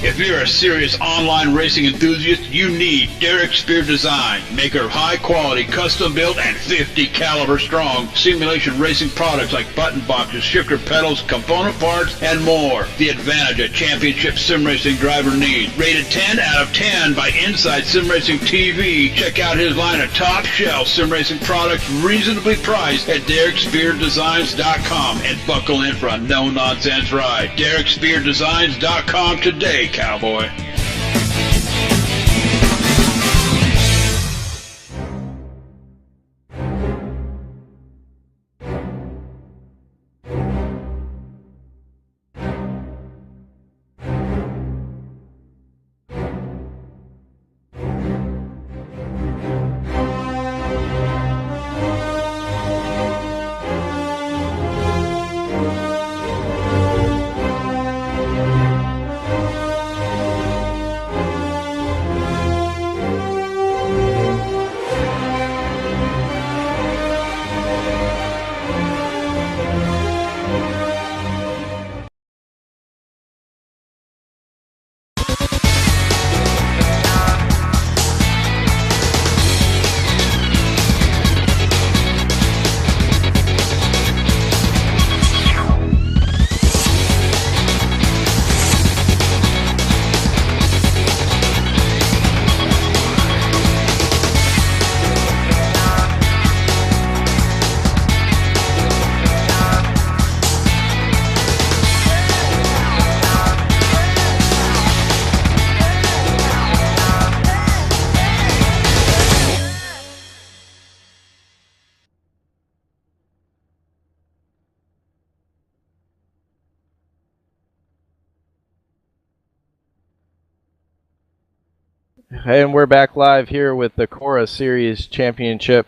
If you're a serious online racing enthusiast, you need Derek Spear Design, maker of high-quality, custom-built, and 50 caliber strong simulation racing products like button boxes, shifter pedals, component parts, and more. The advantage a championship sim racing driver needs. Rated 10 out of 10 by Inside Sim Racing TV. Check out his line of top-shelf sim racing products reasonably priced at DerekSpearDesigns.com and buckle in for a no-nonsense ride. DerekSpearDesigns.com today, cowboy. And we're back live here with the Cora Series Championship.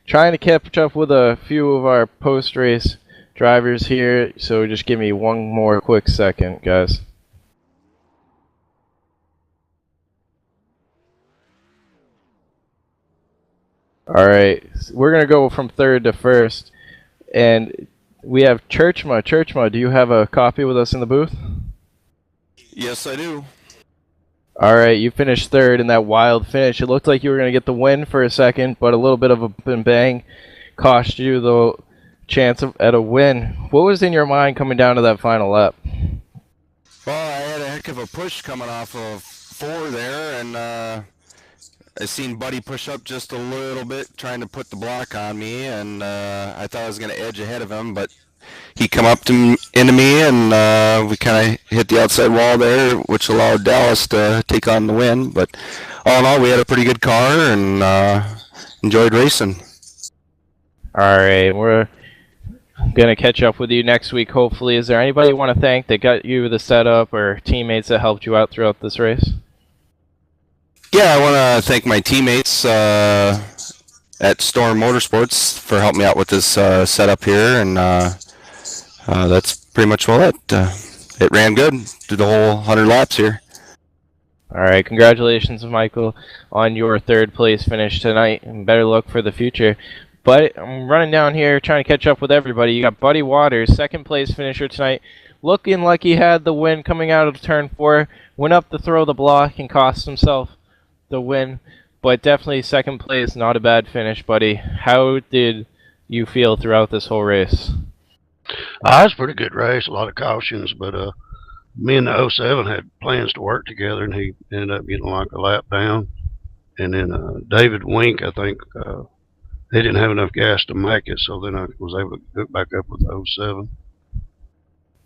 Trying to catch up with a few of our post-race drivers here, so just give me one more quick second, guys. Alright, we're going to go from third to first. And we have Churchma. Churchma, do you have a copy with us in the booth? Yes, I do. Alright, you finished third in that wild finish. It looked like you were going to get the win for a second, but a little bit of a bang cost you the chance at a win. What was in your mind coming down to that final lap? Well, I had a heck of a push coming off of 4 there, and I seen Buddy push up just a little bit, trying to put the block on me, and I thought I was going to edge ahead of him, but he come up into me, and we kind of hit the outside wall there, which allowed Dallas to take on the win. But all in all, we had a pretty good car and enjoyed racing. All right, we're going to catch up with you next week, hopefully. Is there anybody you want to thank that got you the setup or teammates that helped you out throughout this race? Yeah, I want to thank my teammates at Storm Motorsports for helping me out with this setup here, and that's pretty much all it. It ran good through the whole 100 laps here. All right, congratulations, Michael, on your third place finish tonight, and better luck for the future. But I'm running down here trying to catch up with everybody. You got Buddy Waters, second place finisher tonight, looking like he had the win coming out of turn 4, went up to throw the block and cost himself the win, but definitely second place, not a bad finish, buddy. How did you feel throughout this whole race? It was a pretty good race, a lot of cautions, but me and the '07 had plans to work together, and he ended up getting like a lap down. And then David Wink, I think, they didn't have enough gas to make it, so then I was able to hook back up with the '07.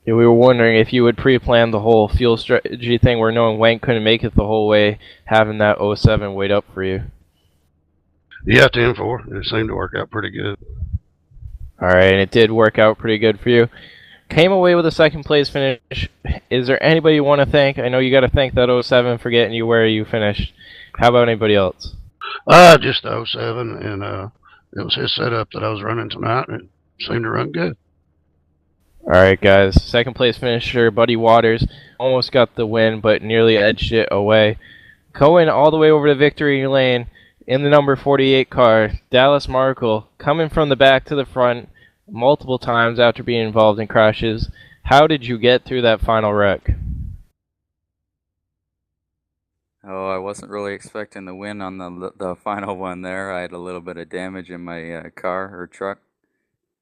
Yeah, we were wondering if you would pre-plan the whole fuel strategy thing where knowing Wank couldn't make it the whole way, having that '07 wait up for you. Yeah, 10-4. It seemed to work out pretty good. Alright, and it did work out pretty good for you. Came away with a second place finish. Is there anybody you want to thank? I know you got to thank that '07 for getting you where you finished. How about anybody else? Just the '07, and it was his setup that I was running tonight, and it seemed to run good. Alright, guys. Second place finisher, Buddy Waters, almost got the win, but nearly edged it away. Going all the way over to victory lane in the number 48 car, Dallas Markle, coming from the back to the front multiple times after being involved in crashes. How did you get through that final wreck? Oh, I wasn't really expecting the win on the final one there. I had a little bit of damage in my car or truck,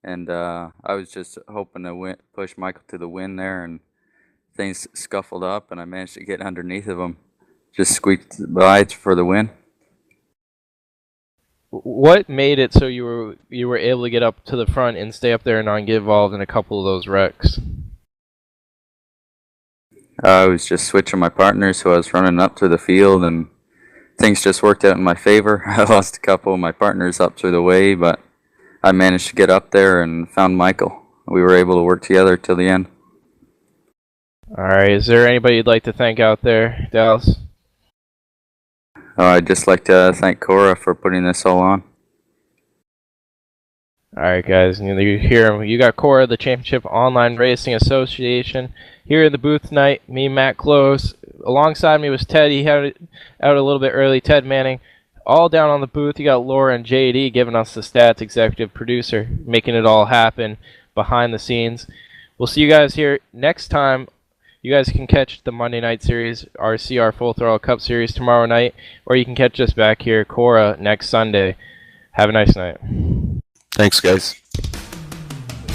and I was just hoping to push Michael to the win there, and things scuffled up, and I managed to get underneath of him, just squeaked by for the win. What made it so you were able to get up to the front and stay up there and not get involved in a couple of those wrecks? I was just switching my partners, so I was running up through the field, and things just worked out in my favor. I lost a couple of my partners up through the way, but I managed to get up there and found Michael. We were able to work together till the end. All right. Is there anybody you'd like to thank out there, Dallas? I'd just like to thank Cora for putting this all on. All right, guys. You hear him. You got Cora, the Championship Online Racing Association, here in the booth tonight. Me, Matt Close. Alongside me was Ted. He had it out a little bit early. Ted Manning. All down on the booth. You got Laura and JD giving us the stats, executive producer, making it all happen behind the scenes. We'll see you guys here next time. You guys can catch the Monday Night Series, RCR Full Throttle Cup Series tomorrow night, or you can catch us back here, Cora, next Sunday. Have a nice night. Thanks, guys.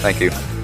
Thank you.